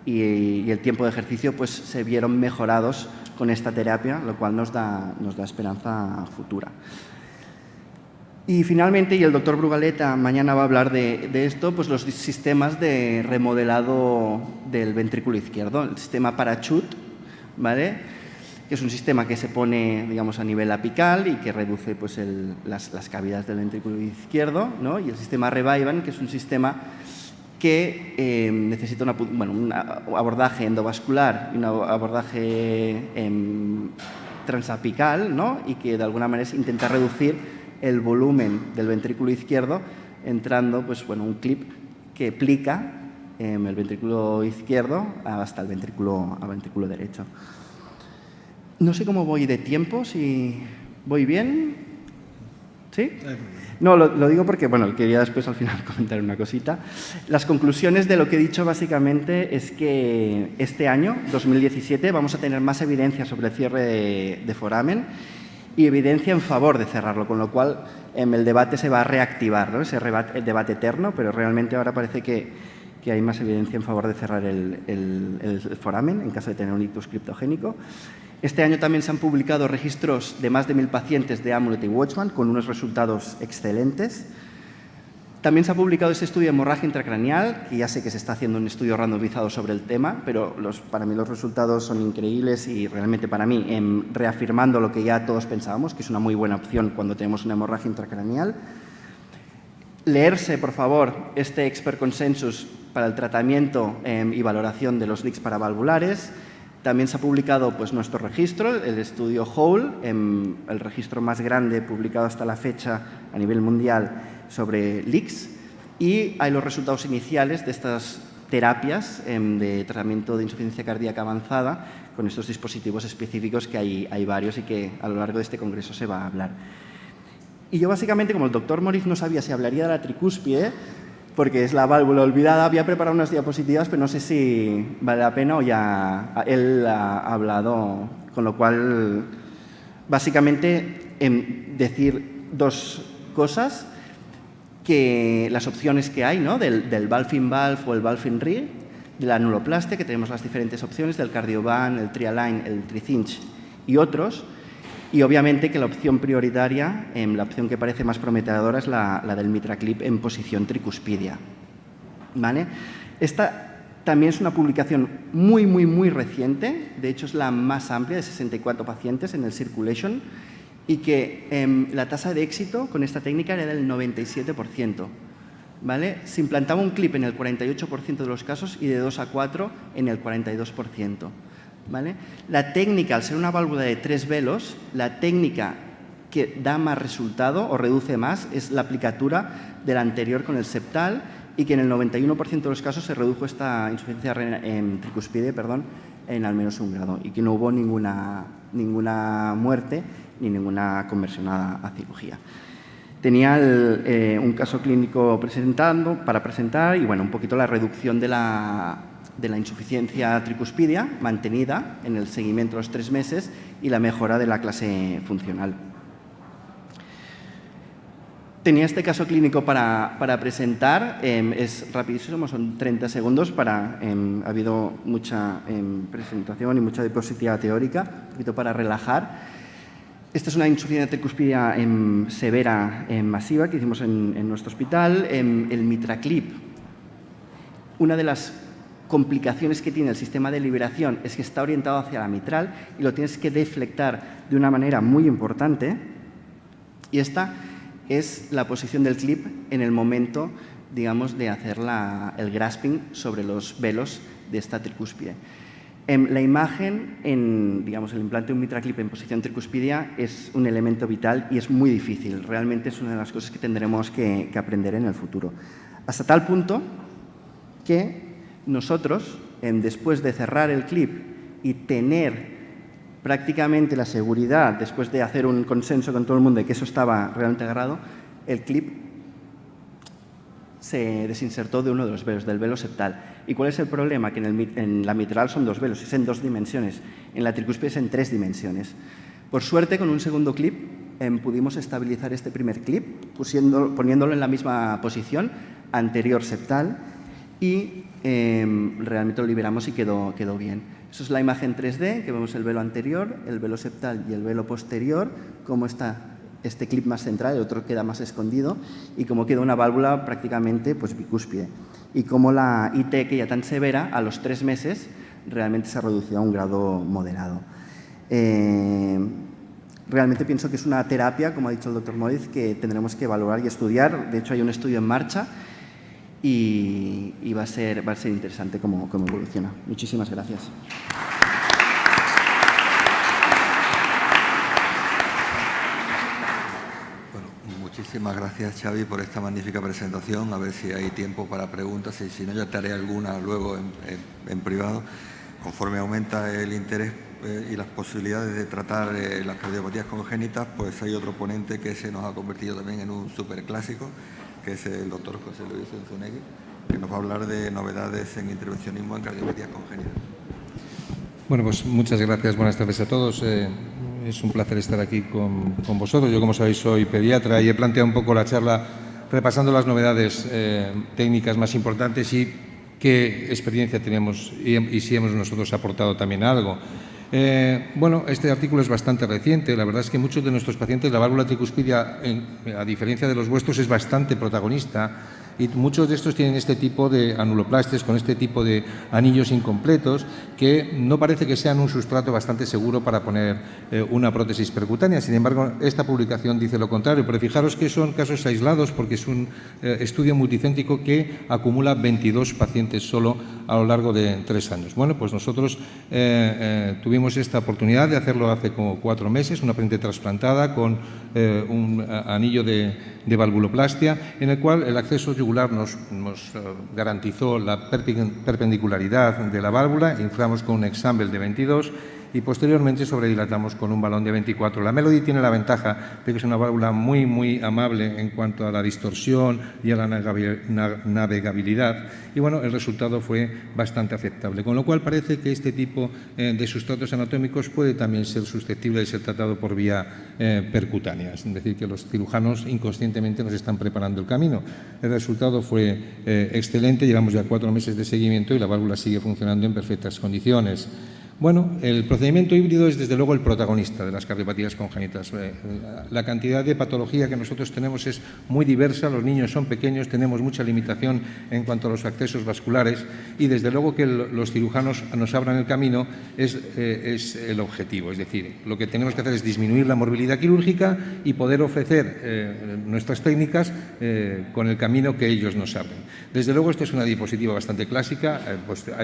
y el tiempo de ejercicio, pues se vieron mejorados con esta terapia, lo cual nos da esperanza futura. Y finalmente, y el doctor Brugaleta mañana va a hablar de esto, pues los sistemas de remodelado del ventrículo izquierdo, el sistema Parachute, ¿vale?, que es un sistema que se pone, digamos, a nivel apical y que reduce pues, las cavidades del ventrículo izquierdo, ¿no? Y el sistema Revivan, que es un sistema que necesita un abordaje endovascular y un abordaje transapical, ¿no? Y que de alguna manera intenta reducir el volumen del ventrículo izquierdo entrando un clip que plica el ventrículo izquierdo hasta el ventrículo derecho. No sé cómo voy de tiempo, si voy bien. ¿Sí? No, lo digo porque, quería después al final comentar una cosita. Las conclusiones de lo que he dicho básicamente es que este año, 2017, vamos a tener más evidencia sobre el cierre de foramen y evidencia en favor de cerrarlo, con lo cual el debate se va a reactivar, ¿no? El debate eterno, pero realmente ahora parece que hay más evidencia en favor de cerrar el foramen en caso de tener un ictus criptogénico. Este año también se han publicado registros de más de 1000 pacientes de Amulet y Watchman con unos resultados excelentes. También se ha publicado este estudio de hemorragia intracraneal, que ya sé que se está haciendo un estudio randomizado sobre el tema, pero para mí los resultados son increíbles y realmente para mí reafirmando lo que ya todos pensábamos, que es una muy buena opción cuando tenemos una hemorragia intracraneal. Leerse, por favor, este expert consensus para el tratamiento y valoración de los leaks paravalvulares. También se ha publicado pues, nuestro registro, el estudio Hole, el registro más grande publicado hasta la fecha a nivel mundial sobre leaks. Y hay los resultados iniciales de estas terapias de tratamiento de insuficiencia cardíaca avanzada con estos dispositivos específicos que hay varios y que a lo largo de este congreso se va a hablar. Y yo básicamente, como el doctor Moritz no sabía si hablaría de la tricúspide, porque es la válvula olvidada, había preparado unas diapositivas, pero no sé si vale la pena o ya él ha hablado, con lo cual básicamente decir dos cosas, que las opciones que hay, ¿no? del valve-in-valve o el valve-in-rig, de la anuloplastia, que tenemos las diferentes opciones, del Cardioband, el Trialign, el Tricinch y otros. Y obviamente que la opción prioritaria, la opción que parece más prometedora, es la del MitraClip en posición tricuspidia. ¿Vale? Esta también es una publicación muy reciente, de hecho es la más amplia, de 64 pacientes en el Circulation, y que la tasa de éxito con esta técnica era del 97%. ¿Vale? Se implantaba un clip en el 48% de los casos y de 2 a 4 en el 42%. ¿Vale? La técnica, al ser una válvula de 3 velos, la técnica que da más resultado o reduce más es la aplicatura de la anterior con el septal, y que en el 91% de los casos se redujo esta insuficiencia tricuspide en al menos 1 grado, y que no hubo ninguna muerte ni ninguna conversión a cirugía. Tenía un caso clínico para presentar y bueno, un poquito la reducción de la insuficiencia tricuspidia mantenida en el seguimiento de los 3 meses y la mejora de la clase funcional. Tenía este caso clínico para presentar, es rapidísimo, son 30 segundos, ha habido mucha presentación y mucha diapositiva teórica, un poquito para relajar. Esta es una insuficiencia tricuspidia severa masiva que hicimos en nuestro hospital. El MitraClip, una de las complicaciones que tiene el sistema de liberación es que está orientado hacia la mitral y lo tienes que deflectar de una manera muy importante. Y esta es la posición del clip en el momento, digamos, de hacer el grasping sobre los velos de esta tricúspide. La imagen, digamos, el implante de un MitraClip en posición tricuspidia es un elemento vital y es muy difícil. Realmente es una de las cosas que tendremos que aprender en el futuro. Hasta tal punto que nosotros, después de cerrar el clip y tener prácticamente la seguridad, después de hacer un consenso con todo el mundo de que eso estaba realmente agarrado, el clip se desinsertó de uno de los velos, del velo septal. ¿Y cuál es el problema? Que en la mitral son 2 velos, es en 2 dimensiones. En la tricuspide es en 3 dimensiones. Por suerte, con un segundo clip pudimos estabilizar este primer clip, poniéndolo en la misma posición, anterior septal, y realmente lo liberamos y quedó bien. Eso es la imagen 3D, que vemos el velo anterior, el velo septal y el velo posterior, cómo está este clip más central, el otro queda más escondido, y cómo queda una válvula prácticamente pues, bicúspide. Y cómo la IT, que ya tan severa, a los 3 meses realmente se ha reducido a un grado moderado. Realmente pienso que es una terapia, como ha dicho el doctor Moritz, que tendremos que valorar y estudiar. De hecho, hay un estudio en marcha y va a ser interesante cómo evoluciona. Muchísimas gracias. Muchísimas gracias, Xavi, por esta magnífica presentación. A ver si hay tiempo para preguntas y si no, ya te haré alguna luego en privado. Conforme aumenta el interés y las posibilidades de tratar las cardiopatías congénitas, pues hay otro ponente que se nos ha convertido también en un superclásico, que es el doctor José Luis Unzunegui, que nos va a hablar de novedades en intervencionismo en cardiopatías congénitas. Bueno, pues muchas gracias. Buenas tardes a todos. Es un placer estar aquí con vosotros. Yo, como sabéis, soy pediatra y he planteado un poco la charla repasando las novedades técnicas más importantes y qué experiencia tenemos y si hemos nosotros aportado también algo. Bueno, este artículo es bastante reciente. La verdad es que muchos de nuestros pacientes, la válvula tricuspidia, a diferencia de los vuestros, es bastante protagonista. y muchos de estos tienen este tipo de anuloplastes con este tipo de anillos incompletos que no parece que sean un sustrato bastante seguro para poner una prótesis percutánea. Sin embargo, esta publicación dice lo contrario, pero fijaros que son casos aislados porque es un estudio multicéntrico que acumula 22 pacientes solo a lo largo de 3 años. Bueno, pues nosotros tuvimos esta oportunidad de hacerlo hace como 4 meses, una paciente trasplantada con un anillo de valvuloplastia, en el cual el acceso yugular nos garantizó la perpendicularidad de la válvula, inflamos con un example de 22 y posteriormente sobredilatamos con un balón de 24. La Melody tiene la ventaja de que es una válvula muy amable en cuanto a la distorsión y a la navegabilidad y bueno, el resultado fue bastante aceptable, con lo cual parece que este tipo de sustratos anatómicos puede también ser susceptible de ser tratado por vía percutánea, es decir, que los cirujanos inconscientemente nos están preparando el camino. El resultado fue excelente, llevamos ya 4 meses de seguimiento y la válvula sigue funcionando en perfectas condiciones. Bueno, el procedimiento híbrido es desde luego el protagonista de las cardiopatías congénitas. La cantidad de patología que nosotros tenemos es muy diversa, los niños son pequeños, tenemos mucha limitación en cuanto a los accesos vasculares y desde luego que los cirujanos nos abran el camino es el objetivo. Es decir, lo que tenemos que hacer es disminuir la morbilidad quirúrgica y poder ofrecer nuestras técnicas con el camino que ellos nos abren. Desde luego esto es una diapositiva bastante clásica,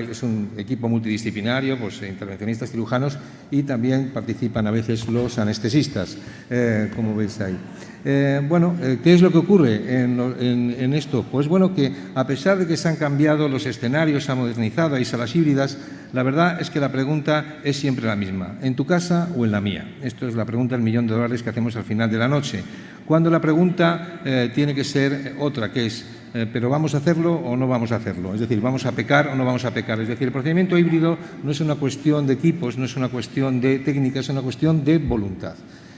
es un equipo multidisciplinario, intervencionistas cirujanos y también participan a veces los anestesistas, como veis ahí. ¿Qué es lo que ocurre en esto? Pues bueno, que a pesar de que se han cambiado los escenarios, se ha modernizado, hay salas híbridas, la verdad es que la pregunta es siempre la misma, ¿en tu casa o en la mía? Esto es la pregunta del $1.000.000 que hacemos al final de la noche, cuando la pregunta tiene que ser otra, que es ¿pero vamos a hacerlo o no vamos a hacerlo? Es decir, ¿vamos a pecar o no vamos a pecar? Es decir, el procedimiento híbrido no es una cuestión de equipos, no es una cuestión de técnica, es una cuestión de voluntad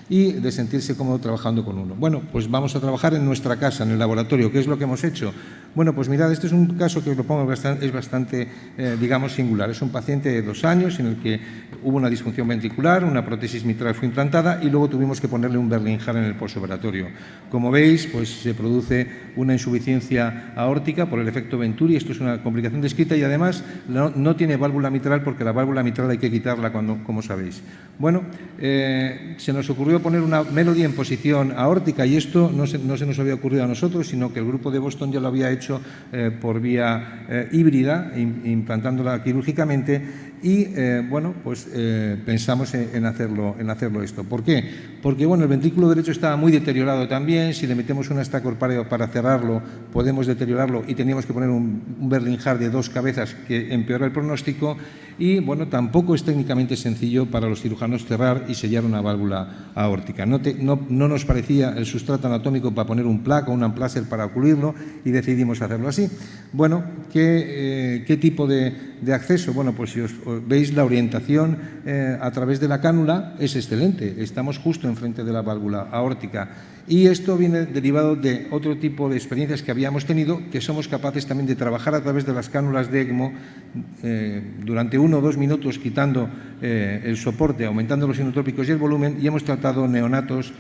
y de sentirse cómodo trabajando con uno. Bueno, pues vamos a trabajar en nuestra casa, en el laboratorio. ¿Qué es lo que hemos hecho? Bueno, pues mirad, este es un caso que os lo pongo, es bastante, digamos, singular. Es un paciente de 2 años en el que hubo una disfunción ventricular, una prótesis mitral fue implantada y luego tuvimos que ponerle un Berlin-Hahn en el postoperatorio. Como veis, pues se produce una insuficiencia aórtica por el efecto Venturi. Esto es una complicación descrita y además no tiene válvula mitral porque la válvula mitral hay que quitarla, como sabéis. Bueno, se nos ocurrió poner una Melody en posición aórtica y esto no se nos había ocurrido a nosotros, sino que el grupo de Boston ya lo había hecho por vía híbrida, implantándola quirúrgicamente y pensamos en hacerlo esto. ¿Por qué? Porque bueno, el ventrículo derecho estaba muy deteriorado también, si le metemos una estaca corpáreo para cerrarlo podemos deteriorarlo y teníamos que poner un Berlin-Hahn de 2 cabezas que empeora el pronóstico y bueno, tampoco es técnicamente sencillo para los cirujanos cerrar y sellar una válvula aórtica. No nos parecía el sustrato anatómico para poner un plaque o un amplácer para ocluirlo y decidimos hacerlo así. Bueno, ¿qué tipo de acceso? Bueno, pues si os veis la orientación a través de la cánula es excelente, estamos justo enfrente de la válvula aórtica y esto viene derivado de otro tipo de experiencias que habíamos tenido, que somos capaces también de trabajar a través de las cánulas de ECMO durante 1 o 2 minutos quitando el soporte, aumentando los inotrópicos y el volumen y hemos tratado neonatos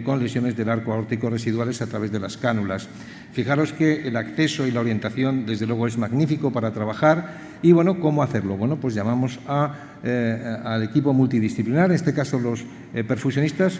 con lesiones del arco aórtico residuales a través de las cánulas. Fijaros que el acceso y la orientación desde luego es magnífico para trabajar y bueno, ¿cómo hacerlo? Bueno, pues llamamos al equipo multidisciplinar, en este caso los perfusionistas,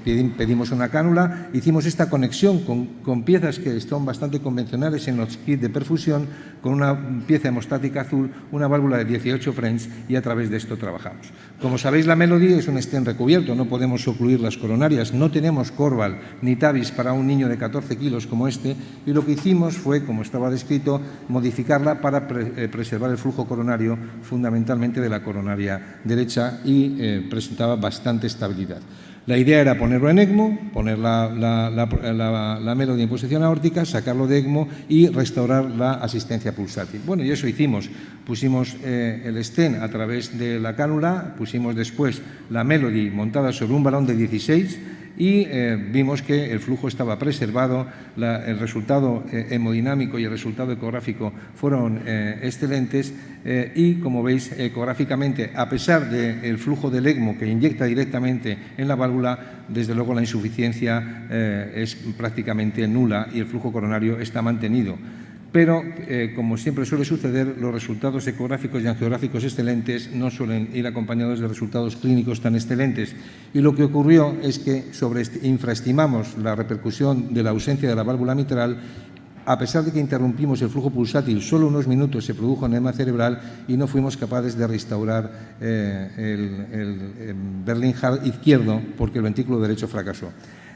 pedimos una cánula, hicimos esta conexión con piezas que son bastante convencionales en los kits de perfusión, con una pieza hemostática azul, una válvula de 18 French y a través de esto trabajamos. Como sabéis, la Melody es un stent recubierto, no podemos ocluir las coronarias, no tenemos Corval ni Tavis para un niño de 14 kilos como este y lo que hicimos fue, como estaba descrito, modificarla para preservar el flujo coronario fundamentalmente de la coronaria derecha y presentaba bastante estabilidad. La idea era ponerlo en ECMO, poner la Melody en posición aórtica, sacarlo de ECMO y restaurar la asistencia pulsátil. Bueno, y eso hicimos. Pusimos el stent a través de la cánula, pusimos después la Melody montada sobre un balón de 16 y vimos que el flujo estaba preservado, el resultado hemodinámico y el resultado ecográfico fueron excelentes y, como veis, ecográficamente, a pesar del flujo del ECMO que inyecta directamente en la válvula, desde luego la insuficiencia es prácticamente nula y el flujo coronario está mantenido. Pero, como siempre suele suceder, los resultados ecográficos y angiográficos excelentes no suelen ir acompañados de resultados clínicos tan excelentes. Y lo que ocurrió es que infraestimamos la repercusión de la ausencia de la válvula mitral. A pesar de que interrumpimos el flujo pulsátil, solo unos minutos se produjo edema cerebral y no fuimos capaces de restaurar el Berlin Heart izquierdo porque el ventrículo derecho fracasó.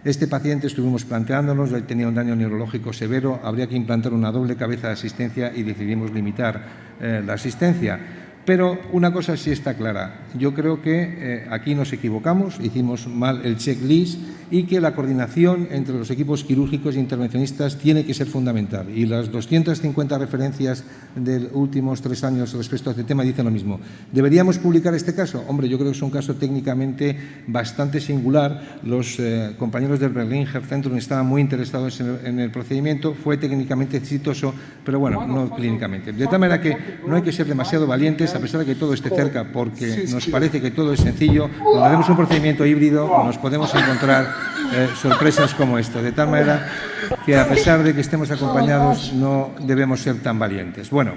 Este paciente estuvimos planteándonos, ya tenía un daño neurológico severo, habría que implantar una doble cabeza de asistencia y decidimos limitar la asistencia. Pero una cosa sí está clara, yo creo que aquí nos equivocamos, hicimos mal el checklist y que la coordinación entre los equipos quirúrgicos e intervencionistas tiene que ser fundamental. Y las 250 referencias de los últimos 3 años respecto a este tema dicen lo mismo. ¿Deberíamos publicar este caso? Hombre, yo creo que es un caso técnicamente bastante singular. Los compañeros del Berlin Heart Center estaban muy interesados en el procedimiento, fue técnicamente exitoso, pero bueno, no clínicamente. De tal manera que no hay que ser demasiado valientes, a pesar de que todo esté cerca, porque nos parece que todo es sencillo. Cuando hacemos un procedimiento híbrido nos podemos encontrar sorpresas como esta, de tal manera que a pesar de que estemos acompañados no debemos ser tan valientes. Bueno,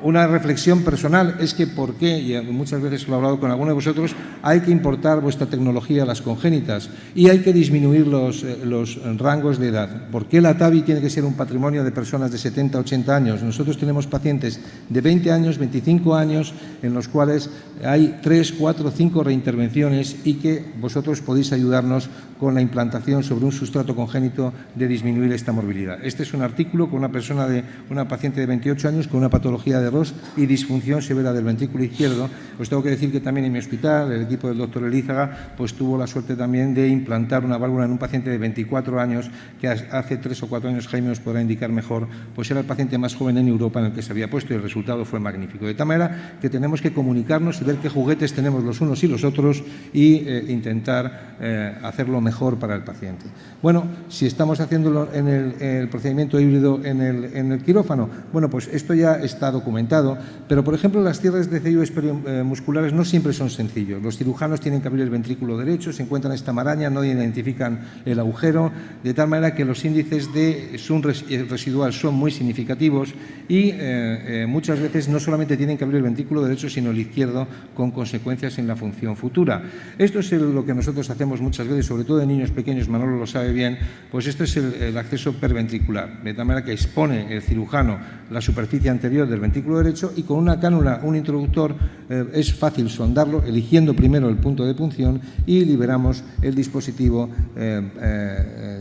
una reflexión personal es que por qué, y muchas veces lo he hablado con alguno de vosotros, hay que importar vuestra tecnología a las congénitas y hay que disminuir los rangos de edad. ¿Por qué la TAVI tiene que ser un patrimonio de personas de 70, 80 años? Nosotros tenemos pacientes de 20 años, 25 años, en los cuales hay 3, 4, 5 reintervenciones y que vosotros podéis ayudarnos con la implantación sobre un sustrato congénito de disminuir esta morbilidad. Este es un artículo con una paciente de 28 años con una patología de Ross y disfunción severa del ventrículo izquierdo. Os tengo que decir que también en mi hospital, el equipo del doctor Elízaga, pues tuvo la suerte también de implantar una válvula en un paciente de 24 años que hace 3 o 4 años, Jaime os podrá indicar mejor, pues era el paciente más joven en Europa en el que se había puesto y el resultado fue magnífico. De tal manera que tenemos que comunicarnos y ver qué juguetes tenemos los unos y los otros y intentar hacerlo mejor para el paciente. Bueno, si estamos haciéndolo en el procedimiento híbrido en el quirófano, bueno, pues esto ya está documentado, pero por ejemplo las cierres de CIUs musculares no siempre son sencillos. Los cirujanos tienen que abrir el ventrículo derecho, se encuentran esta maraña, no identifican el agujero, de tal manera que los índices de SUN residual son muy significativos y muchas veces no solamente tienen que abrir el ventrículo derecho, sino el izquierdo, con consecuencias en la función futura. Esto es lo que nosotros hacemos muchas veces, sobre todo en niños pequeños, Manolo lo sabe bien, pues esto es el acceso perventricular, de tal manera que expone el cirujano la superficie anterior del ventrículo derecho y con una cánula, un introductor, es fácil sondarlo, eligiendo primero el punto de punción y liberamos el dispositivo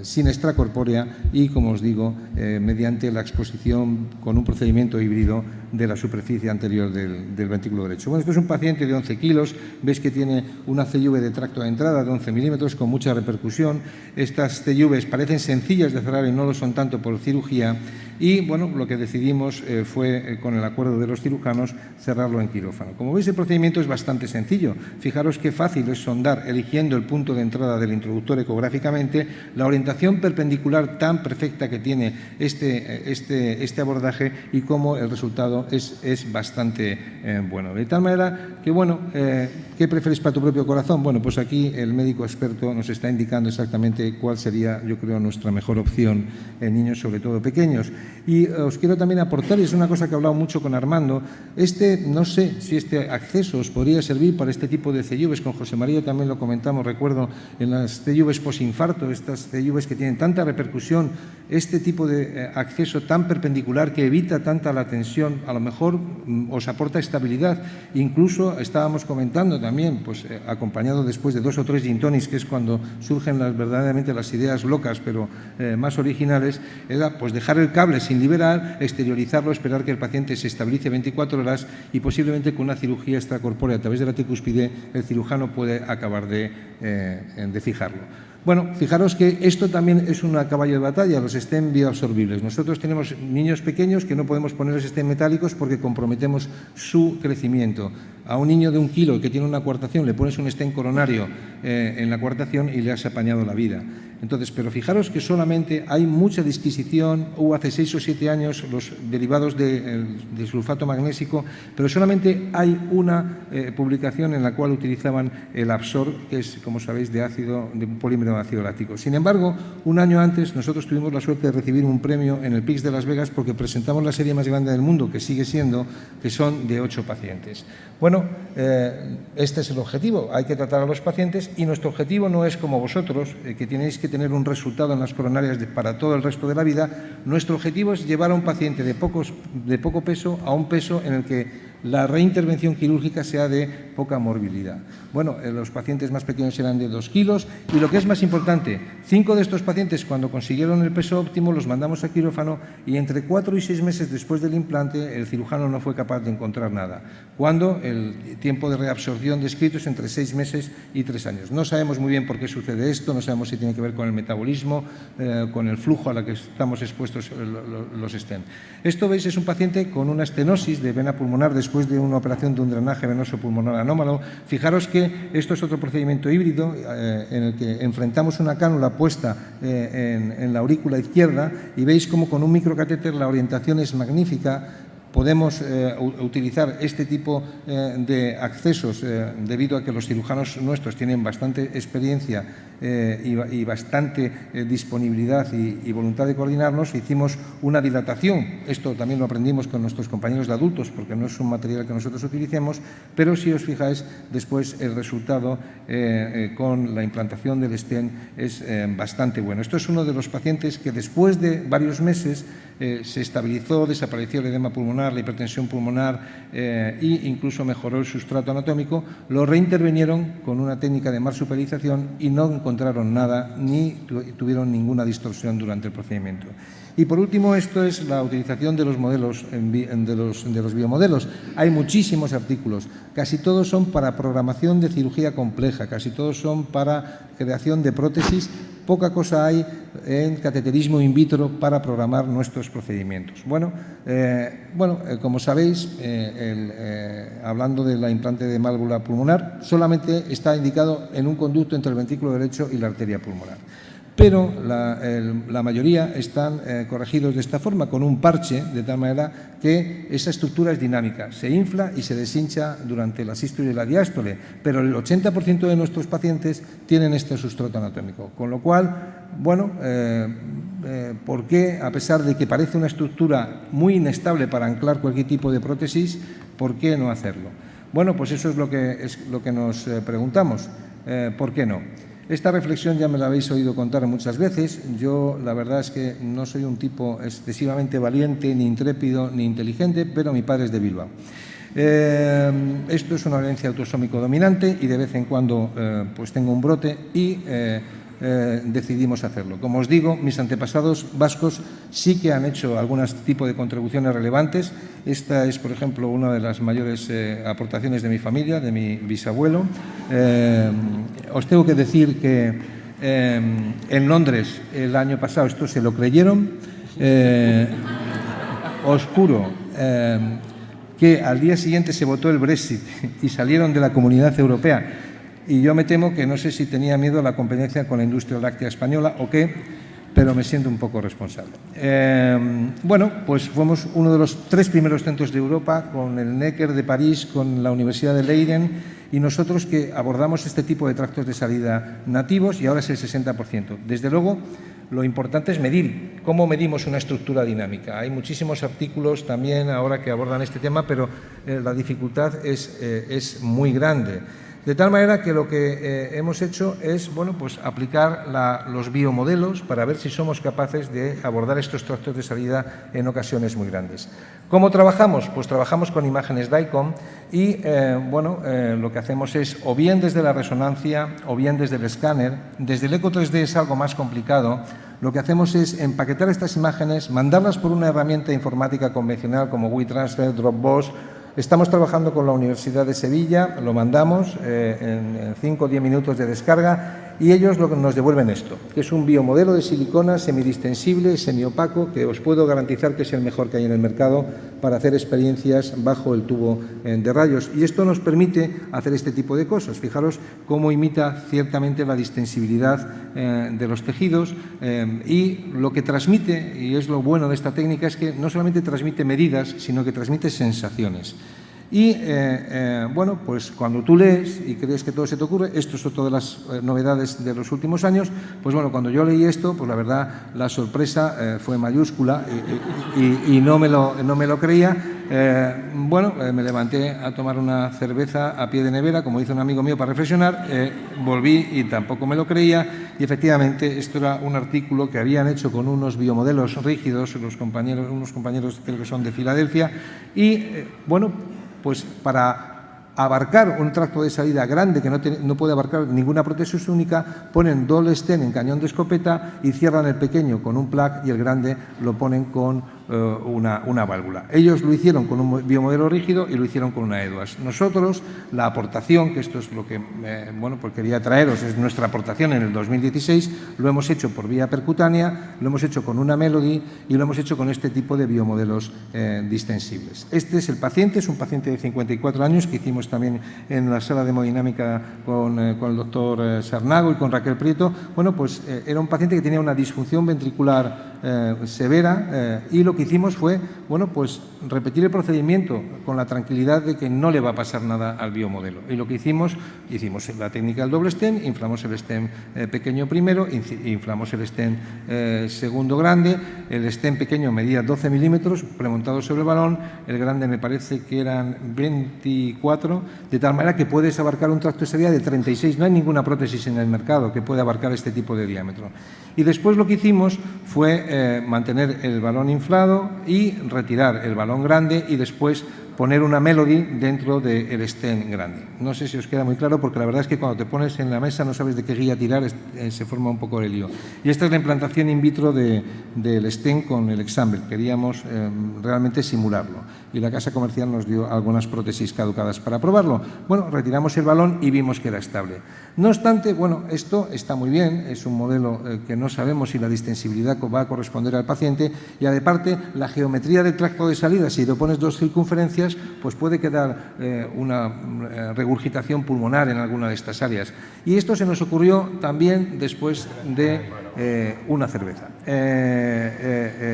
sin extracorpórea y, como os digo, mediante la exposición con un procedimiento híbrido de la superficie anterior del ventrículo derecho. Bueno, esto es un paciente de 11 kilos, veis que tiene una CIV de tracto de entrada de 11 milímetros con mucha repercusión. Estas CIVs parecen sencillas de cerrar y no lo son tanto por cirugía y, bueno, lo que decidimos fue, con el acuerdo de los cirujanos, cerrarlo en quirófano. Como veis, el procedimiento es bastante sencillo. Fijaros qué fácil es sondar, eligiendo el punto de entrada del introductor ecográficamente, la orientación perpendicular tan perfecta que tiene este abordaje y cómo el resultado es bastante bueno. De tal manera que, bueno, ¿qué prefieres para tu propio corazón? Bueno, pues aquí el médico experto nos está indicando exactamente cuál sería, yo creo, nuestra mejor opción en niños, sobre todo pequeños. Y os quiero también aportar, y es una cosa que he hablado mucho con Armando, no sé si este acceso os podría servir para este tipo de CIVs. Con José María también lo comentamos, recuerdo, en las CIVs posinfarto, estas CIVs que tienen tanta repercusión, este tipo de acceso tan perpendicular que evita tanta la tensión, a lo mejor os aporta estabilidad. Incluso estábamos comentando también, pues acompañado después de 2 o 3 gin tonics, que es cuando surgen verdaderamente las ideas locas, pero más originales, era pues dejar el cable sin liberar, exteriorizarlo, esperar que el paciente se estabilice 24 horas y posiblemente con una cirugía extracorpórea a través de la tricúspide el cirujano puede acabar de fijarlo. Bueno, fijaros que esto también es un caballo de batalla, los stent bioabsorbibles. Nosotros tenemos niños pequeños que no podemos ponerles stent metálicos porque comprometemos su crecimiento. A un niño de 1 kilo que tiene una coartación le pones un stent coronario en la coartación y le has apañado la vida. Entonces, pero fijaros que solamente hay mucha disquisición, hubo hace 6 o 7 años los derivados de sulfato magnésico, pero solamente hay una publicación en la cual utilizaban el Absorb, que es, como sabéis, de un polímero de ácido láctico. Sin embargo, un año antes nosotros tuvimos la suerte de recibir un premio en el PIX de Las Vegas porque presentamos la serie más grande del mundo, que sigue siendo, que son de 8 pacientes. Bueno, este es el objetivo, hay que tratar a los pacientes y nuestro objetivo no es como vosotros, que tenéis que tener un resultado en las coronarias para todo el resto de la vida. Nuestro objetivo es llevar a un paciente de poco peso a un peso en el que la reintervención quirúrgica sea de poca morbilidad. Bueno, los pacientes más pequeños eran de 2 kilos y lo que es más importante, 5 de estos pacientes cuando consiguieron el peso óptimo los mandamos a quirófano y entre 4 y 6 meses después del implante el cirujano no fue capaz de encontrar nada, cuando el tiempo de reabsorción descrito es entre 6 meses y 3 años. No sabemos muy bien por qué sucede esto, no sabemos si tiene que ver con el metabolismo, con el flujo a la que estamos expuestos los stent. Esto, veis, es un paciente con una estenosis de vena pulmonar después de una operación de un drenaje venoso pulmonar anómalo. Fijaros que esto es otro procedimiento híbrido en el que enfrentamos una cánula puesta en la aurícula izquierda y veis como con un microcatéter la orientación es magnífica. Podemos utilizar este tipo de accesos debido a que los cirujanos nuestros tienen bastante experiencia y bastante disponibilidad y voluntad de coordinarnos. Hicimos una dilatación, esto también lo aprendimos con nuestros compañeros de adultos porque no es un material que nosotros utilicemos, pero si os fijáis después el resultado con la implantación del stent es bastante bueno. Esto es uno de los pacientes que después de varios meses se estabilizó, desapareció el edema pulmonar, la hipertensión pulmonar e incluso mejoró el sustrato anatómico. Lo reintervinieron con una técnica de marsuperización y no encontraron nada ni tuvieron ninguna distorsión durante el procedimiento. Y por último, esto es la utilización de los modelos, de los biomodelos. Hay muchísimos artículos, casi todos son para programación de cirugía compleja, casi todos son para creación de prótesis. Poca cosa hay en cateterismo in vitro para programar nuestros procedimientos. Como sabéis, hablando de la implante de válvula pulmonar, solamente está indicado en un conducto entre el ventrículo derecho y la arteria pulmonar. Pero la mayoría están corregidos de esta forma, con un parche, de tal manera que esa estructura es dinámica, se infla y se deshincha durante la sístole y la diástole, pero el 80% de nuestros pacientes tienen este sustrato anatómico, con lo cual, ¿por qué, a pesar de que parece una estructura muy inestable para anclar cualquier tipo de prótesis, por qué no hacerlo? Bueno, pues eso es lo que nos preguntamos, ¿por qué no? Esta reflexión ya me la habéis oído contar muchas veces. Yo, la verdad es que no soy un tipo excesivamente valiente, ni intrépido, ni inteligente, pero mi padre es de Bilbao. Esto es una herencia autosómico dominante y de vez en cuando pues tengo un brote y decidimos hacerlo. Como os digo, mis antepasados vascos sí que han hecho algún tipo de contribuciones relevantes. Esta es, por ejemplo, una de las mayores aportaciones de mi familia, de mi bisabuelo. Os tengo que decir que en Londres el año pasado esto se lo creyeron. Os juro que al día siguiente se votó el Brexit y salieron de la Comunidad Europea. Y yo me temo que no sé si tenía miedo a la competencia con la industria láctea española o qué, pero me siento un poco responsable. Pues fuimos uno de los 3 primeros centros de Europa, con el Necker de París, con la Universidad de Leiden, y nosotros que abordamos este tipo de tractos de salida nativos y ahora es el 60%. Desde luego, lo importante es medir. ¿Cómo medimos una estructura dinámica? Hay muchísimos artículos también ahora que abordan este tema, pero la dificultad es muy grande. De tal manera que lo que hemos hecho es aplicar los biomodelos para ver si somos capaces de abordar estos tractos de salida en ocasiones muy grandes. ¿Cómo trabajamos? Pues trabajamos con imágenes DICOM y lo que hacemos es o bien desde la resonancia o bien desde el escáner. Desde el eco 3D es algo más complicado. Lo que hacemos es empaquetar estas imágenes, mandarlas por una herramienta informática convencional como WeTransfer, Dropbox. Estamos trabajando con la Universidad de Sevilla, lo mandamos en 5 o 10 minutos de descarga y ellos nos devuelven esto, que es un biomodelo de silicona semidistensible, semiopaco, que os puedo garantizar que es el mejor que hay en el mercado para hacer experiencias bajo el tubo de rayos. Y esto nos permite hacer este tipo de cosas. Fijaros cómo imita ciertamente la distensibilidad de los tejidos y lo que transmite, y es lo bueno de esta técnica, es que no solamente transmite medidas, sino que transmite sensaciones. Y, bueno, pues cuando tú lees y crees que todo se te ocurre, esto es otra de las novedades de los últimos años, pues bueno, cuando yo leí esto, pues la verdad, la sorpresa fue mayúscula y no me lo creía. Bueno, me levanté a tomar una cerveza a pie de nevera, como dice un amigo mío, para reflexionar, volví y tampoco me lo creía, y efectivamente esto era un artículo que habían hecho con unos biomodelos rígidos, unos compañeros creo que son de Filadelfia, y bueno, pues para abarcar un tracto de salida grande que no puede abarcar ninguna prótesis única, ponen doble stent en cañón de escopeta y cierran el pequeño con un plug y el grande lo ponen con una válvula. Ellos lo hicieron con un biomodelo rígido y lo hicieron con una Edwards. Nosotros, la aportación, que esto es lo que bueno, pues quería traeros, es nuestra aportación en el 2016, lo hemos hecho por vía percutánea, lo hemos hecho con una Melody y lo hemos hecho con este tipo de biomodelos distensibles. Este es el paciente, es un paciente de 54 años que hicimos también en la sala de hemodinámica con el doctor Sarnago y con Raquel Prieto. Bueno, pues era un paciente que tenía una disfunción ventricular severa y lo que hicimos fue, bueno, pues repetir el procedimiento con la tranquilidad de que no le va a pasar nada al biomodelo. Y lo que hicimos la técnica del doble stent, inflamos el stent pequeño primero, inflamos el stent segundo grande, el stent pequeño medía 12 milímetros premontado sobre el balón, el grande me parece que eran 24, de tal manera que puedes abarcar un tracto de salida de 36, no hay ninguna prótesis en el mercado que pueda abarcar este tipo de diámetro. Y después lo que hicimos fue mantener el balón inflado y retirar el balón grande y después poner una Melody dentro del stent grande. No sé si os queda muy claro, porque la verdad es que cuando te pones en la mesa no sabes de qué guía tirar, se forma un poco el lío. Y esta es la implantación in vitro del stent con el example. Queríamos realmente simularlo. Y la casa comercial nos dio algunas prótesis caducadas para probarlo. Bueno, retiramos el balón y vimos que era estable. No obstante, bueno, esto está muy bien, es un modelo que no sabemos si la distensibilidad va a corresponder al paciente y, aparte, la geometría del tracto de salida, si le pones dos circunferencias, pues puede quedar una regurgitación pulmonar en alguna de estas áreas. Y esto se nos ocurrió también después de una cerveza,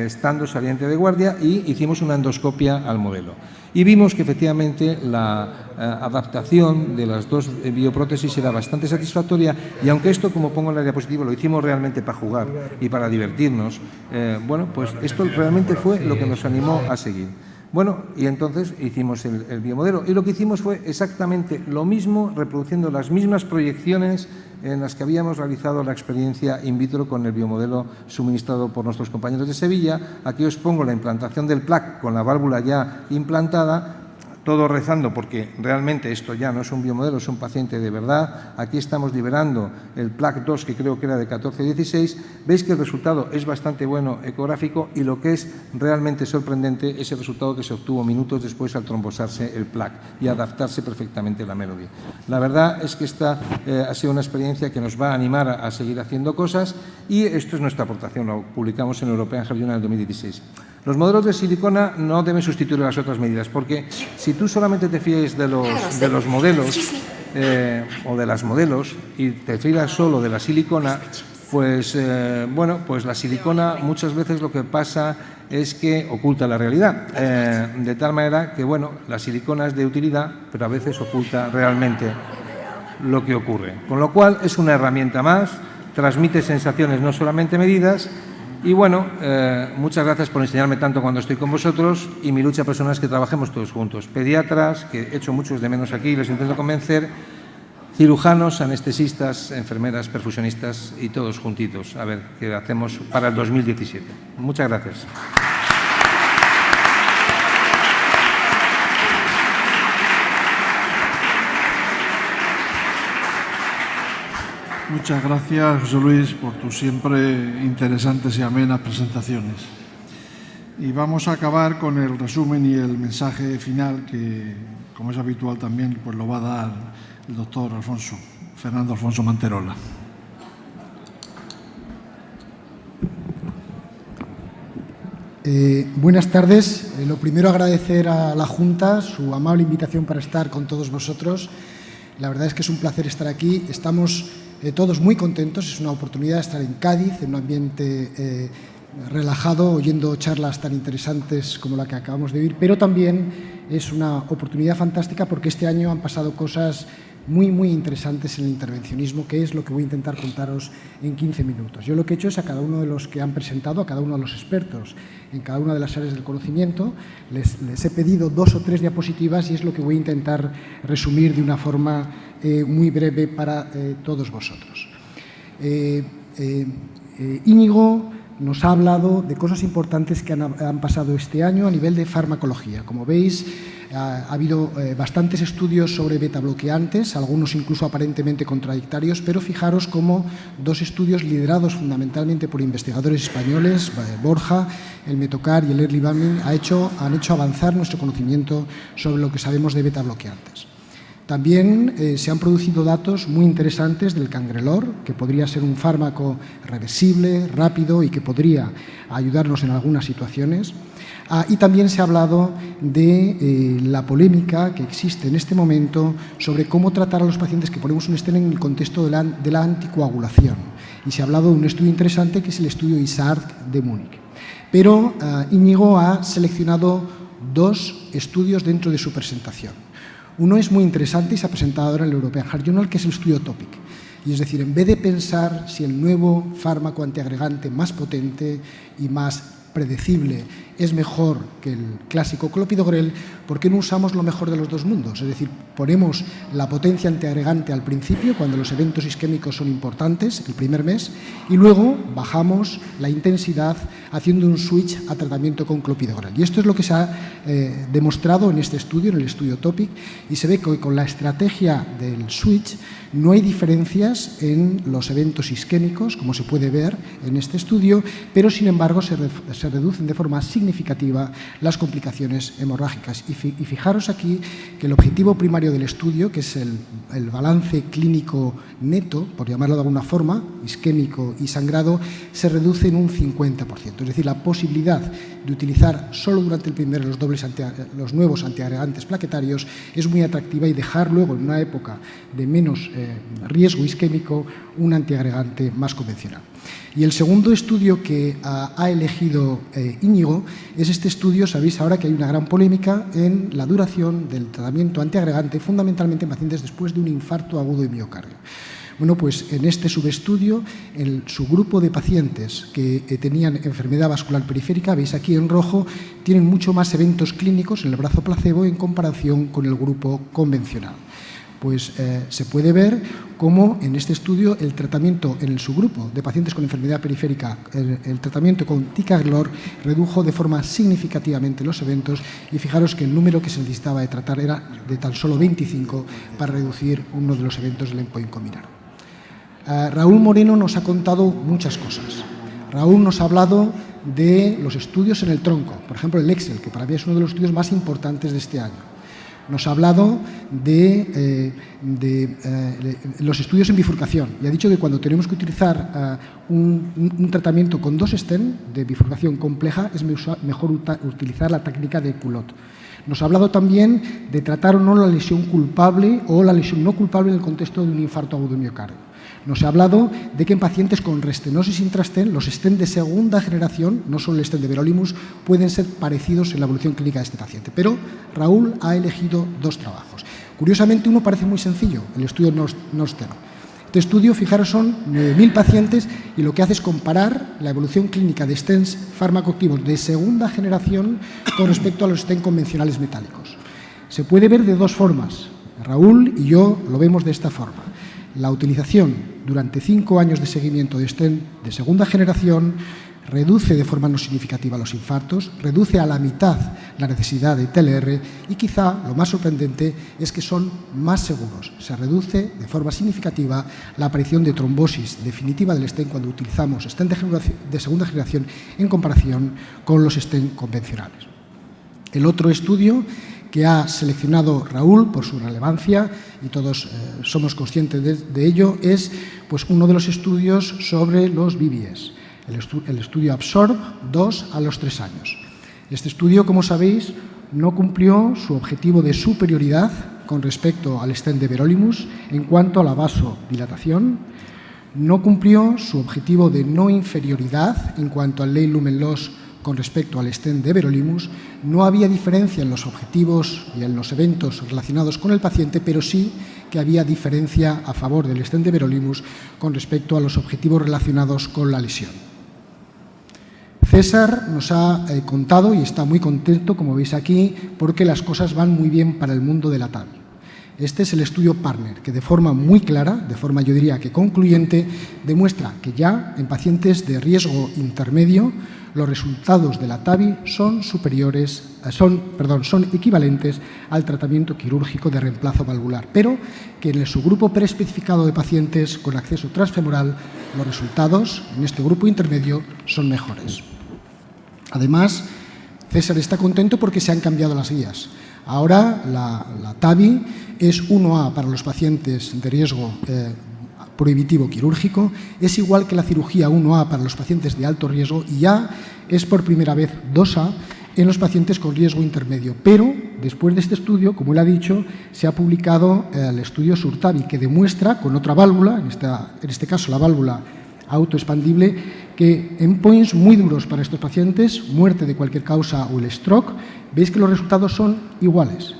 estando saliente de guardia, y hicimos una endoscopia al modelo. Y vimos que efectivamente la adaptación de las dos bioprótesis era bastante satisfactoria, y aunque esto, como pongo en la diapositiva, lo hicimos realmente para jugar y para divertirnos, bueno, pues esto realmente fue lo que nos animó a seguir. Bueno, y entonces hicimos el biomodelo, y lo que hicimos fue exactamente lo mismo, reproduciendo las mismas proyecciones en las que habíamos realizado la experiencia in vitro con el biomodelo suministrado por nuestros compañeros de Sevilla. Aquí os pongo la implantación del plaque con la válvula ya implantada, todo rezando porque realmente esto ya no es un biomodelo, es un paciente de verdad. Aquí estamos liberando el plaque 2, que creo que era de 14-16. Veis que el resultado es bastante bueno ecográfico, y lo que es realmente sorprendente es el resultado que se obtuvo minutos después al trombosarse el plaque y adaptarse perfectamente a la Melody. La verdad es que esta ha sido una experiencia que nos va a animar a seguir haciendo cosas, y esto es nuestra aportación, lo publicamos en European Heart Journal en el 2016. Los modelos de silicona no deben sustituir las otras medidas, porque si tú solamente te fíes de los modelos o de las modelos y te fías solo de la silicona, pues bueno, pues la silicona muchas veces lo que pasa es que oculta la realidad, de tal manera que, bueno, la silicona es de utilidad, pero a veces oculta realmente lo que ocurre. Con lo cual es una herramienta más, transmite sensaciones, no solamente medidas. Y bueno, muchas gracias por enseñarme tanto cuando estoy con vosotros, y mi lucha personal es que trabajemos todos juntos. Pediatras, que echo muchos de menos aquí, les intento convencer, cirujanos, anestesistas, enfermeras, perfusionistas, y todos juntitos. A ver qué hacemos para el 2017. Muchas gracias. Muchas gracias, José Luis, por tus siempre interesantes y amenas presentaciones. Y vamos a acabar con el resumen y el mensaje final que, como es habitual también, pues lo va a dar el doctor Fernando Alfonso Manterola. Buenas tardes. Lo primero, agradecer a la Junta su amable invitación para estar con todos vosotros. La verdad es que es un placer estar aquí. Estamos todos muy contentos. Es una oportunidad de estar en Cádiz, en un ambiente relajado, oyendo charlas tan interesantes como la que acabamos de oír, pero también es una oportunidad fantástica porque este año han pasado cosas muy interesantes en el intervencionismo, que es lo que voy a intentar contaros en 15 minutos. Yo lo que he hecho es a cada uno de los que han presentado, a cada uno de los expertos en cada una de las áreas del conocimiento, les he pedido 2 o 3 diapositivas y es lo que voy a intentar resumir de una forma muy breve para todos vosotros. Íñigo nos ha hablado de cosas importantes que han pasado este año a nivel de farmacología. Como veis, ha habido bastantes estudios sobre betabloqueantes, algunos incluso aparentemente contradictorios, pero fijaros cómo 2 estudios liderados fundamentalmente por investigadores españoles, Borja, el Metocar y el Early Bumming, han hecho avanzar nuestro conocimiento sobre lo que sabemos de betabloqueantes. También se han producido datos muy interesantes del cangrelor, que podría ser un fármaco reversible, rápido y que podría ayudarnos en algunas situaciones. Y también se ha hablado de la polémica que existe en este momento sobre cómo tratar a los pacientes que ponemos un stent en el contexto de la anticoagulación. Y se ha hablado de un estudio interesante que es el estudio ISARC de Múnich. Pero Íñigo ha seleccionado 2 estudios dentro de su presentación. Uno es muy interesante y se ha presentado ahora en el European Heart Journal, que es el estudio TOPIC. Y es decir, en vez de pensar si el nuevo fármaco antiagregante más potente y más predecible es mejor que el clásico clopidogrel, ¿por qué no usamos lo mejor de los 2 mundos? Es decir, ponemos la potencia antiagregante al principio, cuando los eventos isquémicos son importantes, el primer mes, y luego bajamos la intensidad haciendo un switch a tratamiento con clopidogrel. Y esto es lo que se ha demostrado en este estudio, en el estudio TOPIC, y se ve que con la estrategia del switch no hay diferencias en los eventos isquémicos, como se puede ver en este estudio, pero sin embargo se reducen de forma significativa las complicaciones hemorrágicas. Y fijaros aquí que el objetivo primario del estudio, que es el balance clínico neto, por llamarlo de alguna forma, isquémico y sangrado, se reduce en un 50%. Es decir, la posibilidad de utilizar solo durante el primer los nuevos antiagregantes plaquetarios es muy atractiva y dejar luego, en una época de menos riesgo isquémico, un antiagregante más convencional. Y el segundo estudio que ha elegido Íñigo es este estudio. Sabéis ahora que hay una gran polémica en la duración del tratamiento antiagregante, fundamentalmente en pacientes después de un infarto agudo de miocardio. Bueno, pues en este subestudio, el subgrupo de pacientes que tenían enfermedad vascular periférica, veis aquí en rojo, tienen mucho más eventos clínicos en el brazo placebo en comparación con el grupo convencional. Pues se puede ver cómo en este estudio el tratamiento en el subgrupo de pacientes con enfermedad periférica, el tratamiento con ticagrelor redujo de forma significativamente los eventos, y fijaros que el número que se necesitaba de tratar era de tan solo 25 para reducir uno de los eventos del endpoint combinado. Raúl Moreno nos ha contado muchas cosas. Raúl nos ha hablado de los estudios en el tronco, por ejemplo el Excel, que para mí es uno de los estudios más importantes de este año. Nos ha hablado de los estudios en bifurcación y ha dicho que cuando tenemos que utilizar un tratamiento con 2 stents de bifurcación compleja es mejor utilizar la técnica de Culot. Nos ha hablado también de tratar o no la lesión culpable o la lesión no culpable en el contexto de un infarto agudo de miocardio. Nos ha hablado de que en pacientes con restenosis intrastent, los stents de segunda generación, no solo el stent de Verolimus, pueden ser parecidos en la evolución clínica de este paciente. Pero Raúl ha elegido 2 trabajos. Curiosamente, uno parece muy sencillo, el estudio Noster. Este estudio, fijaros, son 9.000 pacientes y lo que hace es comparar la evolución clínica de stents farmacoactivos de segunda generación con respecto a los stents convencionales metálicos. Se puede ver de 2 formas. Raúl y yo lo vemos de esta forma. La utilización durante 5 años de seguimiento de stent de segunda generación reduce de forma no significativa los infartos, reduce a la mitad la necesidad de TLR y quizá lo más sorprendente es que son más seguros. Se reduce de forma significativa la aparición de trombosis definitiva del stent cuando utilizamos stent de segunda generación en comparación con los stent convencionales. El otro estudio que ha seleccionado Raúl por su relevancia, y todos somos conscientes de ello, es pues, uno de los estudios sobre los BBS. el estudio Absorb 2 a los 3 años. Este estudio, como sabéis, no cumplió su objetivo de superioridad con respecto al stent de everolimus en cuanto a la vasodilatación, no cumplió su objetivo de no inferioridad en cuanto al late lumen loss con respecto al stent de everolimus, no había diferencia en los objetivos y en los eventos relacionados con el paciente, pero sí que había diferencia a favor del stent de everolimus con respecto a los objetivos relacionados con la lesión. César nos ha contado y está muy contento, como veis aquí, porque las cosas van muy bien para el mundo de la TAVI. Este es el estudio Partner, que de forma muy clara, de forma yo diría que concluyente, demuestra que ya en pacientes de riesgo intermedio los resultados de la TAVI son equivalentes al tratamiento quirúrgico de reemplazo valvular, pero que en el subgrupo preespecificado de pacientes con acceso transfemoral los resultados en este grupo intermedio son mejores. Además, César está contento porque se han cambiado las guías. Ahora la TAVI es 1A para los pacientes de riesgo prohibitivo quirúrgico, es igual que la cirugía 1A para los pacientes de alto riesgo y ya es por primera vez 2A en los pacientes con riesgo intermedio. Pero después de este estudio, como él ha dicho, se ha publicado el estudio SURTAVI, que demuestra con otra válvula, en este caso la válvula autoexpandible, que endpoints muy duros para estos pacientes, muerte de cualquier causa o el stroke, veis que los resultados son iguales.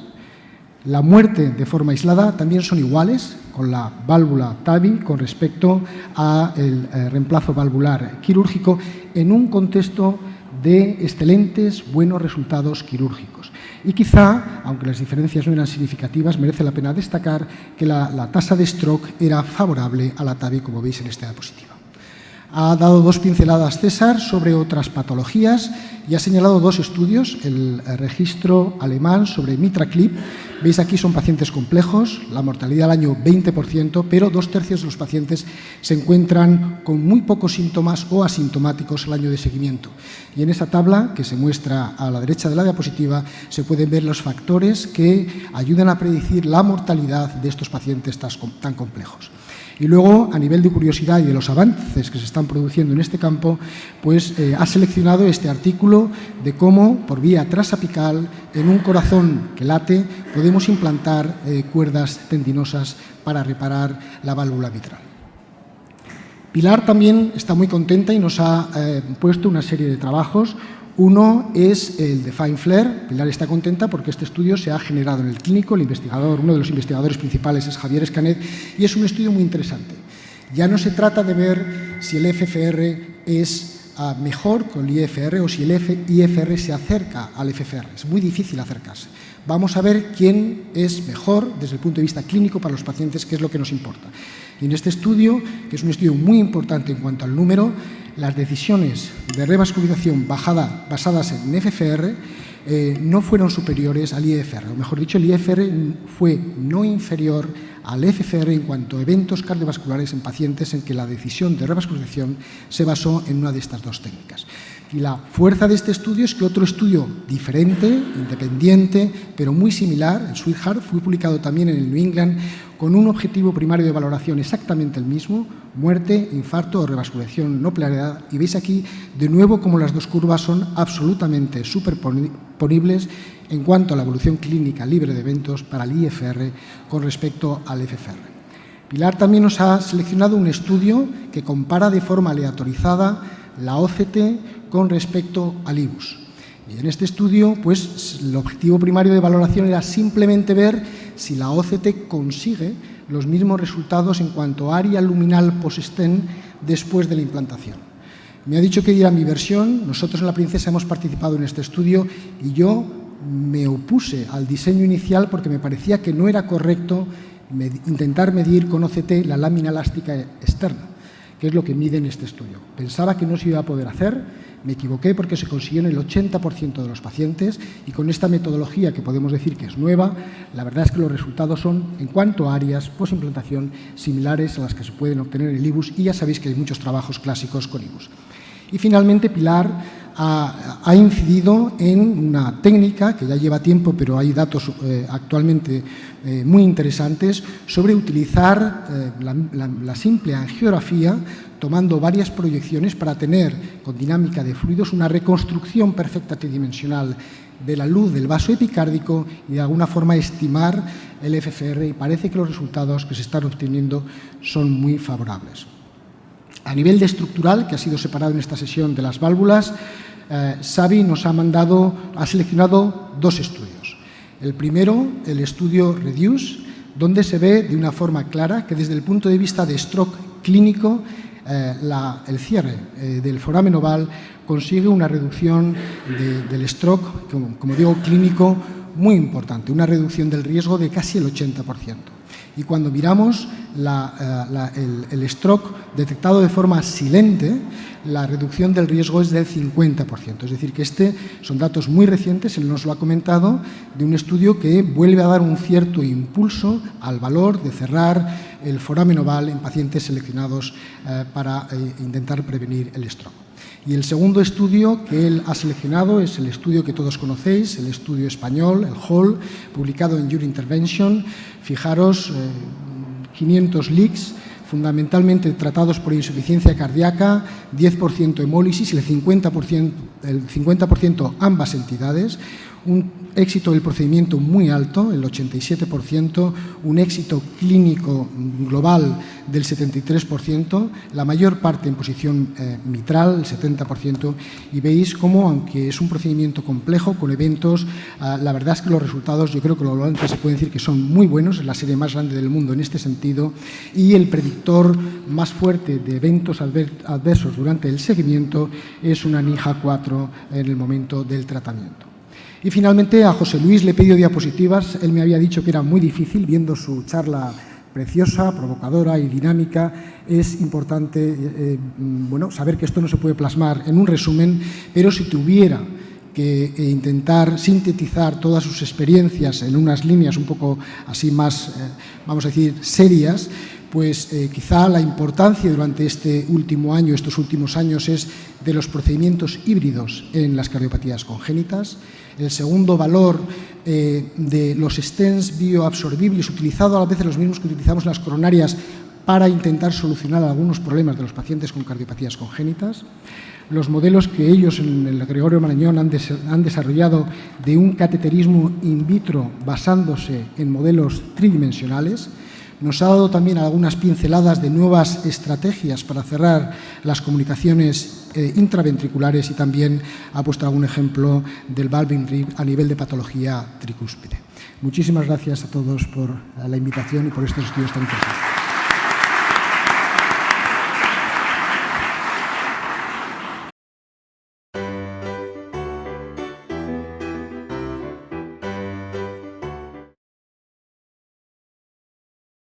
La muerte de forma aislada también son iguales con la válvula TAVI con respecto al reemplazo valvular quirúrgico en un contexto de excelentes, buenos resultados quirúrgicos. Y quizá, aunque las diferencias no eran significativas, merece la pena destacar que la tasa de stroke era favorable a la TAVI, como veis en esta diapositiva. Ha dado 2 pinceladas César sobre otras patologías y ha señalado 2 estudios, el registro alemán sobre MitraClip. Veis aquí son pacientes complejos, la mortalidad al año 20%, pero 2/3 de los pacientes se encuentran con muy pocos síntomas o asintomáticos al año de seguimiento. Y en esa tabla, que se muestra a la derecha de la diapositiva, se pueden ver los factores que ayudan a predecir la mortalidad de estos pacientes tan complejos. Y luego, a nivel de curiosidad y de los avances que se están produciendo en este campo, pues ha seleccionado este artículo de cómo, por vía transapical, en un corazón que late, podemos implantar cuerdas tendinosas para reparar la válvula mitral. Pilar también está muy contenta y nos ha puesto una serie de trabajos. Uno es el de Fine Flare. Pilar está contenta porque este estudio se ha generado en el clínico. Uno de los investigadores principales es Javier Escanet y es un estudio muy interesante. Ya no se trata de ver si el FFR es mejor con el IFR o si el IFR se acerca al FFR. Es muy difícil acercarse. Vamos a ver quién es mejor desde el punto de vista clínico para los pacientes, que es lo que nos importa. Y en este estudio, que es un estudio muy importante en cuanto al número, las decisiones de revascularización basadas en FFR no fueron superiores al IFR, o mejor dicho, el IFR fue no inferior al FFR en cuanto a eventos cardiovasculares en pacientes en que la decisión de revascularización se basó en una de estas 2 técnicas. Y la fuerza de este estudio es que otro estudio diferente, independiente, pero muy similar, el SWEETHEART, fue publicado también en el New England con un objetivo primario de valoración exactamente el mismo, muerte, infarto o revascularización no planeada. Y veis aquí de nuevo cómo las 2 curvas son absolutamente superponibles en cuanto a la evolución clínica libre de eventos para el IFR con respecto al FFR. Pilar también nos ha seleccionado un estudio que compara de forma aleatorizada la OCT con respecto al IBUS. Y en este estudio, pues, el objetivo primario de valoración era simplemente ver si la OCT consigue los mismos resultados en cuanto a área luminal post-stent después de la implantación. Me ha dicho que diera mi versión. Nosotros en La Princesa hemos participado en este estudio y yo me opuse al diseño inicial porque me parecía que no era correcto intentar medir con OCT la lámina elástica externa, que es lo que mide en este estudio. Pensaba que no se iba a poder hacer, me equivoqué porque se consiguió en el 80% de los pacientes y con esta metodología, que podemos decir que es nueva, la verdad es que los resultados son, en cuanto a áreas postimplantación, similares a las que se pueden obtener en el IBUS y ya sabéis que hay muchos trabajos clásicos con IBUS. Y finalmente Pilar ha incidido en una técnica que ya lleva tiempo, pero hay datos actualmente muy interesantes sobre utilizar la simple angiografía tomando varias proyecciones para tener, con dinámica de fluidos, una reconstrucción perfecta tridimensional de la luz del vaso epicárdico y de alguna forma estimar el FFR, y parece que los resultados que se están obteniendo son muy favorables. A nivel de estructural, que ha sido separado en esta sesión de las válvulas, Xavi nos ha seleccionado dos estudios. El primero, el estudio REDUCE, donde se ve de una forma clara que desde el punto de vista de stroke clínico, el cierre del foramen oval consigue una reducción del stroke, como digo, clínico muy importante, una reducción del riesgo de casi el 80%. Y cuando miramos el stroke detectado de forma silente, la reducción del riesgo es del 50%. Es decir, que son datos muy recientes, él nos lo ha comentado, de un estudio que vuelve a dar un cierto impulso al valor de cerrar el foramen oval en pacientes seleccionados para intentar prevenir el stroke. Y el segundo estudio que él ha seleccionado es el estudio que todos conocéis, el estudio español, el HALL, publicado en Eurointervention. Fijaros, 500 leaks, fundamentalmente tratados por insuficiencia cardíaca, 10% hemólisis y el 50% ambas entidades. Un éxito del procedimiento muy alto, el 87%, un éxito clínico global del 73%, la mayor parte en posición mitral, el 70%, y veis cómo, aunque es un procedimiento complejo, con eventos, la verdad es que los resultados, yo creo que globalmente se puede decir que son muy buenos, es la serie más grande del mundo en este sentido, y el predictor más fuerte de eventos adversos durante el seguimiento es una NIHA-4 en el momento del tratamiento. Y finalmente a José Luis le he pedido diapositivas. Él me había dicho que era muy difícil, viendo su charla preciosa, provocadora y dinámica. Es importante saber que esto no se puede plasmar en un resumen, pero si tuviera que intentar sintetizar todas sus experiencias en unas líneas un poco así más, vamos a decir, serias, pues quizá la importancia durante este último año, estos últimos años, es de los procedimientos híbridos en las cardiopatías congénitas. El segundo valor de los stents bioabsorbibles, utilizado a veces los mismos que utilizamos en las coronarias para intentar solucionar algunos problemas de los pacientes con cardiopatías congénitas. Los modelos que ellos en el Gregorio Marañón han desarrollado de un cateterismo in vitro basándose en modelos tridimensionales. Nos ha dado también algunas pinceladas de nuevas estrategias para cerrar las comunicaciones intraventriculares y también ha puesto algún ejemplo del valving rib a nivel de patología tricúspide. Muchísimas gracias a todos por la invitación y por estos estudios tan interesantes.